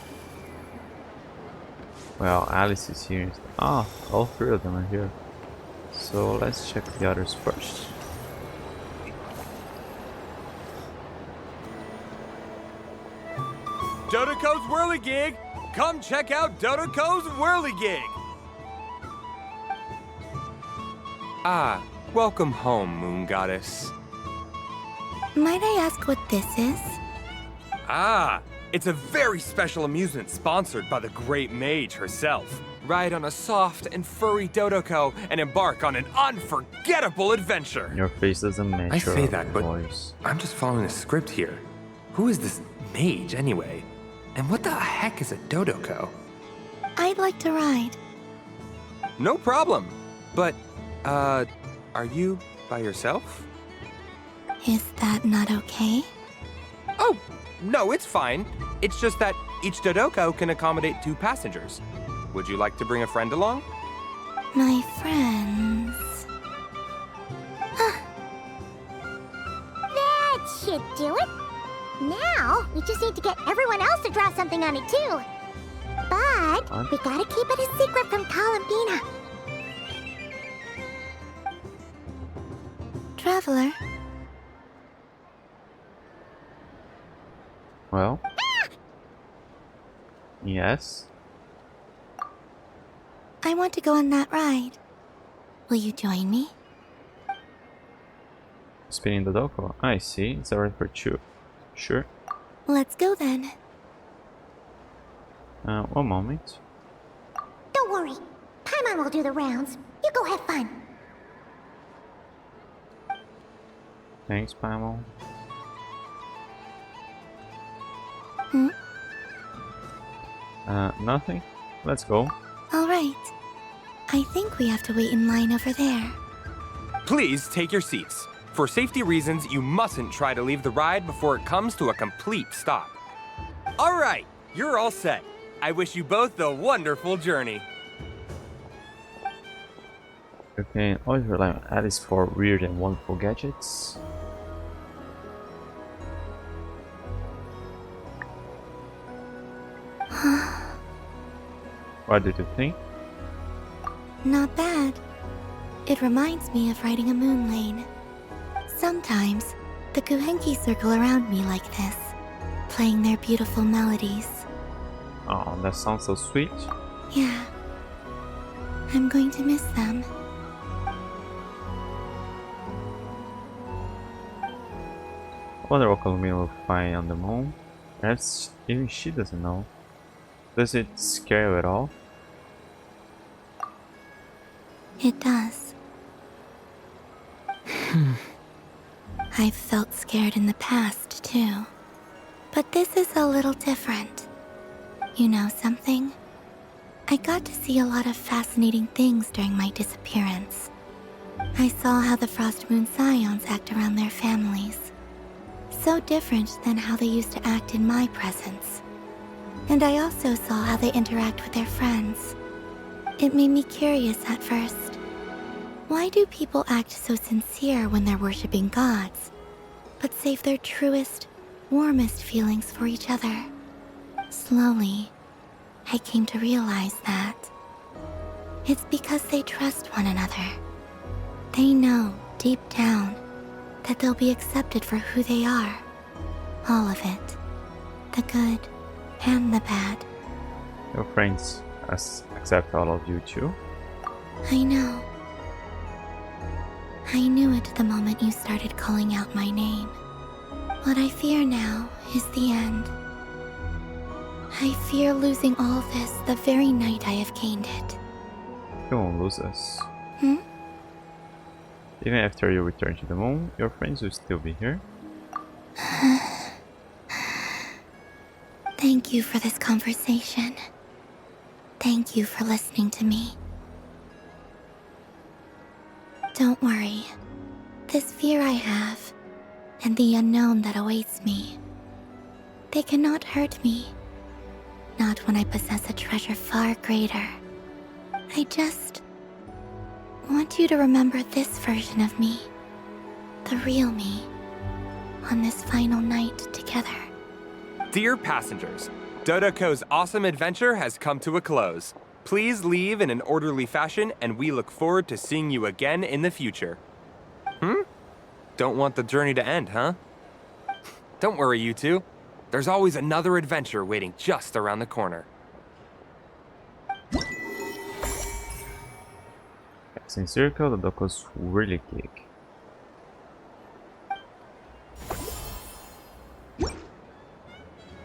Well, Alice is here. Ah, all 3 of them are here. So let's check the others first. Dodoco's Whirligig! Come check out Dodoco's Whirligig! Ah, welcome home, Moon Goddess. Might I ask what this is? Ah, it's a very special amusement sponsored by the Great Mage herself. Ride on a soft and furry Dodoco and embark on an unforgettable adventure. Your face doesn't match. I say that, but voice. I'm just following a script here. Who is this mage anyway? And what the heck is a Dodoco? I'd like to ride. No problem. But, are you by yourself? Is that not okay? Oh, no, it's fine. It's just that each Dodoco can accommodate 2 passengers. Would you like to bring a friend along? My friends. That should do it. Now, we just need to get everyone else to draw something on it too. But we gotta keep it a secret from Columbina. Traveler. Well. Yes. I want to go on that ride. Will you join me? Spinning the Dodoco. I see. It's a ride for 2. Sure. Let's go then. 1 moment. Don't worry. Paimon will do the rounds. You go have fun. Thanks, Paimon. Nothing. Let's go. All right. I think we have to wait in line over there. Please take your seats. For safety reasons, you mustn't try to leave the ride before it comes to a complete stop. All right, you're all set. I wish you both a wonderful journey. Okay, always rely on Alice for weird and wonderful gadgets. What did you think? Not bad. It reminds me of riding a moon lane. Sometimes, the Kuhenki circle around me like this, playing their beautiful melodies. Oh, that sounds so sweet. Yeah. I'm going to miss them. wonder what Columbine will find on the moon. Perhaps even she doesn't know. Does it scare you at all? It does. I've felt scared in the past, too. But this is a little different. You know something? I got to see a lot of fascinating things during my disappearance. I saw how the Frost Moon Scions act around their families. So different than how they used to act in my presence. And I also saw how they interact with their friends. It made me curious at first. Why do people act so sincere when they're worshipping gods, but save their truest, warmest feelings for each other? Slowly, I came to realize that it's because they trust one another. They know, deep down, that they'll be accepted for who they are. All of it. The good and the bad. Your friends accept all of you too? I know. I knew it the moment you started calling out my name. What I fear now is the end. I fear losing all this the very night I have gained it. You won't lose us. Hmm? Even after you return to the moon, your friends will still be here. Thank you for this conversation. Thank you for listening to me. Don't worry. This fear I have, and the unknown that awaits me, they cannot hurt me. Not when I possess a treasure far greater. I just want you to remember this version of me, the real me, on this final night together. Dear passengers, Dodoko's awesome adventure has come to a close. Please leave in an orderly fashion, and we look forward to seeing you again in the future. Don't want the journey to end, huh? Don't worry, you two. There's always another adventure waiting just around the corner. In circle, the Dodoko's really geek.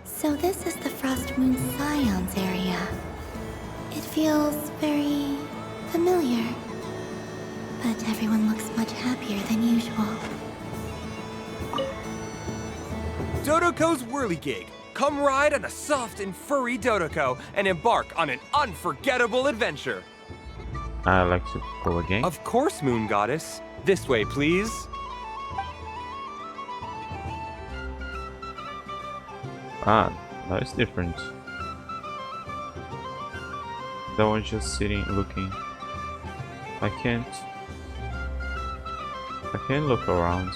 So this is the Frost Moon Scions area. It feels very familiar. But everyone looks much happier than usual. Dodoko's Whirligig. Come ride on a soft and furry Dodoko and embark on an unforgettable adventure. I'd like to go again. Of course, Moon Goddess. This way, please. Ah, that is different. That one's just sitting, looking. I can't look around.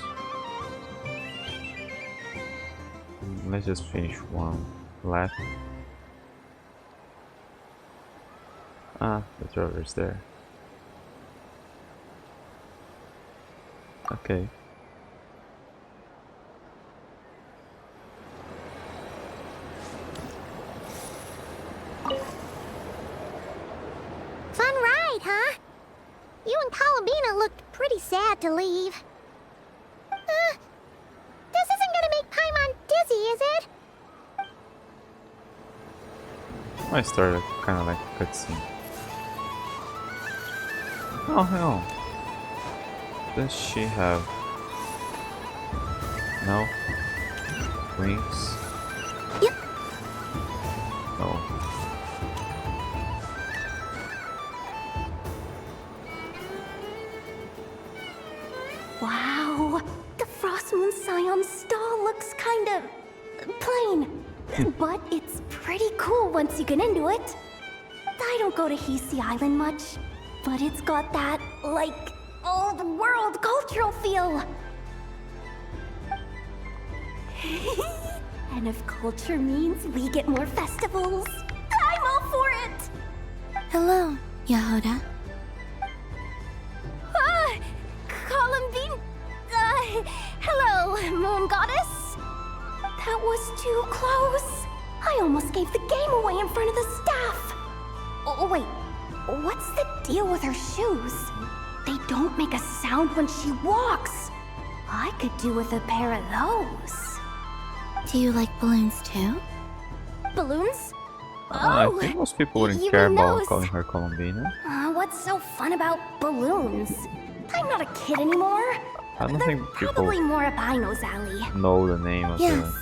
Let's just finish one lap. Ah, the driver's there. Okay. Fun ride, huh? You and Columbina looked pretty sad to leave. This isn't gonna make Paimon dizzy, is it? I started kind of like a cutscene. Oh hell. Does she have no wings? Yep. Oh. Wow, the Frost Moon Scion stall looks kind of plain, but it's pretty cool once you get into it. I don't go to Hisey Island much, but it's got that, like, old world cultural feel. And if culture means we get more festivals, I'm all for it! Hello, Yahoda. Columbine? Hello, Moon Goddess? That was too close. I almost gave the game away in front of the staff. Oh, wait. What's the deal with her shoes? They don't make a sound when she walks. I could do with a pair of those. Do you like balloons too? Balloons? I think most people wouldn't you care mean about those? calling her Colombina. What's so fun about balloons? I'm not a kid anymore. I don't think people Probably more up Aino's alley. know the name of Yes.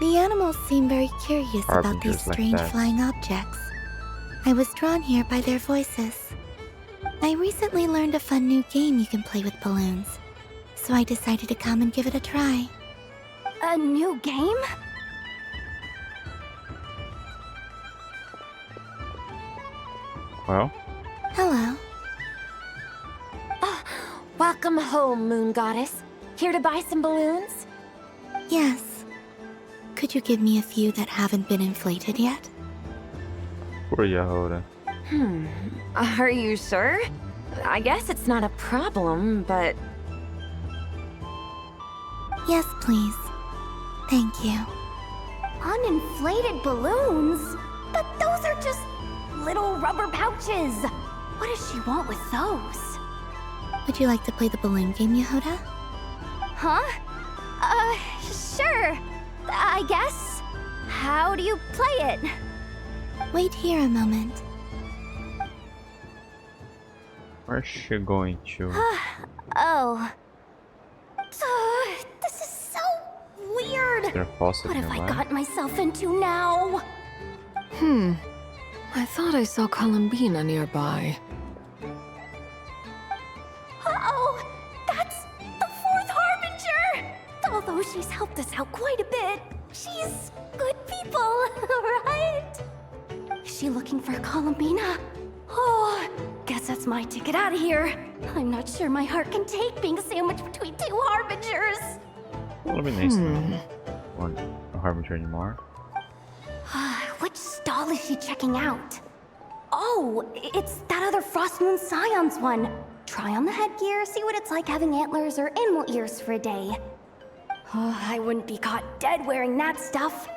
The animals seem very curious about these Harbingers like strange that. flying objects. I was drawn here by their voices. I recently learned a fun new game you can play with balloons, so I decided to come and give it a try. A new game? Well, Hello. Welcome home, Moon Goddess. Here to buy some balloons? Yes. Could you give me a few that haven't been inflated yet? poor Yehoda. Are you sure? I guess it's not a problem, but... Yes, please. Thank you. Uninflated balloons? But those are just little rubber pouches. What does she want with those? Would you like to play the balloon game, Yehoda? Huh? Sure. I guess. How do you play it? Wait here a moment. Where's she going to? Oh. This is so weird. Is there a faucet What have I nearby? got myself into now? I thought I saw Colombina nearby. Oh, that's the fourth Harbinger! Although she's helped us out quite a bit, she's good people, right? Is she looking for Colombina? Oh, guess that's my ticket out of here. I'm not sure my heart can take being sandwiched between two Harbingers. It'll be nice to know. Want a Harbinger anymore? Which stall is she checking out? Oh, it's that other Frost Moon Scion's one. Try on the headgear, see what it's like having antlers or animal ears for a day. Oh, I wouldn't be caught dead wearing that stuff.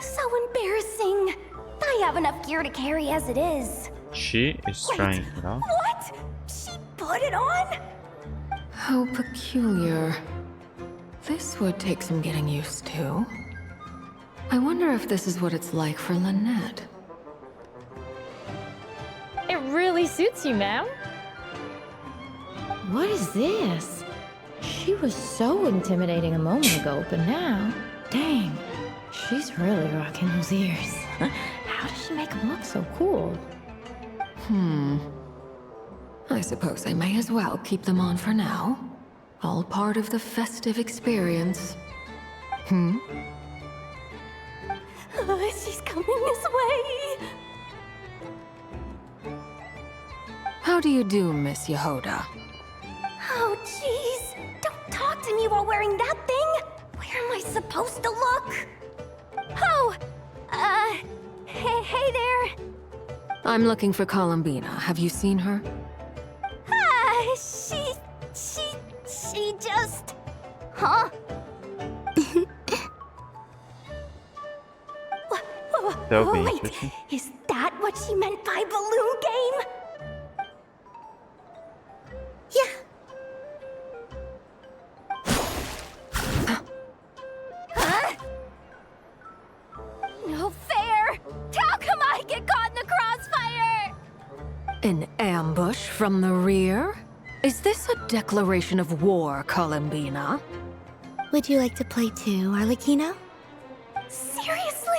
So embarrassing. I have enough gear to carry as it is. She is trying it out. What? She put it on? How peculiar. This would take some getting used to. I wonder if this is what it's like for Lynette. It really suits you, ma'am. What is this? She was so intimidating a moment ago, but now, dang, she's really rocking those ears. How does she make them look so cool? I suppose I may as well keep them on for now. All part of the festive experience. She's coming this way. How do you do, Miss Yehoda? Oh, jeez. Don't talk to me while wearing that thing. Where am I supposed to look? Oh, hey there. I'm looking for Colombina. Have you seen her? She just... Huh? That would be Wait, interesting. is that what she meant by balloon game? Yeah. Huh? No fair! How come I get caught in the crossfire? An ambush from the rear? Is this a declaration of war, Colombina? Would you like to play too, Arlecchino? Seriously?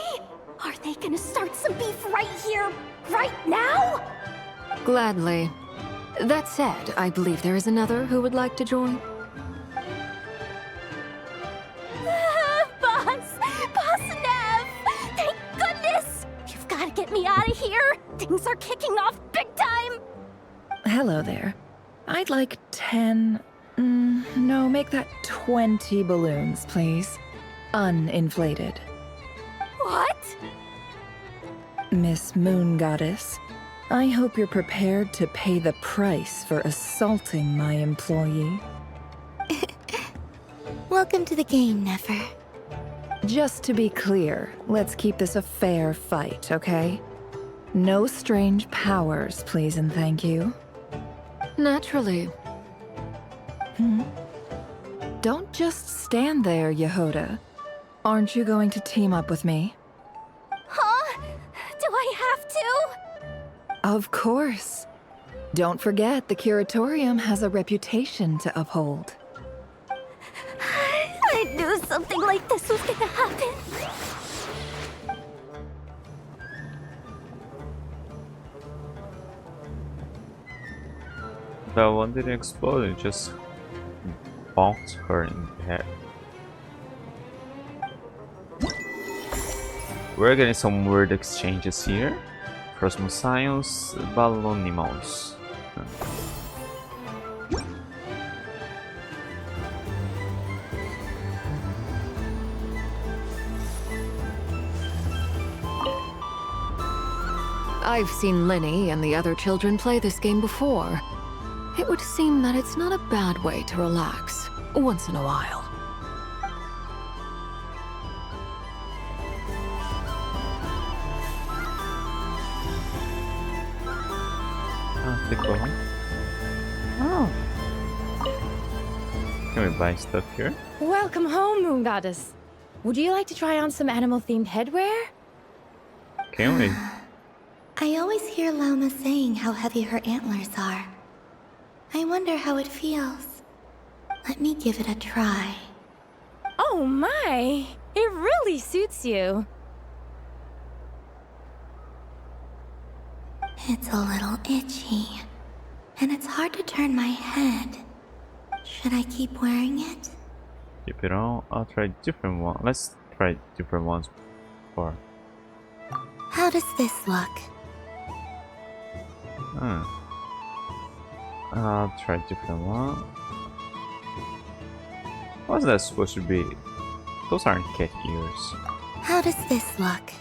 Are they gonna start some beef right here, right now? Gladly. That said, I believe there is another who would like to join. Boss Nev! Thank goodness! You've gotta get me out of here! Things are kicking off big time! Hello there. I'd like 10... no, make that 20 balloons, please. Uninflated. What? Miss Moon Goddess, I hope you're prepared to pay the price for assaulting my employee. Welcome to the game, Nefer. Just to be clear, let's keep this a fair fight, okay? No strange powers, please and thank you. Naturally. Don't just stand there, Yehoda. Aren't you going to team up with me? Huh? Do I have to? Of course. Don't forget, the Curatorium has a reputation to uphold. I knew something like this was gonna happen. The one didn't explode, it just bonked her in the head. We're getting some weird exchanges here. Próximo Science, Balonimals. I've seen Lenny and the other children play this game before. It would seem that it's not a bad way to relax, once in a while. Oh. Can we buy stuff here? Welcome home, Moon Goddess. Would you like to try on some animal-themed headwear? Can we? I always hear Lauma saying how heavy her antlers are. I wonder how it feels. Let me give it a try. Oh my! It really suits you. It's a little itchy, and it's hard to turn my head. Should I keep wearing it? Keep it on. I'll try different one. Let's try different ones for. How does this look? I'll try different one. What's that supposed to be? Those aren't cat ears. How does this look?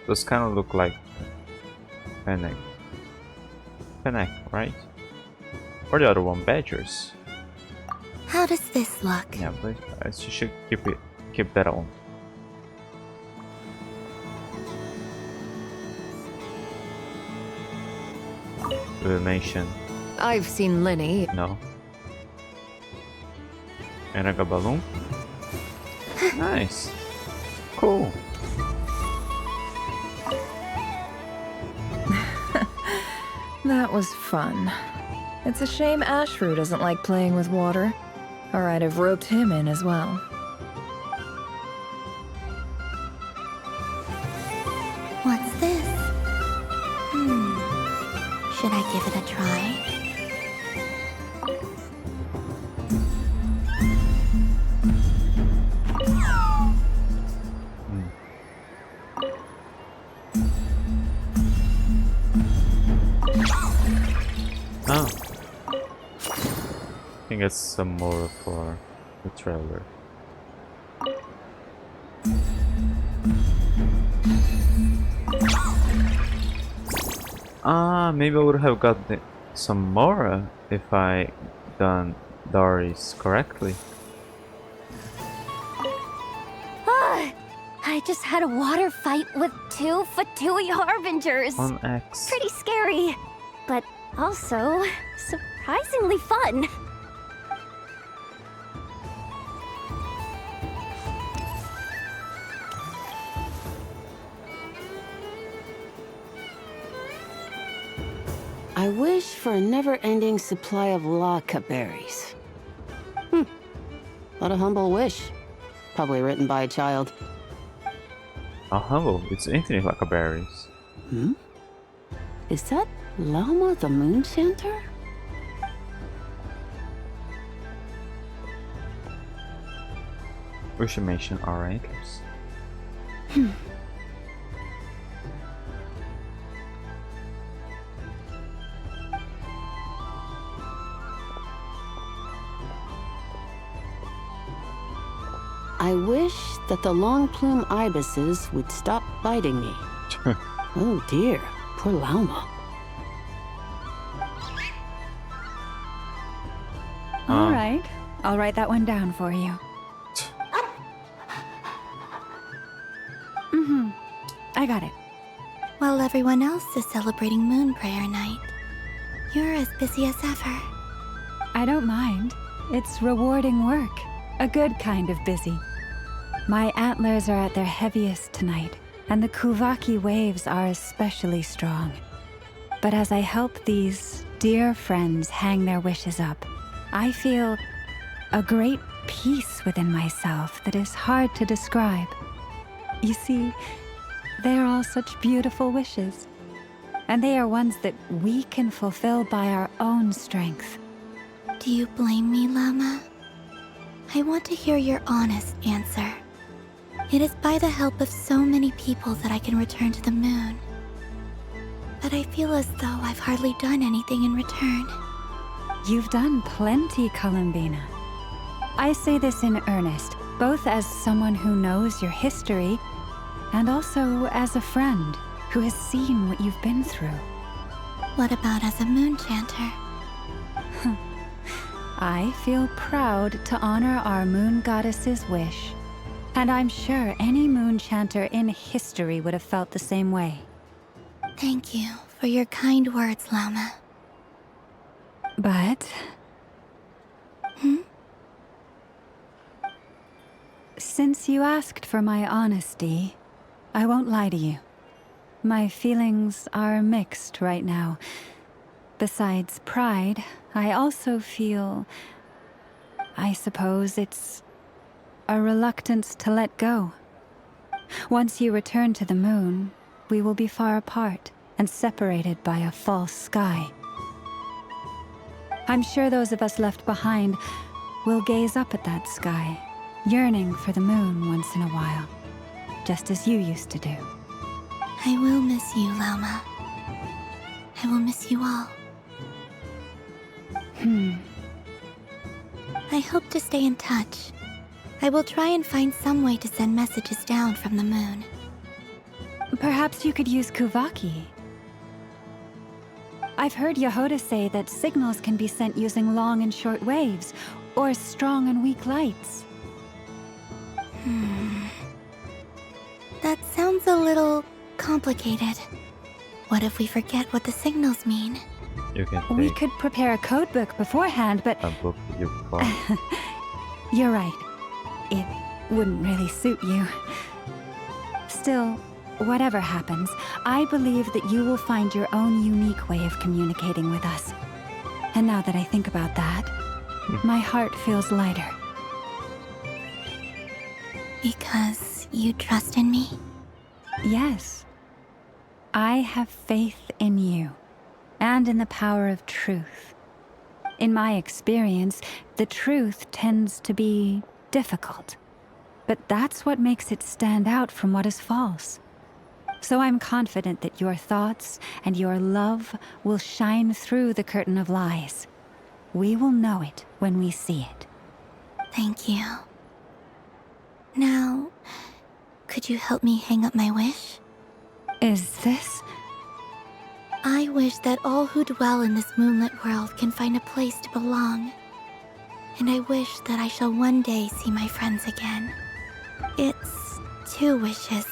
Those kind of look like Fennec. Fennec, right? Or the other one, badgers. How does this look? Yeah, but you should keep that on. Mention. I've seen Lenny. No. Enaga balloon. Nice. Cool. That was fun. It's a shame Ashru doesn't like playing with water, or I'd have roped him in as well. What's this? Should I give it a try? Oh. I think it's some more for the trailer. Maybe I would have got some more if I done Doris correctly. I just had a water fight with 2 Fatui Harbingers. On X. Pretty scary, but also surprisingly fun. I wish for a never-ending supply of laka berries. What a humble wish. Probably written by a child. How humble. It's infinite laka berries. Is that Lauma the Moon Chanter? We should mention our antlers. I wish that the long plume ibises would stop biting me. Oh dear, poor Lauma. All right, I'll write that one down for you. I got it. While everyone else is celebrating Moon Prayer Night, you're as busy as ever. I don't mind. It's rewarding work, a good kind of busy. My antlers are at their heaviest tonight, and the Kuvaki waves are especially strong. But as I help these dear friends hang their wishes up, I feel a great peace within myself that is hard to describe. You see, they are all such beautiful wishes, and they are ones that we can fulfill by our own strength. Do you blame me, Llama? I want to hear your honest answer. It is by the help of so many people that I can return to the moon. But I feel as though I've hardly done anything in return. You've done plenty, Columbina. I say this in earnest, both as someone who knows your history, and also as a friend who has seen what you've been through. What about as a moon chanter? I feel proud to honor our moon goddess's wish, and I'm sure any moon chanter in history would have felt the same way. Thank you for your kind words, Llama. But... Since you asked for my honesty, I won't lie to you. My feelings are mixed right now. Besides pride, I also feel... I suppose it's a reluctance to let go. Once you return to the moon, we will be far apart and separated by a false sky. I'm sure those of us left behind will gaze up at that sky, yearning for the moon once in a while, just as you used to do. I will miss you, Llama. I will miss you all. I hope to stay in touch. I will try and find some way to send messages down from the moon. Perhaps you could use Kuvaki. I've heard Yehoda say that signals can be sent using long and short waves, or strong and weak lights. That sounds a little complicated. What if we forget what the signals mean? You can take We could prepare a code book beforehand, but... a book you bought. You're right. It wouldn't really suit you. Still, whatever happens, I believe that you will find your own unique way of communicating with us. And now that I think about that, my heart feels lighter. Because you trust in me? Yes. I have faith in you, and in the power of truth. In my experience, the truth tends to be difficult, but that's what makes it stand out from what is false. So I'm confident that your thoughts and your love will shine through the curtain of lies. We will know it when we see it. Thank you. Now, could you help me hang up my wish? Is this? I wish that all who dwell in this moonlit world can find a place to belong. And I wish that I shall one day see my friends again. It's 2 wishes.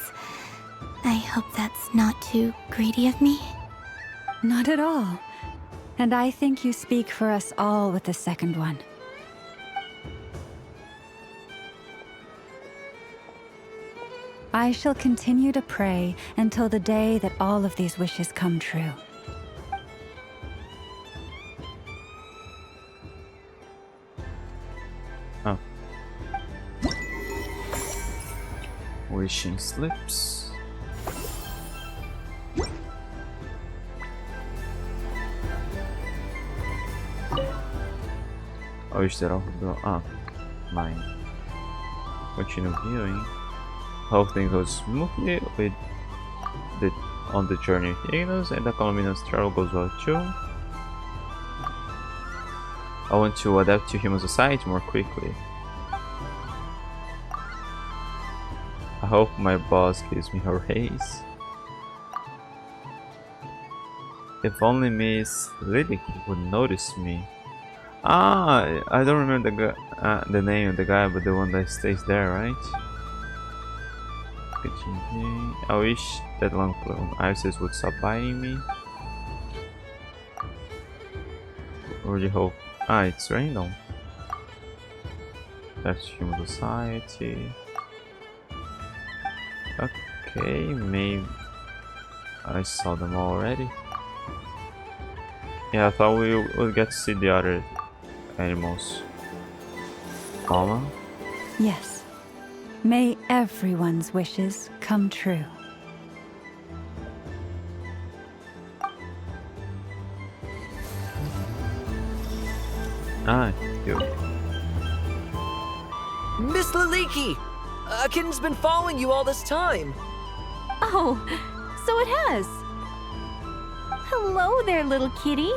I hope that's not too greedy of me. Not at all. And I think you speak for us all with the second one. I shall continue to pray until the day that all of these wishes come true. Oh. Wishing slips. I wish that all mine. Continue viewing. Hope things go smoothly with on the journey of Ignis, and the Colombian travel goes well too. I want to adapt to human society more quickly. I hope my boss gives me a raise. If only Miss Lily would notice me. I don't remember the name of the guy, but the one that stays there, right? I wish that long plume Isis would stop biting me. Or do you hope? It's random. That's human society. Okay, maybe I saw them already. Yeah, I thought we would get to see the other animals. Mama? Yes. May everyone's wishes come true. Ah, you. Miss Laliki! A kitten's been following you all this time. Oh, so it has. Hello there, little kitty.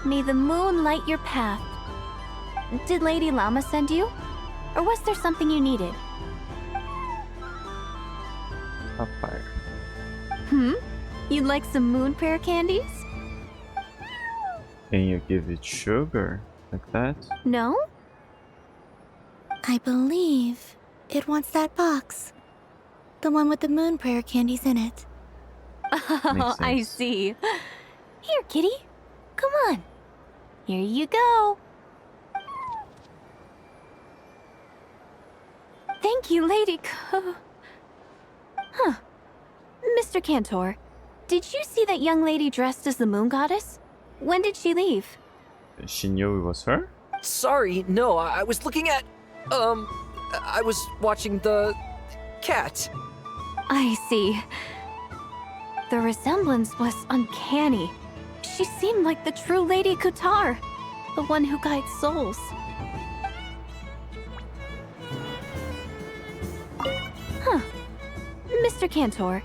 May the moon light your path. Did Lady Llama send you? Or was there something you needed? Papaya. You'd like some moon prayer candies? Can you give it sugar? Like that? No? I believe it wants that box. The one with the moon prayer candies in it. Oh, I see. Here, kitty. Come on. Here you go. Thank you, Lady Huh. Mr. Cantor, did you see that young lady dressed as the moon goddess? When did she leave? She knew it was her? Sorry, no, I was looking at... I was watching the... cat. I see. The resemblance was uncanny. She seemed like the true Lady Kutar, the one who guides souls. Huh. Mr. Cantor,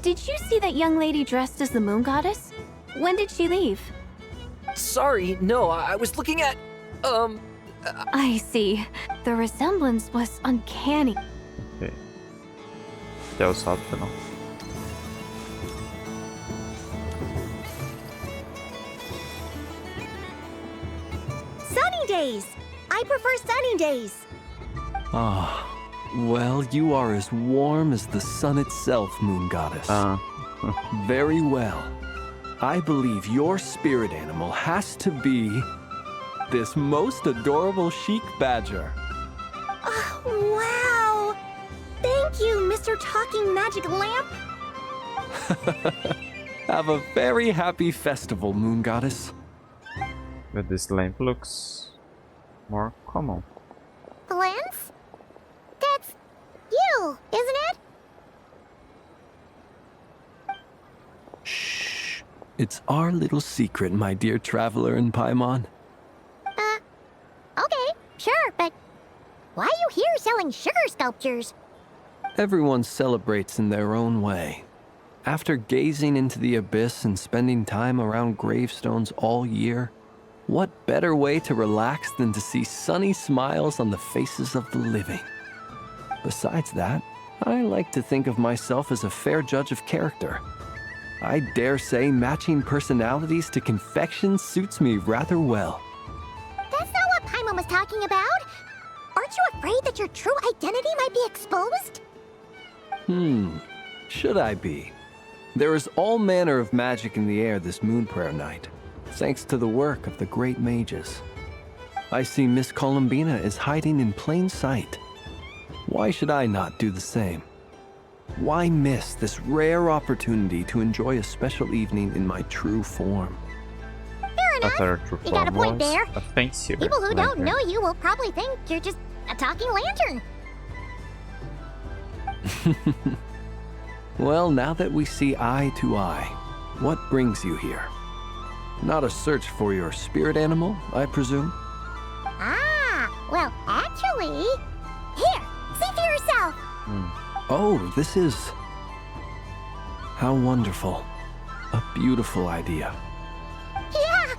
did you see that young lady dressed as the moon goddess? When did she leave? Sorry, no, I was looking at... I see. The resemblance was uncanny. Okay. That was optional. Sunny days! I prefer sunny days. Ah, well, you are as warm as the sun itself, Moon Goddess. Very well. I believe your spirit animal has to be this most adorable chic badger. Wow! Thank you, Mr. Talking Magic Lamp. Have a very happy festival, Moon Goddess. But this lamp looks more common. Flins? That's you, isn't it? Shh. It's our little secret, my dear traveler in Paimon. Okay, sure, but why are you here selling sugar sculptures? Everyone celebrates in their own way. After gazing into the abyss and spending time around gravestones all year, what better way to relax than to see sunny smiles on the faces of the living? Besides that, I like to think of myself as a fair judge of character. I dare say matching personalities to confection suits me rather well. That's not what Paimon was talking about. Aren't you afraid that your true identity might be exposed? Should I be? There is all manner of magic in the air this moon prayer night, thanks to the work of the great mages. I see Miss Columbina is hiding in plain sight. Why should I not do the same? Why miss this rare opportunity to enjoy a special evening in my true form? Fair enough. You got a point there. A fancy People who don't lantern. know you will probably think you're just a talking lantern. Well, now that we see eye to eye, what brings you here? Not a search for your spirit animal, I presume? Ah, well, actually... Here, see for yourself. Oh, this is... How wonderful. A beautiful idea. Yeah,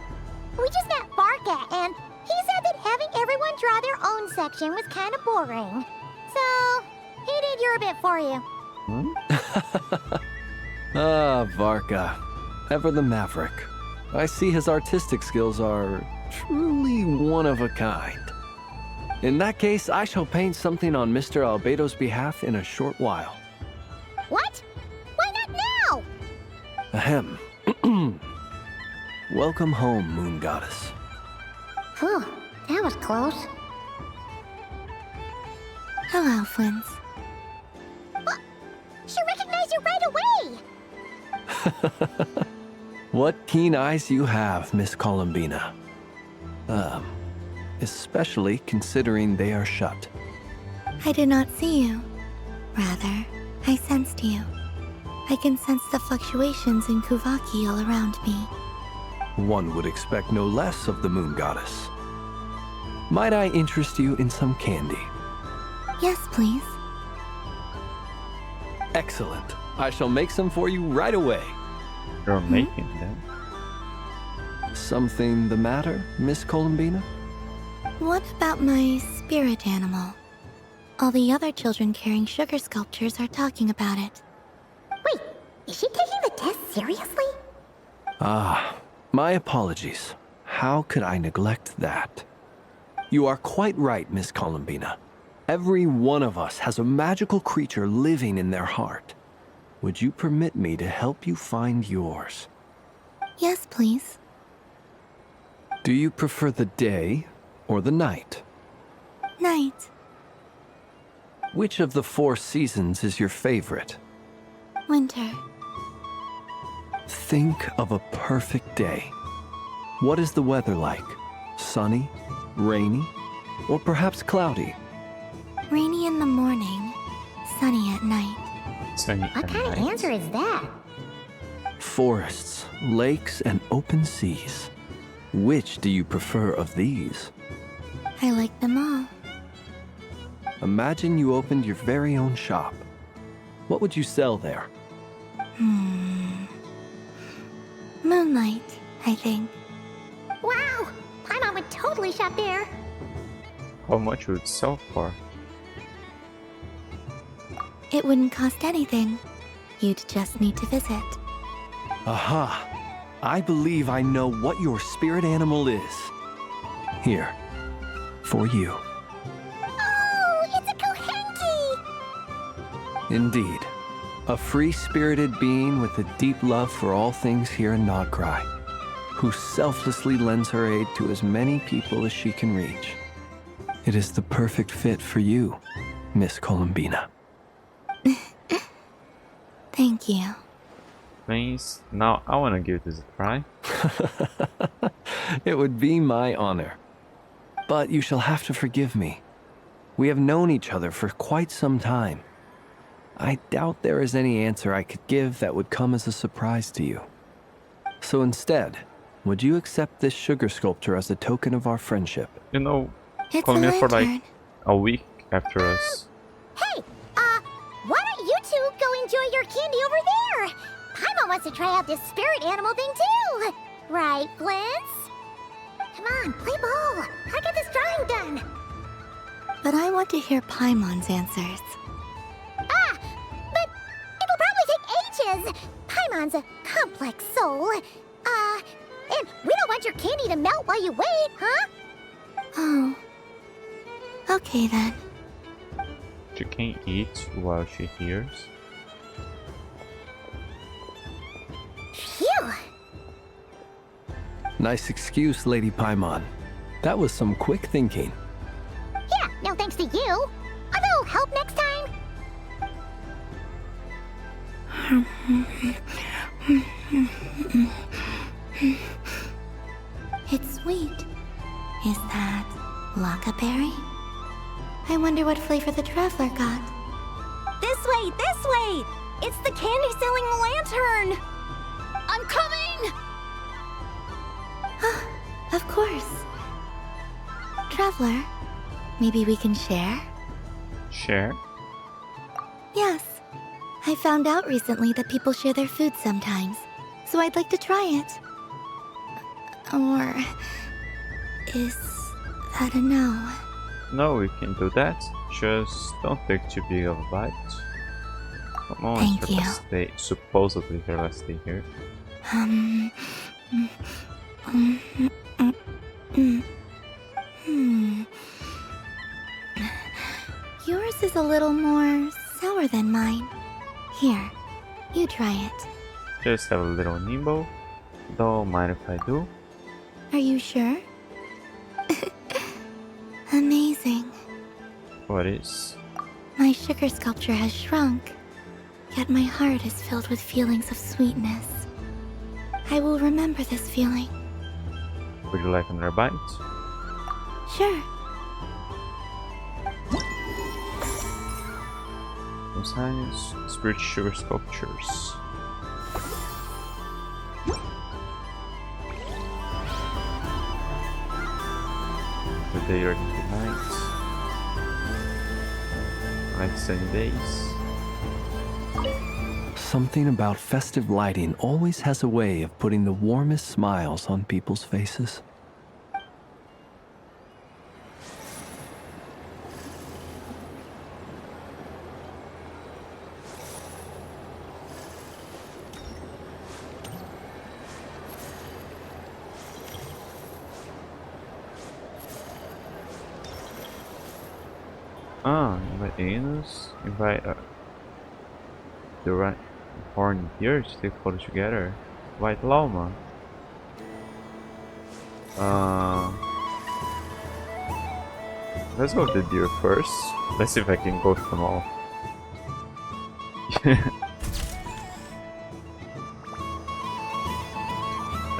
we just met Barka, and he said that having everyone draw their own section was kind of boring. So, he did your bit for you. Ah, Varka. Ever the maverick. I see his artistic skills are truly one of a kind. In that case, I shall paint something on Mr. Albedo's behalf in a short while. What? Why not now? Ahem. Welcome home, Moon Goddess. Whew, that was close. Hello, Flins. She recognized you right away! What keen eyes you have, Miss Columbina. Especially considering they are shut. I did not see you. Rather, I sensed you. I can sense the fluctuations in Kuvaki all around me. One would expect no less of the moon goddess. Might I interest you in some candy? Yes, please. Excellent. I shall make some for you right away. You're making them? Something the matter, Miss Columbina? What about my spirit animal? All the other children carrying sugar sculptures are talking about it. Wait, is she taking the test seriously? Ah, my apologies. How could I neglect that? You are quite right, Miss Columbina. Every one of us has a magical creature living in their heart. Would you permit me to help you find yours? Yes, please. Do you prefer the day or the night? Night. Which of the 4 seasons is your favorite? Winter. Think of a perfect day. What is the weather like? Sunny, rainy, or perhaps cloudy? Rainy in the morning, sunny at night. What kind of answer is that? Forests, lakes, and open seas. Which do you prefer of these? I like them all. Imagine you opened your very own shop. What would you sell there? Moonlight, I think. Wow! Paimon would totally shop there. How much would it sell for? It wouldn't cost anything. You'd just need to visit. Aha! I believe I know what your spirit animal is. Here, for you. Oh, it's a Kohenki! Indeed. A free-spirited being with a deep love for all things here in Nod-krai, who selflessly lends her aid to as many people as she can reach. It is the perfect fit for you, Miss Columbina. Thank you. Please, now I want to give this a try. It would be my honor. But you shall have to forgive me. We have known each other for quite some time. I doubt there is any answer I could give that would come as a surprise to you. So instead, would you accept this sugar sculpture as a token of our friendship? You know, It's call a me for like lantern. a week after us. Hey, why don't you two go enjoy your candy over there? Paimon wants to try out this spirit animal thing too. Right, Flins? Come on, play ball. I got this drawing done. But I want to hear Paimon's answers. But it'll probably take ages. Paimon's a complex soul. And we don't want your candy to melt while you wait, huh? Oh. Okay then. She can eat while she hears. Phew. Nice excuse, Lady Paimon. That was some quick thinking. Yeah, no thanks to you. A little help next time. It's sweet. Is that Lakaberry? I wonder what flavor the traveler got. This way, this way! It's the candy-selling lantern! I'm coming! Of course. Traveler, maybe we can share? Share? Yes. I found out recently that people share their food sometimes, so I'd like to try it. Or is that a no? No, we can do that. Just don't take too big of a bite. Come on, Thank it's her you. last day. Supposedly her last day here. Yours is a little more sour than mine. Here, you try it. Just have a little nimble. Don't mind if I do. Are you sure? Amazing. What is? My sugar sculpture has shrunk, yet my heart is filled with feelings of sweetness. I will remember this feeling. Would you like another bite? Sure. Science, spirit sugar sculptures. The day or the night. Like sunny days. Something about festive lighting always has a way of putting the warmest smiles on people's faces. Invite Anus, invite the right horn here to take photos together. Invite Llama. Let's go with the deer first. Let's see if I can go to them all.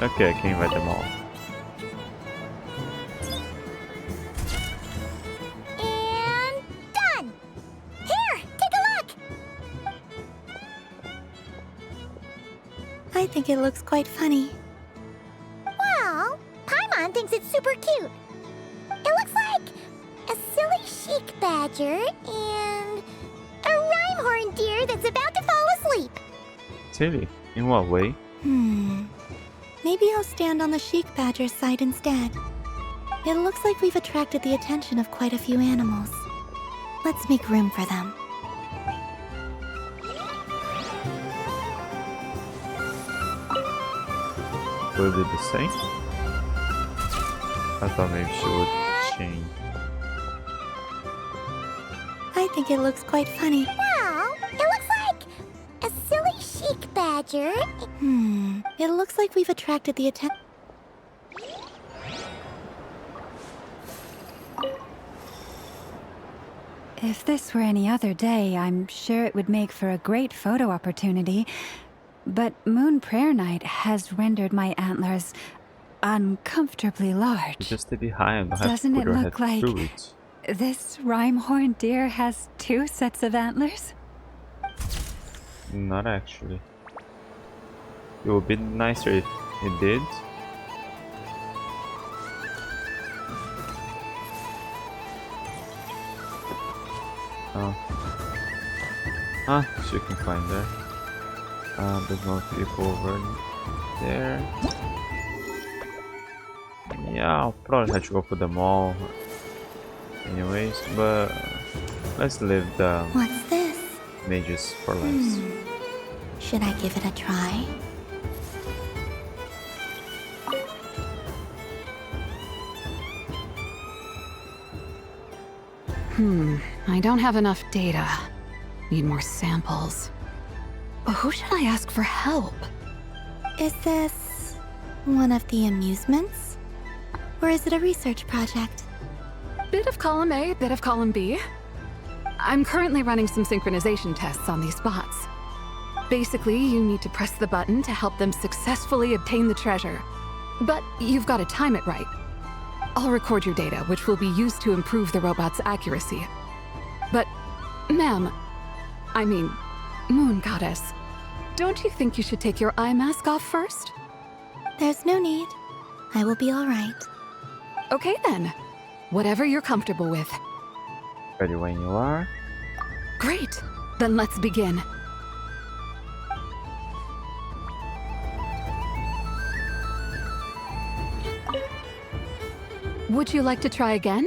Okay, I can invite them all. I think it looks quite funny. Well, Paimon thinks it's super cute. It looks like a silly chic badger and a rhymehorn deer that's about to fall asleep. Silly? In what way? Maybe I'll stand on the chic badger's side instead. It looks like we've attracted the attention of quite a few animals. Let's make room for them. Will it be the same? I thought maybe she would change. I think it looks quite funny. Well, it looks like a silly chic badger. It looks like we've attracted the attention. If this were any other day, I'm sure it would make for a great photo opportunity. But Moon Prayer Night has rendered my antlers uncomfortably large. You just stay behind, don't have to Doesn't put it your look head like through it. this rhymehorn deer has 2 sets of antlers? Not actually. It would be nicer if it did. So you can climb there. There's more people over there. Yeah, I'll probably have to go for them all anyways, but let's leave the What's this? mages for last. Should I give it a try? I don't have enough data. Need more samples. But who should I ask for help? Is this one of the amusements? Or is it a research project? Bit of column A, bit of column B. I'm currently running some synchronization tests on these bots. Basically, you need to press the button to help them successfully obtain the treasure. But you've got to time it right. I'll record your data, which will be used to improve the robot's accuracy. But, ma'am, I mean, Moon Goddess, don't you think you should take your eye mask off first? There's no need. I will be all right. Okay then. Whatever you're comfortable with. Ready when you are. Great. Then let's begin. Would you like to try again?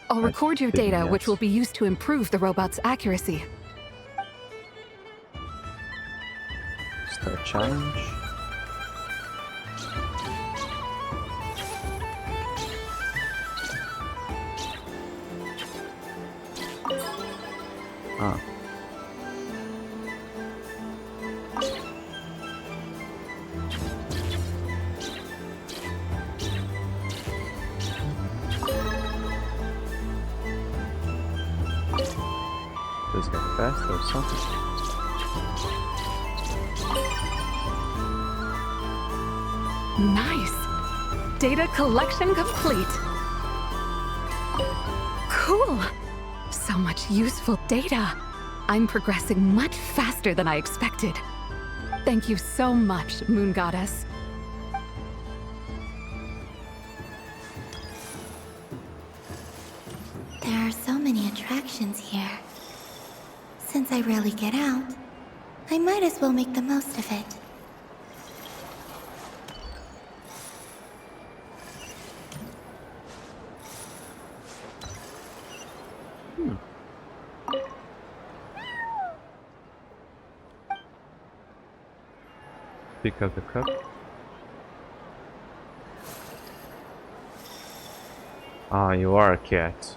I'll record your data, which will be used to improve the robot's accuracy. Start challenge. fast or something. Nice! Data collection complete. Cool! So much useful data. I'm progressing much faster than I expected. Thank you so much, Moon Goddess. There are so many attractions here. Since I rarely get out, I might as well make the most of it. Pick up the cup. Ah, you are a cat.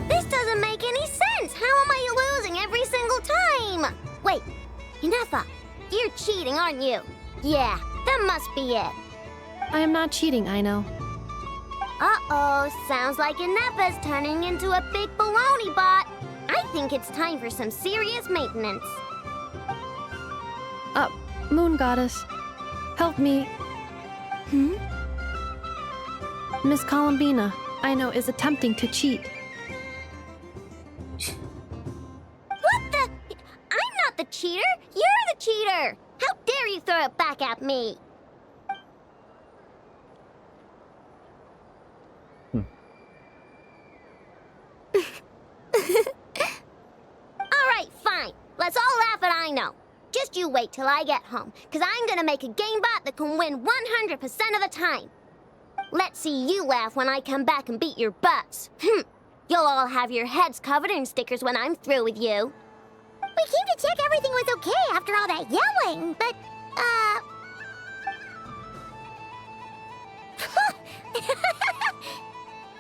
This doesn't make any sense! How am I losing every single time? Wait, Inefa, you're cheating, aren't you? Yeah, that must be it. I am not cheating, I know. Uh-oh, sounds like Inefa's turning into a big baloney bot. I think it's time for some serious maintenance. Moon Goddess, help me. Miss Columbina, I know, is attempting to cheat. What the? I'm not the cheater! You're the cheater! How dare you throw it back at me? Alright, fine. Let's all laugh at I know. Just you wait till I get home, because I'm gonna make a game bot that can win 100% of the time. Let's see you laugh when I come back and beat your butts. You'll all have your heads covered in stickers when I'm through with you. We came to check everything was okay after all that yelling, but,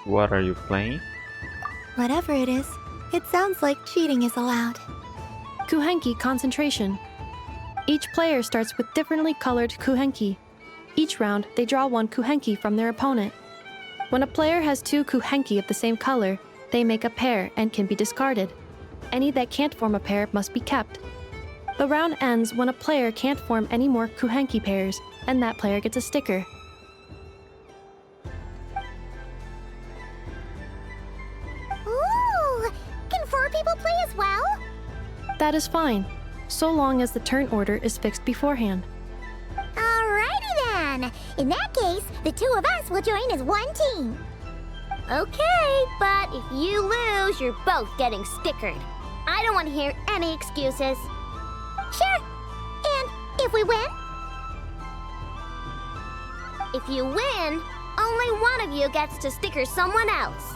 What are you playing? Whatever it is, it sounds like cheating is allowed. Kuhenki concentration. Each player starts with differently colored kuhenki. Each round, they draw one kuhenki from their opponent. When a player has two kuhenki of the same color, they make a pair and can be discarded. Any that can't form a pair must be kept. The round ends when a player can't form any more kuhenki pairs, and that player gets a sticker. ooh, can 4 people play as well? That is fine, so long as the turn order is fixed beforehand. Alrighty then. In that case, the 2 of us will join as one team. Okay, but if you lose, you're both getting stickered. I don't want to hear any excuses. Sure. And if we win? If you win, only one of you gets to sticker someone else.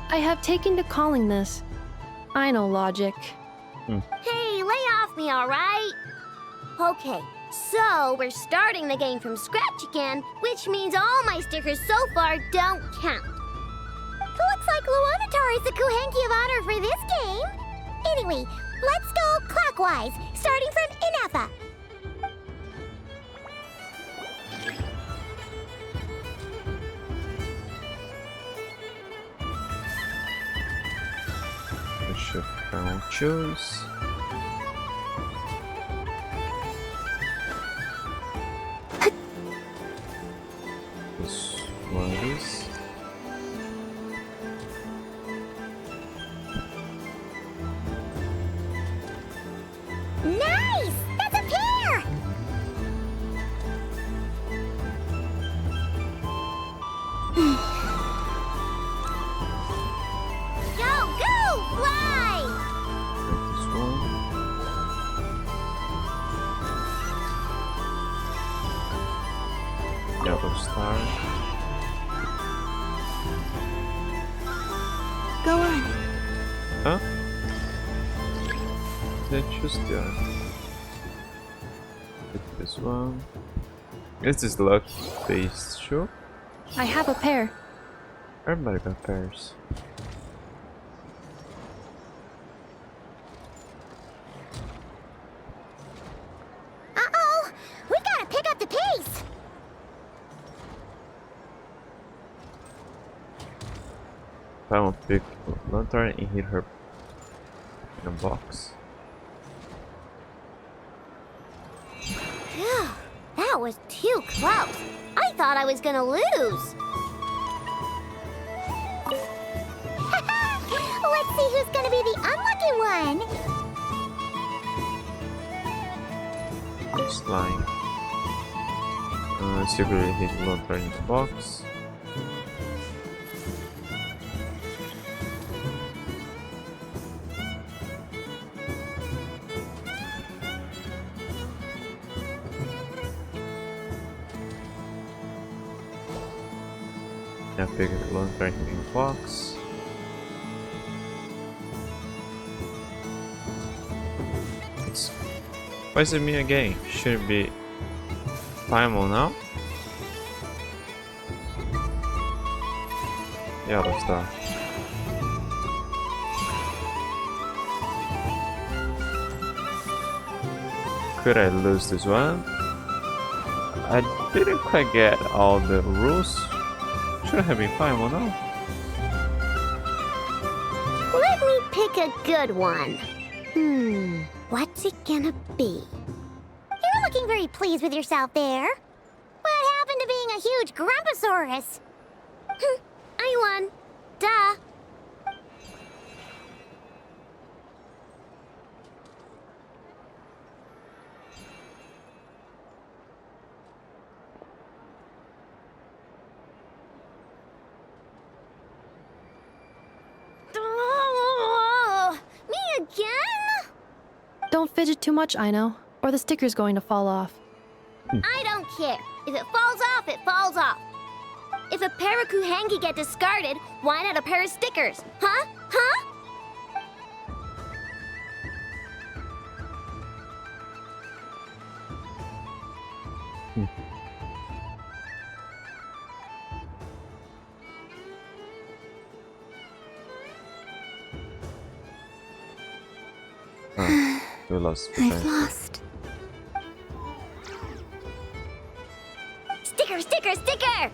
I have taken to calling this. I know logic. Hey, lay off me, alright? Okay, so we're starting the game from scratch again, which means all my stickers so far don't count. Looks like Luonatar is the Kuhenki of honor for this game. Anyway, let's go clockwise, starting from Inefa. I should found choose. This one is. Nice! That's a pair! Go! Fly! This one. Yellow star. Go on. Huh? Then choose the one. Take this one. Is this luck phase 2? I have a pair. Everybody got pairs. Uh-oh! We gotta pick up the pace! I will pick Nocturne and hit her in a box. Phew, that was too close. I thought I was gonna lose. Let's see who's gonna be the unlucky one. Slime. Secretly hit Nocturne in the box. I pick a Nocturne in the box. Why is it me again? Should it be Primal now? Yellow star. Could I lose this one? I didn't quite get all the rules. Should have been Primal now. Let me pick a good one. What's it gonna be? You're looking very pleased with yourself there. What happened to being a huge Grumposaurus? I won. Duh. Me again? Don't fidget too much, Aino, or the sticker's going to fall off. I don't care. If it falls off, it falls off. If a pair of Kuhenki get discarded, why not a pair of stickers? Huh? Huh? We lost. I've lost. Sticker, sticker, sticker!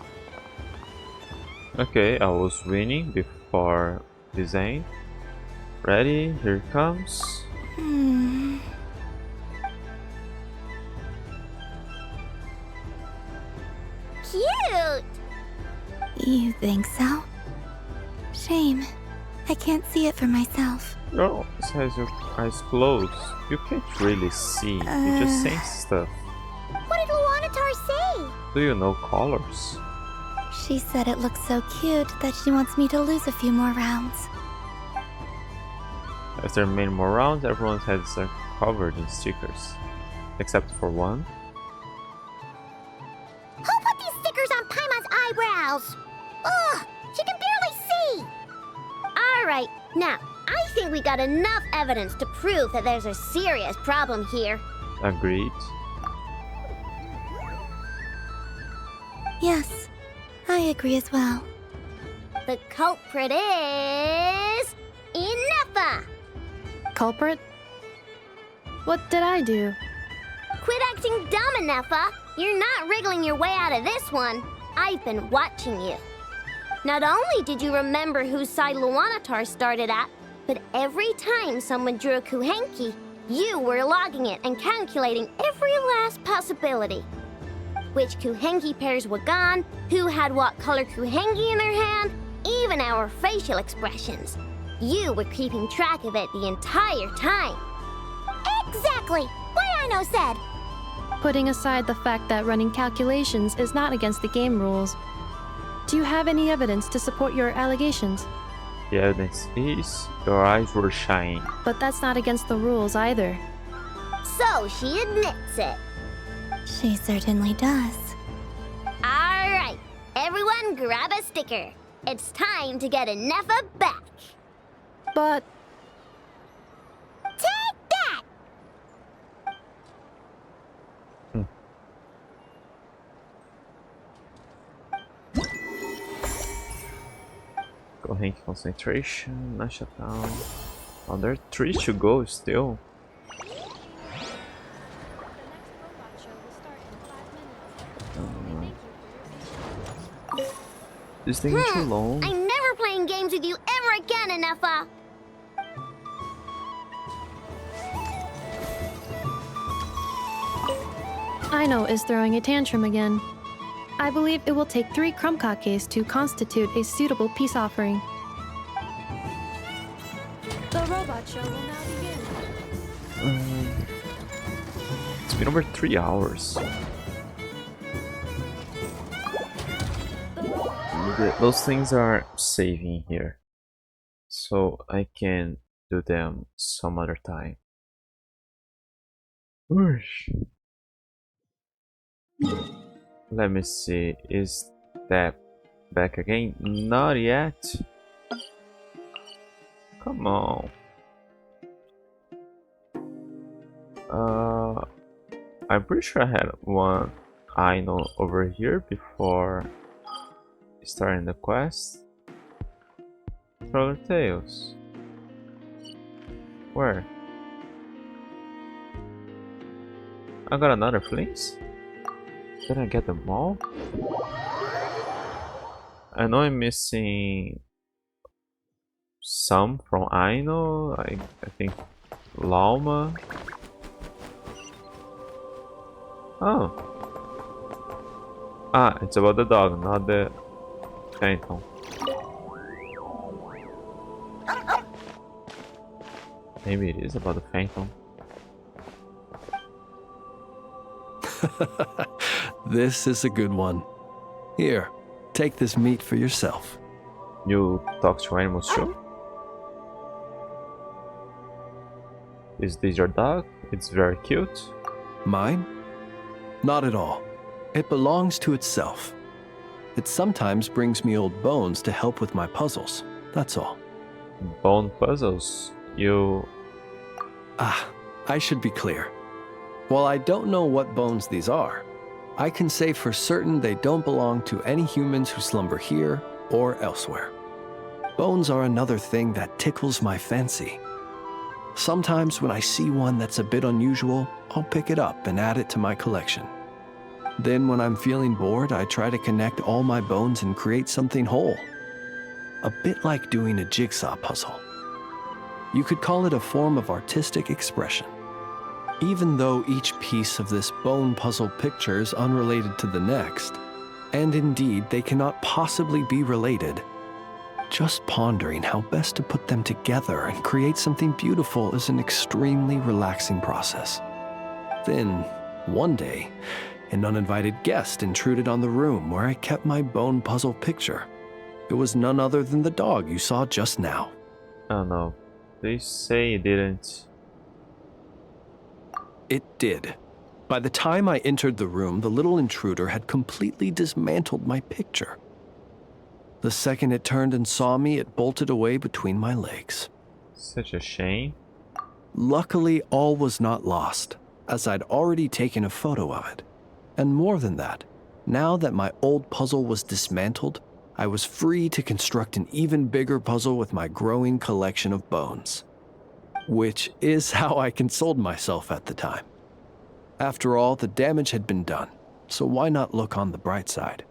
Okay, I was winning before design. Ready? Here it comes. Cute! You think so? Shame. I can't see it for myself. No, it has your eyes closed. You can't really see. You just sense stuff. What did Luanatar say? Do you know colors? She said it looks so cute that she wants me to lose a few more rounds. After many more rounds, everyone's heads are covered in stickers. Except for one. Who put these stickers on Paimon's eyebrows? Ugh! She can barely see! Alright, now, I think we got enough evidence to prove that there's a serious problem here. Agreed. Yes, I agree as well. The culprit is... Ineffa! Culprit? What did I do? Quit acting dumb, Ineffa! You're not wriggling your way out of this one. I've been watching you. Not only did you remember whose side Luanatar started at, but every time someone drew a Kuhenki, you were logging it and calculating every last possibility. Which Kuhenki pairs were gone, who had what color Kuhenki in their hand, even our facial expressions. You were keeping track of it the entire time. Exactly! What Aino said! Putting aside the fact that running calculations is not against the game rules, do you have any evidence to support your allegations? The evidence is your eyes were shining. But that's not against the rules either. So she admits it. She certainly does. All Everyone grab a sticker. It's time to get Nefa back. But... Take that! Go rank concentration, not shut down. Oh, there are 3 to go still. This thing is too long. I'm never playing games with you ever again, Nefa. Aino is throwing a tantrum again. I believe it will take 3 crumb-kakes to constitute a suitable peace offering. The robot show will now begin. It's been over 3 hours. Those things are saving here, so I can do them some other time. Whoosh. Let me see, is that back again? Not yet. Come on. I'm pretty sure I had one Aino over here before starting the quest. Roller Tails. Where? I got another Flins? Did I get them all? I know I'm missing some from Aino. I think Llama. Oh. Ah, it's about the dog, not the phantom. Maybe it is about the phantom. This is a good one. Here, take this meat for yourself. You talk to animals too? Is this your dog? It's very cute. Mine? Not at all. It belongs to itself. It sometimes brings me old bones to help with my puzzles. That's all. Bone puzzles? You... I should be clear. While I don't know what bones these are, I can say for certain they don't belong to any humans who slumber here or elsewhere. Bones are another thing that tickles my fancy. Sometimes when I see one that's a bit unusual, I'll pick it up and add it to my collection. Then when I'm feeling bored, I try to connect all my bones and create something whole. A bit like doing a jigsaw puzzle. You could call it a form of artistic expression. Even though each piece of this bone puzzle picture is unrelated to the next, and indeed they cannot possibly be related, just pondering how best to put them together and create something beautiful is an extremely relaxing process. Then, one day, an uninvited guest intruded on the room where I kept my bone puzzle picture. It was none other than the dog you saw just now. Oh no, they say it didn't. It did. By the time I entered the room, the little intruder had completely dismantled my picture. The second it turned and saw me, it bolted away between my legs. Such a shame. Luckily, all was not lost, as I'd already taken a photo of it. And more than that, now that my old puzzle was dismantled, I was free to construct an even bigger puzzle with my growing collection of bones. Which is how I consoled myself at the time. After all, the damage had been done, so why not look on the bright side?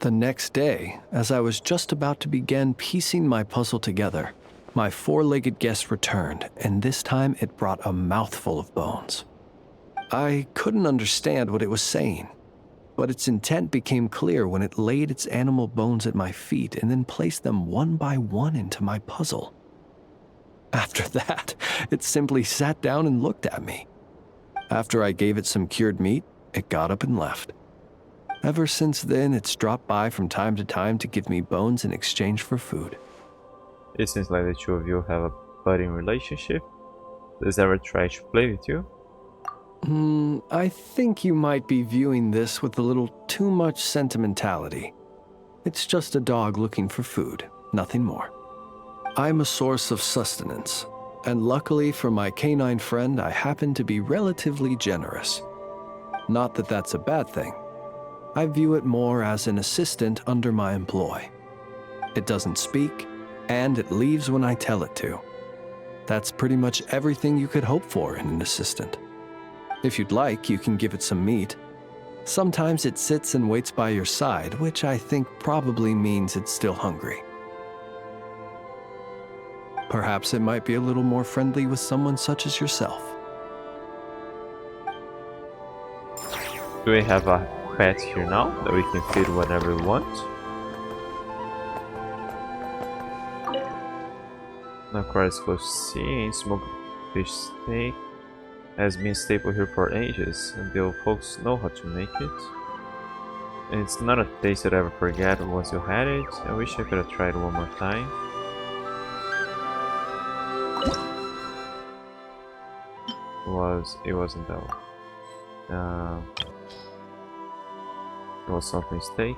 The next day, as I was just about to begin piecing my puzzle together, my four-legged guest returned, and this time it brought a mouthful of bones. I couldn't understand what it was saying, but its intent became clear when it laid its animal bones at my feet and then placed them one by one into my puzzle. After that, it simply sat down and looked at me. After I gave it some cured meat, it got up and left. Ever since then, it's dropped by from time to time to give me bones in exchange for food. It seems like the two of you have a budding relationship. Does it ever try to play with you? I think you might be viewing this with a little too much sentimentality. It's just a dog looking for food, nothing more. I'm a source of sustenance, and luckily for my canine friend, I happen to be relatively generous. Not that that's a bad thing. I view it more as an assistant under my employ. It doesn't speak, and it leaves when I tell it to. That's pretty much everything you could hope for in an assistant. If you'd like, you can give it some meat. Sometimes it sits and waits by your side, which I think probably means it's still hungry. Perhaps it might be a little more friendly with someone such as yourself. Do we have a pet here now that we can feed whenever we want? Nod-krai is close to sea, and smoked fish steak has been a staple here for ages, and the old folks know how to make it. And it's not a taste that I ever forget once you had it. I wish I could have tried one more time. It wasn't that one. It was something steak.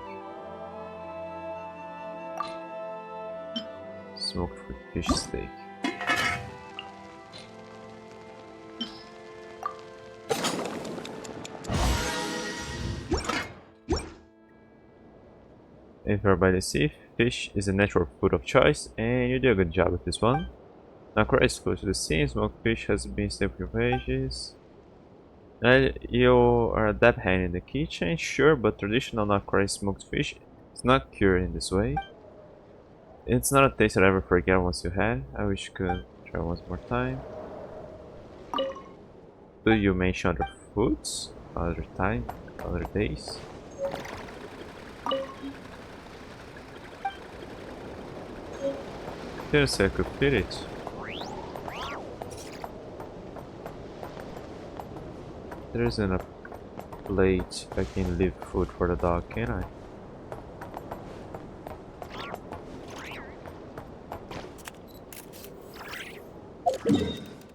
Smoked fish steak. If you're by the sea, fish is a natural food of choice, and you do a good job with this one. Nocturne is close to the sea, smoked fish has been staple for ages. You are a adept hand in the kitchen, sure, but traditional Nocturne smoked fish is not cured in this way. It's not a taste that I ever forget once you had. I wish you could try once more time. Do you mention other foods? Other time? Other days? Didn't say I could feed it. There isn't a plate I can leave food for the dog, can I?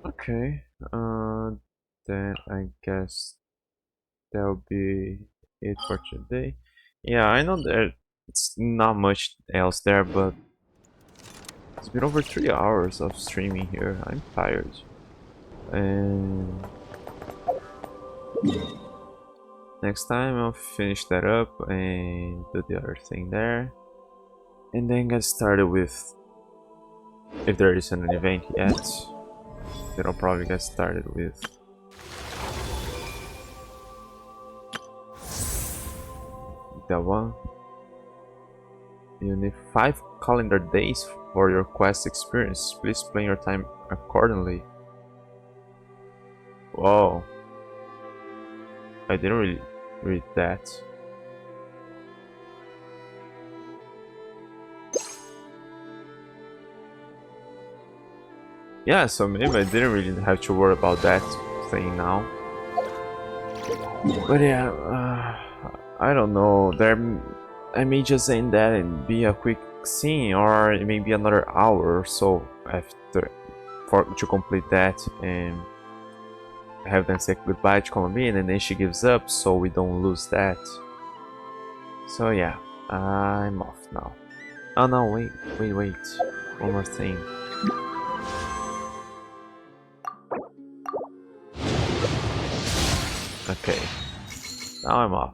Okay, then I guess that'll be it for today. Yeah, I know it's not much else there, but it's been over 3 hours of streaming here. I'm tired. And next time I'll finish that up and do the other thing there. And then get started with, if there isn't an event yet, then I'll probably get started with that one. You need 5 calendar days for your quest experience. Please plan your time accordingly. Whoa. I didn't really read that. Yeah, so maybe I didn't really have to worry about that thing now. But yeah, I don't know. I may just end that and be a quick scene, or it may be another hour or so after to complete that and have them say goodbye to Columbine, and then she gives up, so we don't lose that. So yeah, I'm off now. Oh no, wait, one more thing. Okay, now I'm off.